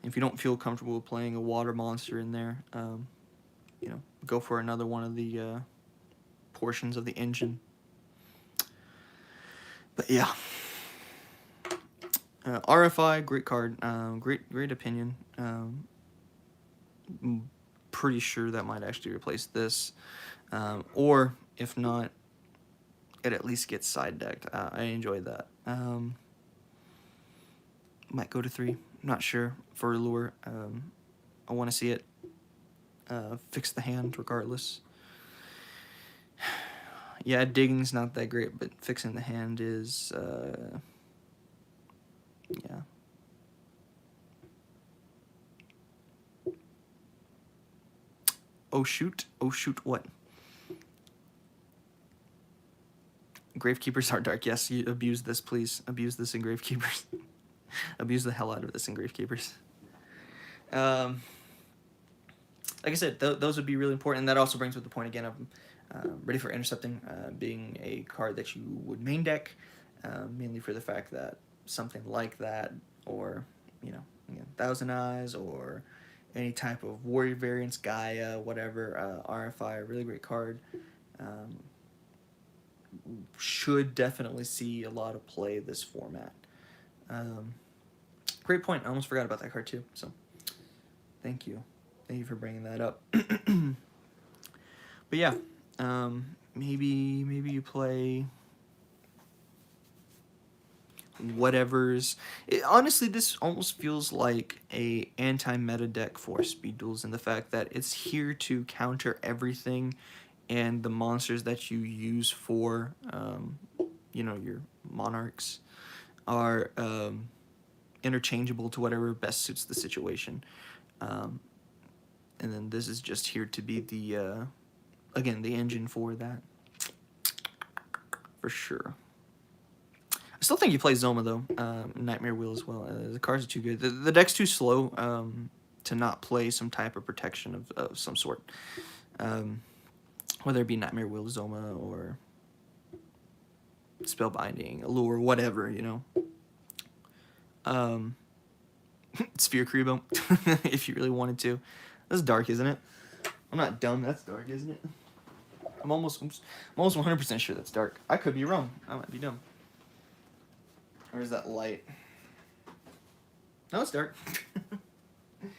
And if you don't feel comfortable with playing a water monster in there, go for another one of the portions of the engine. But yeah, RFI, great card, great opinion. I'm pretty sure that might actually replace this, or if not, it at least gets side decked. I enjoyed that. Might go to 3. Not sure for Allure. I want to see it fix the hand regardless. Yeah, digging's not that great, but fixing the hand is, yeah. Oh shoot what? Gravekeepers are dark. Yes, you abuse this, please. Abuse this in Gravekeepers. Abuse the hell out of this in Gravekeepers. like I said, those would be really important. And that also brings up the point again of Ready for Intercepting being a card that you would main deck, mainly for the fact that something like that, or again, Thousand Eyes, or any type of warrior variants, Gaia, whatever, RFI, a really great card. Should definitely see a lot of play this format. Great point. I almost forgot about that card too. So, thank you for bringing that up. But yeah, maybe you play whatever's. Honestly, this almost feels like a anti-meta deck for Speed Duels, in the fact that it's here to counter everything, and the monsters that you use for, your monarchs are interchangeable to whatever best suits the situation. And then this is just here to be the, again, the engine for that. For sure. I still think you play Zoma, though. Nightmare Wheel as well. The cards are too good. The deck's too slow to not play some type of protection of some sort. Whether it be Nightmare Wheel, Zoma, or Spellbinding, Allure, whatever, Sphere Kribo, if you really wanted to. That's dark, isn't it? I'm not dumb. That's dark, isn't it? I'm almost 100% sure that's dark. I could be wrong. I might be dumb. Or is that light? No, it's dark. If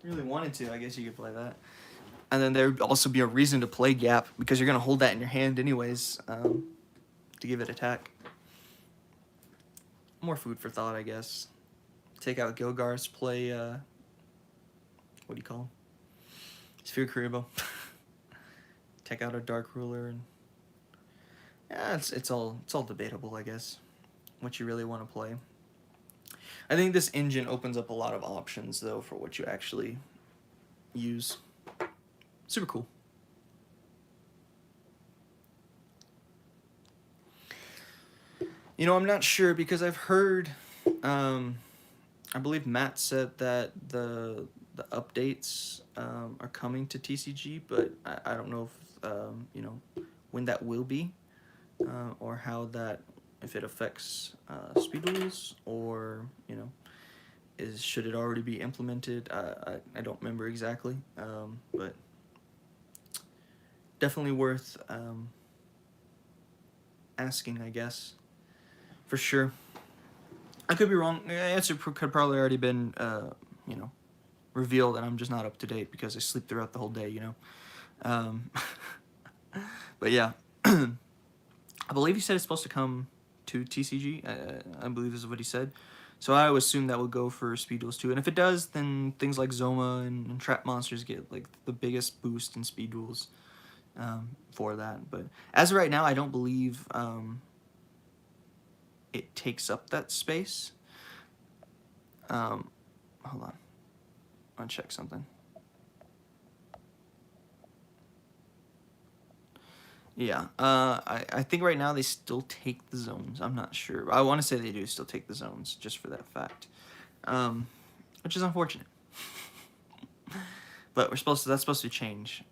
you really wanted to, I guess you could play that. And then there would also be a reason to play Gap, because you're going to hold that in your hand anyways, to give it attack. More food for thought, I guess. Take out Gilgar's, play, what do you call him? Sphere Kuribo. Take out a Dark Ruler, and yeah, it's all debatable, I guess, what you really want to play. I think this engine opens up a lot of options, though, for what you actually use. Super cool. I'm not sure, because I've heard, I believe Matt said that the updates are coming to TCG, but I don't know if, when that will be, or how that, if it affects Speed Duels, or, should it already be implemented? I don't remember exactly, but definitely worth asking, I guess, for sure. I could be wrong. The answer could probably already been, revealed, and I'm just not up to date because I sleep throughout the whole day, But yeah, I believe he said it's supposed to come to TCG. I believe this is what he said. So I would assume that would go for Speed Duels too. And if it does, then things like Zoma and Trap Monsters get like the biggest boost in Speed Duels for that. But as of right now, I don't believe it takes up that space. Hold on. I'll check something. Yeah, I think right now they still take the zones. I'm not sure. I want to say they do still take the zones, just for that fact, which is unfortunate. But that's supposed to change.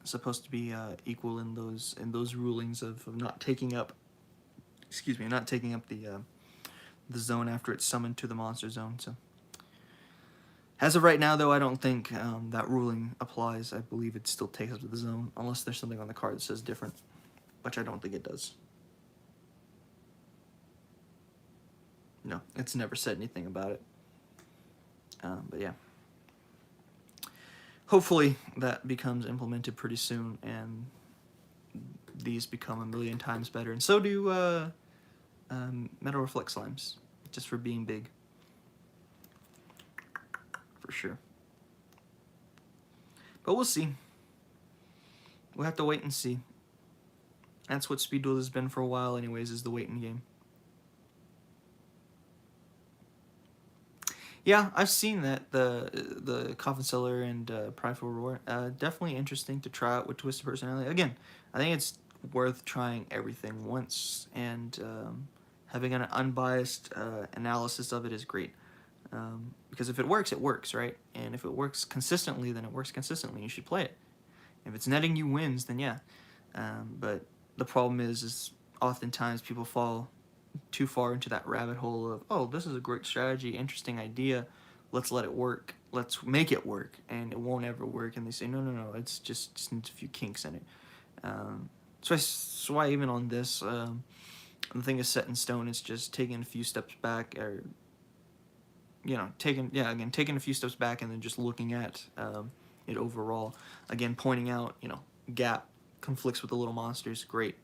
It's supposed to be equal in those rulings of not taking up. Excuse me, not taking up the zone after it's summoned to the monster zone. So. As of right now, though, I don't think that ruling applies. I believe it still takes up to the zone, unless there's something on the card that says different, which I don't think it does. No, it's never said anything about it. But yeah. Hopefully that becomes implemented pretty soon, and these become a million times better. And so do Metal Reflect Slimes, just for being big. For sure. But we'll see. We'll have to wait and see. That's what Speed Duel has been for a while anyways, is the waiting game. Yeah, I've seen that, the Coffin Cellar and Prideful Roar. Definitely interesting to try out with Twisted Personality. Again, I think it's worth trying everything once, and having an unbiased analysis of it is great. Because if it works, right? And if it works consistently, then it works consistently. You should play it. If it's netting you wins, then yeah. But the problem is oftentimes people fall too far into that rabbit hole of, oh, this is a great strategy, interesting idea, let's let it work, let's make it work, and it won't ever work. And they say, no, it's just needs a few kinks in it. So why even on this, the thing is set in stone. It's just taking a few steps back, or taking a few steps back, and then just looking at it overall. Again, pointing out, gap conflicts with the little monsters. Great,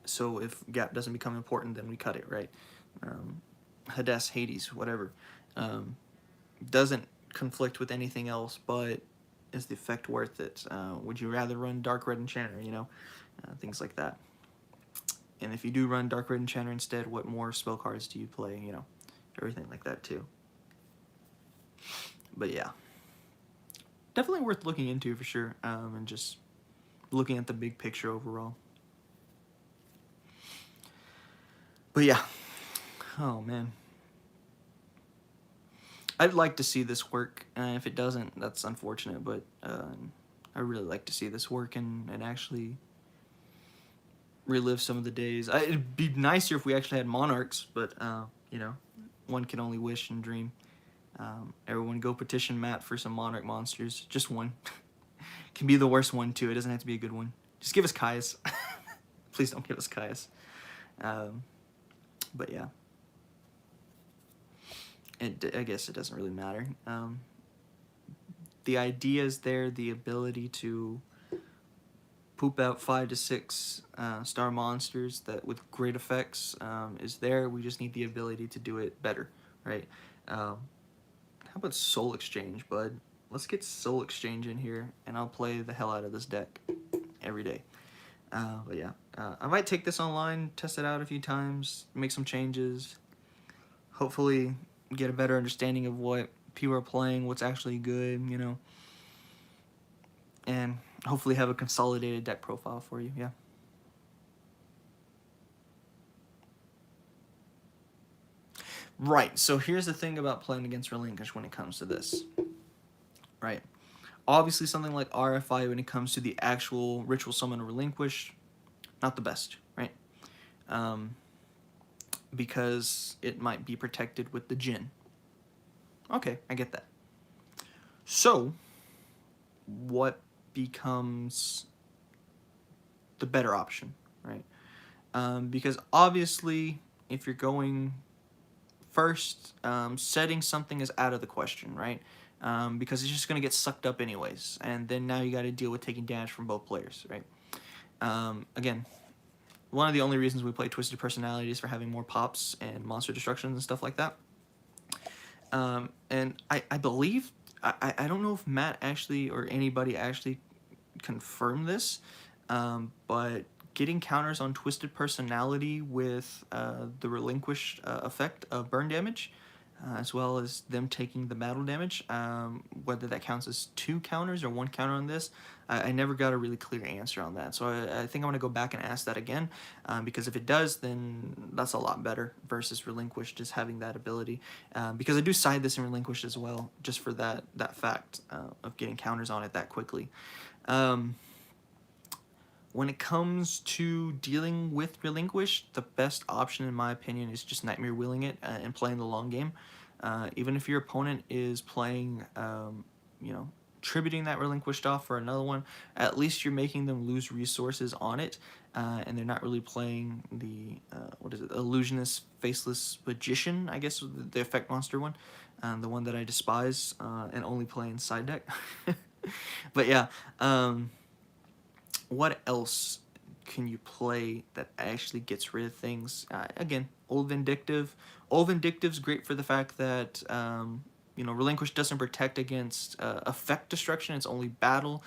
so if gap doesn't become important, then we cut it, right? Hades, Hades, whatever, doesn't conflict with anything else, but is the effect worth it? Would you rather run Dark Red Enchanter, things like that. And if you do run Dark Red Enchanter instead, what more spell cards do you play, everything like that too. But yeah, definitely worth looking into for sure, and just looking at the big picture overall. But yeah, oh man, I'd like to see this work. If it doesn't, that's unfortunate, but I really like to see this work and actually relive some of the days. It'd be nicer if we actually had monarchs, but one can only wish and dream. Everyone go petition Matt for some monarch monsters. Just one. Can be the worst one too. It doesn't have to be a good one. Just give us Caius. Please don't give us Caius. But yeah. I guess it doesn't really matter. The idea is there, the ability to poop out 5 to 6 star monsters that with great effects is there. We just need the ability to do it better, right? How about Soul Exchange, bud? Let's get Soul Exchange in here, and I'll play the hell out of this deck every day. But yeah, I might take this online, test it out a few times, make some changes, hopefully get a better understanding of what people are playing, what's actually good, and hopefully have a consolidated deck profile for you, yeah. Right, so here's the thing about playing against Relinquish when it comes to this, right? Obviously something like RFI when it comes to the actual Ritual Summon Relinquish, not the best, right? Because it might be protected with the Djinn. Okay, I get that. So, what becomes the better option, right? Because obviously, if you're going first, setting something is out of the question, right? Because it's just going to get sucked up anyways, and then now you got to deal with taking damage from both players, right? Again, one of the only reasons we play Twisted Personalities for having more pops and monster destructions and stuff like that. And I believe, I don't know if Matt actually or anybody actually confirmed this, but getting counters on Twisted Personality with the Relinquish effect of burn damage, as well as them taking the battle damage, whether that counts as 2 counters or 1 counter on this, I never got a really clear answer on that. So I think I'm going to go back and ask that again, because if it does, then that's a lot better versus Relinquish just having that ability. Because I do side this in Relinquish as well, just for that fact of getting counters on it that quickly. When it comes to dealing with Relinquish, the best option in my opinion is just Nightmare Wheeling it and playing the long game. Even if your opponent is playing, tributing that Relinquished off for another one, at least you're making them lose resources on it, and they're not really playing the, Illusionist Faceless Magician, I guess, the effect monster one, the one that I despise, and only play in side deck. But yeah, what else can you play that actually gets rid of things? Again, Old Vindictive. Old Vindictive's great for the fact that, Relinquish doesn't protect against effect destruction. It's only battle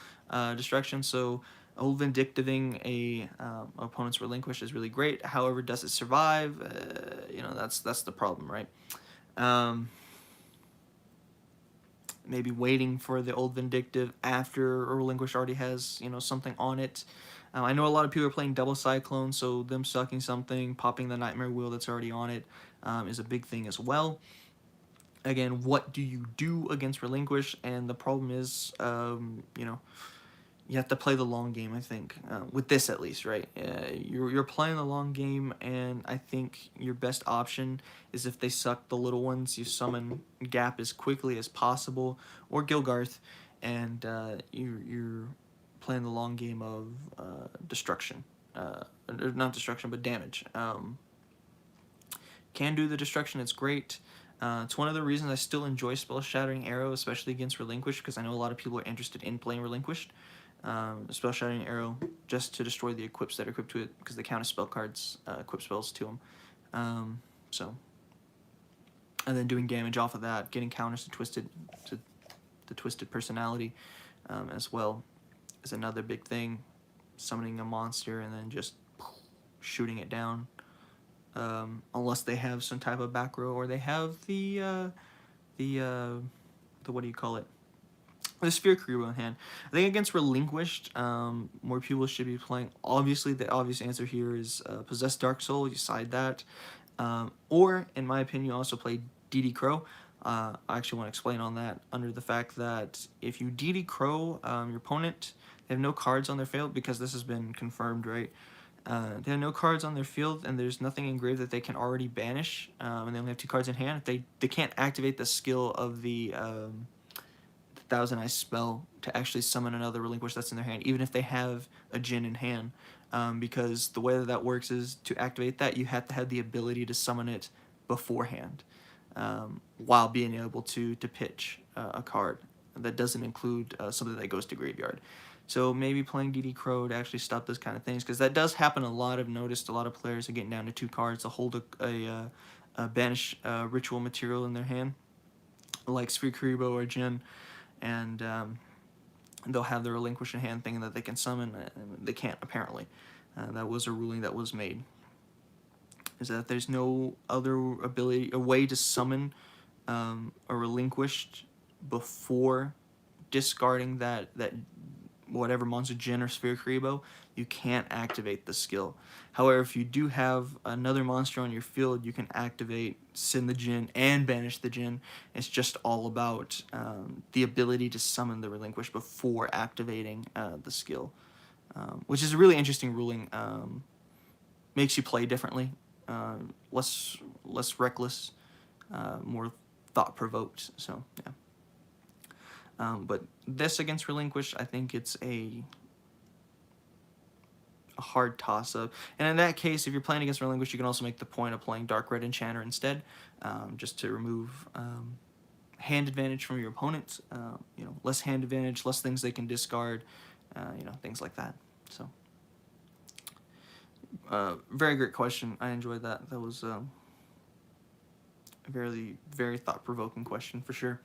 destruction. So Old Vindictiving a opponent's Relinquish is really great. However, does it survive? That's the problem, right? Maybe waiting for the Old Vindictive after a Relinquish already has, something on it. I know a lot of people are playing double Cyclone, so them sucking something, popping the Nightmare Wheel that's already on it. is a big thing as well. Again, what do you do against Relinquish? And the problem is, you know, you have to play the long game, I think, with this at least, right? You're playing the long game, and I think your best option is if they suck the little ones, you summon Gap as quickly as possible, or Gilgarth, and you're playing the long game of destruction. Or not destruction, but damage. Can do the destruction, it's great. It's one of the reasons I still enjoy Spell Shattering Arrow, especially against Relinquished, because I know a lot of people are interested in playing Relinquished. Spell Shattering Arrow, just to destroy the equips that are equipped to it, because they count as spell cards, equip spells to them. So, and then doing damage off of that, getting counters to the Twisted Personality as well is another big thing. Summoning a monster and then just shooting it down. Unless they have some type of back row, or they have the what do you call it? The Sphere Kuriboh in hand. I think against Relinquished, more people should be playing. Obviously, the obvious answer here is Possessed Dark Soul. You side that. Or, in my opinion, you also play DD Crow. I actually want to explain on that under the fact that if you DD Crow your opponent, they have no cards on their field, because this has been confirmed, right? They have no cards on their field, and there's nothing engraved that they can already banish, and they only have 2 cards in hand. They can't activate the skill of the Thousand Eyes spell to actually summon another Relinquish that's in their hand, even if they have a Djinn in hand, because the way that works is, to activate that, you have to have the ability to summon it beforehand, while being able to pitch a card that doesn't include something that goes to graveyard. So maybe playing DD Crow to actually stop those kind of things, because that does happen a lot. I've noticed a lot of players are getting down to 2 cards to hold a banish ritual material in their hand, like Sphere Kuriboh or Djinn, and they'll have their Relinquish in hand thinking that they can summon, and they can't, apparently. That was a ruling that was made, is that there's no other ability, a way to summon a Relinquished before discarding that whatever monster, Djinn or Sphere Kuriboh. You can't activate the skill. However, if you do have another monster on your field, you can activate, send the Djinn, and banish the Djinn. It's just all about the ability to summon the Relinquish before activating the skill, which is a really interesting ruling. Makes you play differently, less reckless, more thought-provoked. So yeah. But this against Relinquish, I think it's a hard toss-up. And in that case, if you're playing against Relinquish, you can also make the point of playing Dark Red Enchanter instead, just to remove hand advantage from your opponent. You know, less hand advantage, less things they can discard, you know, things like that. So, very great question. I enjoyed that. That was a very, very thought-provoking question for sure.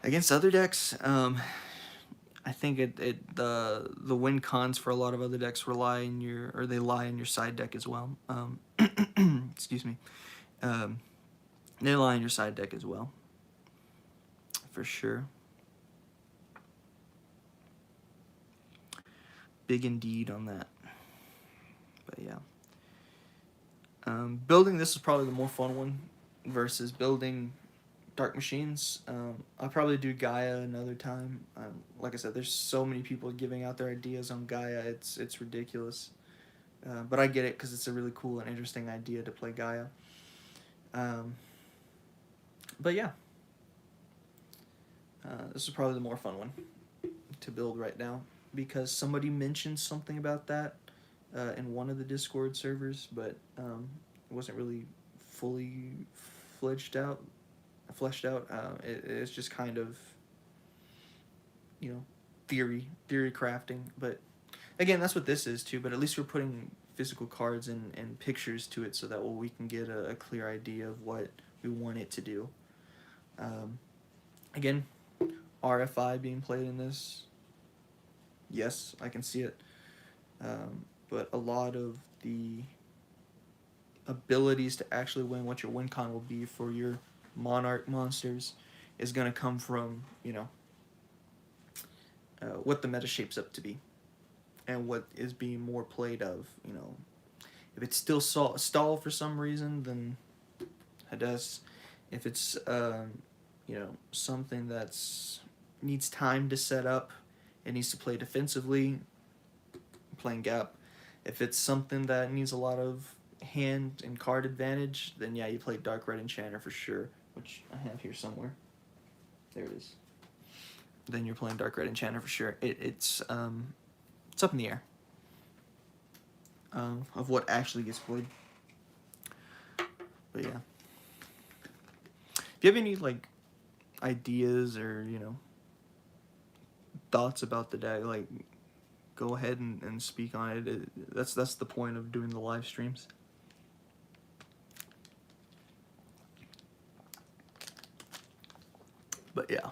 Against other decks, I think the win cons for a lot of other decks lie in your side deck as well. Excuse me. They lie in your side deck as well, for sure. Big indeed on that. But yeah. Building this is probably the more fun one versus building Dark Machines. I'll probably do Gaia another time. Like I said, there's so many people giving out their ideas on Gaia. It's ridiculous. But I get it, because it's a really cool and interesting idea to play Gaia. But yeah. This is probably the more fun one to build right now, because somebody mentioned something about that in one of the Discord servers, but it wasn't really fully fleshed out. It's just kind of, you know, theory crafting. But again, that's what this is too. But at least we're putting physical cards and pictures to it, so that we can get a clear idea of what we want it to do. Again, RFI being played in this, yes, I can see it. But a lot of the abilities to actually win, what your win con will be for your Monarch monsters, is going to come from, you know, what the meta shapes up to be, and what is being more played of, you know. If it's still stall for some reason, then Hades. If it's you know, something that's needs time to set up, it needs to play defensively, playing gap. If it's something that needs a lot of hand and card advantage, then yeah, you play Dark Red Enchanter for sure, which I have here somewhere. There it is. Then you're playing Dark Red Enchanter for sure. It's up in the air of what actually gets played. But yeah, if you have any like ideas or, you know, thoughts about the deck, like, go ahead and speak on it. That's the point of doing the live streams. But yeah,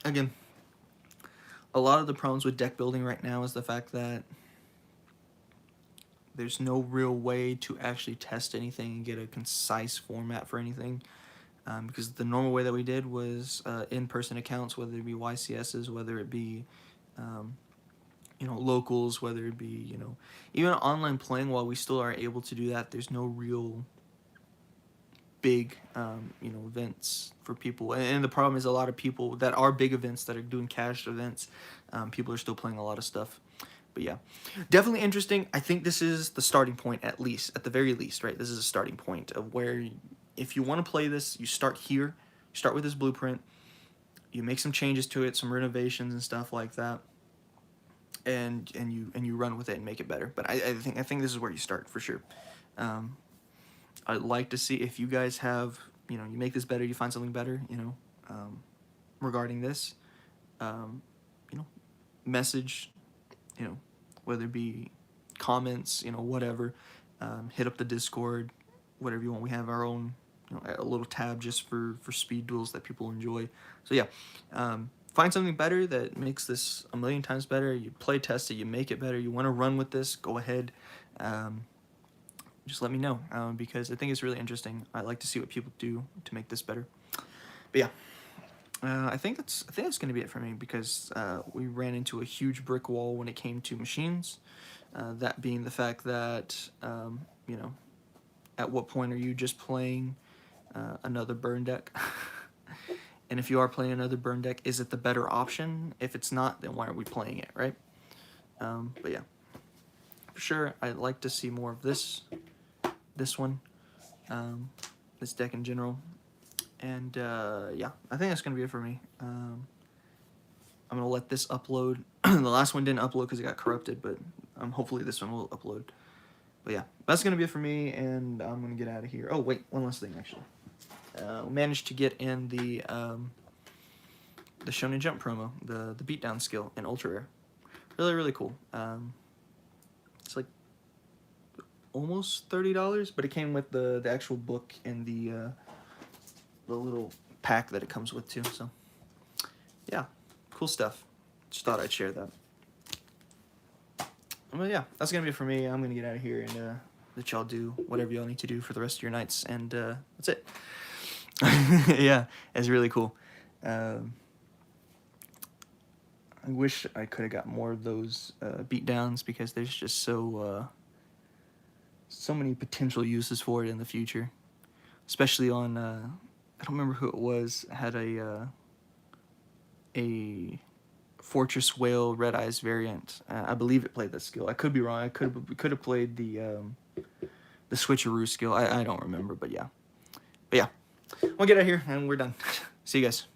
again, a lot of the problems with deck building right now is the fact that there's no real way to actually test anything and get a concise format for anything. Because the normal way that we did was in-person accounts, whether it be YCSs, whether it be you know, locals, whether it be, you know, even online playing. While we still are able to do that, there's no real big you know, events for people. And the problem is a lot of people that are big events that are doing cash events, people are still playing a lot of stuff. But yeah, definitely interesting. I think this is the starting point, at least, at the very least, right? This is a starting point of where, if you want to play this, you start here. You start with this blueprint. You make some changes to it, some renovations and stuff like that, and you run with it and make it better. But I think this is where you start for sure. I'd like to see if you guys have, you know, you make this better, you find something better, you know, regarding this, you know, message, you know, whether it be comments, you know, whatever, hit up the Discord, whatever you want. We have our own, you know, a little tab just for speed duels that people enjoy. So yeah, find something better that makes this a million times better. You play test it, you make it better. You want to run with this, go ahead. Just let me know, because I think it's really interesting. I like to see what people do to make this better. But yeah, I think that's going to be it for me, because we ran into a huge brick wall when it came to machines. That being the fact that, you know, at what point are you just playing another burn deck? And if you are playing another burn deck, is it the better option? If it's not, then why are we playing it, right? But yeah, for sure, I'd like to see more of this one, this deck in general. And yeah, I think that's going to be it for me. I'm going to let this upload. The last one didn't upload because it got corrupted, but hopefully this one will upload. But yeah, that's going to be it for me, and I'm going to get out of here. Oh, wait, one last thing, actually. Managed to get in the Shonen Jump promo, the beatdown skill in Ultra Rare. Really, really cool. It's like almost $30, but it came with the actual book and the little pack that it comes with too. So yeah, cool stuff. Just thought I'd share that. Well, yeah, that's gonna be it for me. I'm gonna get out of here and let y'all do whatever y'all need to do for the rest of your nights, and that's it. Yeah, it's really cool. I wish I could have got more of those beatdowns, because there's just so many potential uses for it in the future, especially on I don't remember who it was, had a Fortress Whale Red Eyes variant. I believe it played that skill. I could be wrong. I could have played the switcheroo skill. I don't remember, but yeah. But yeah, we'll get out of here and we're done. See you guys.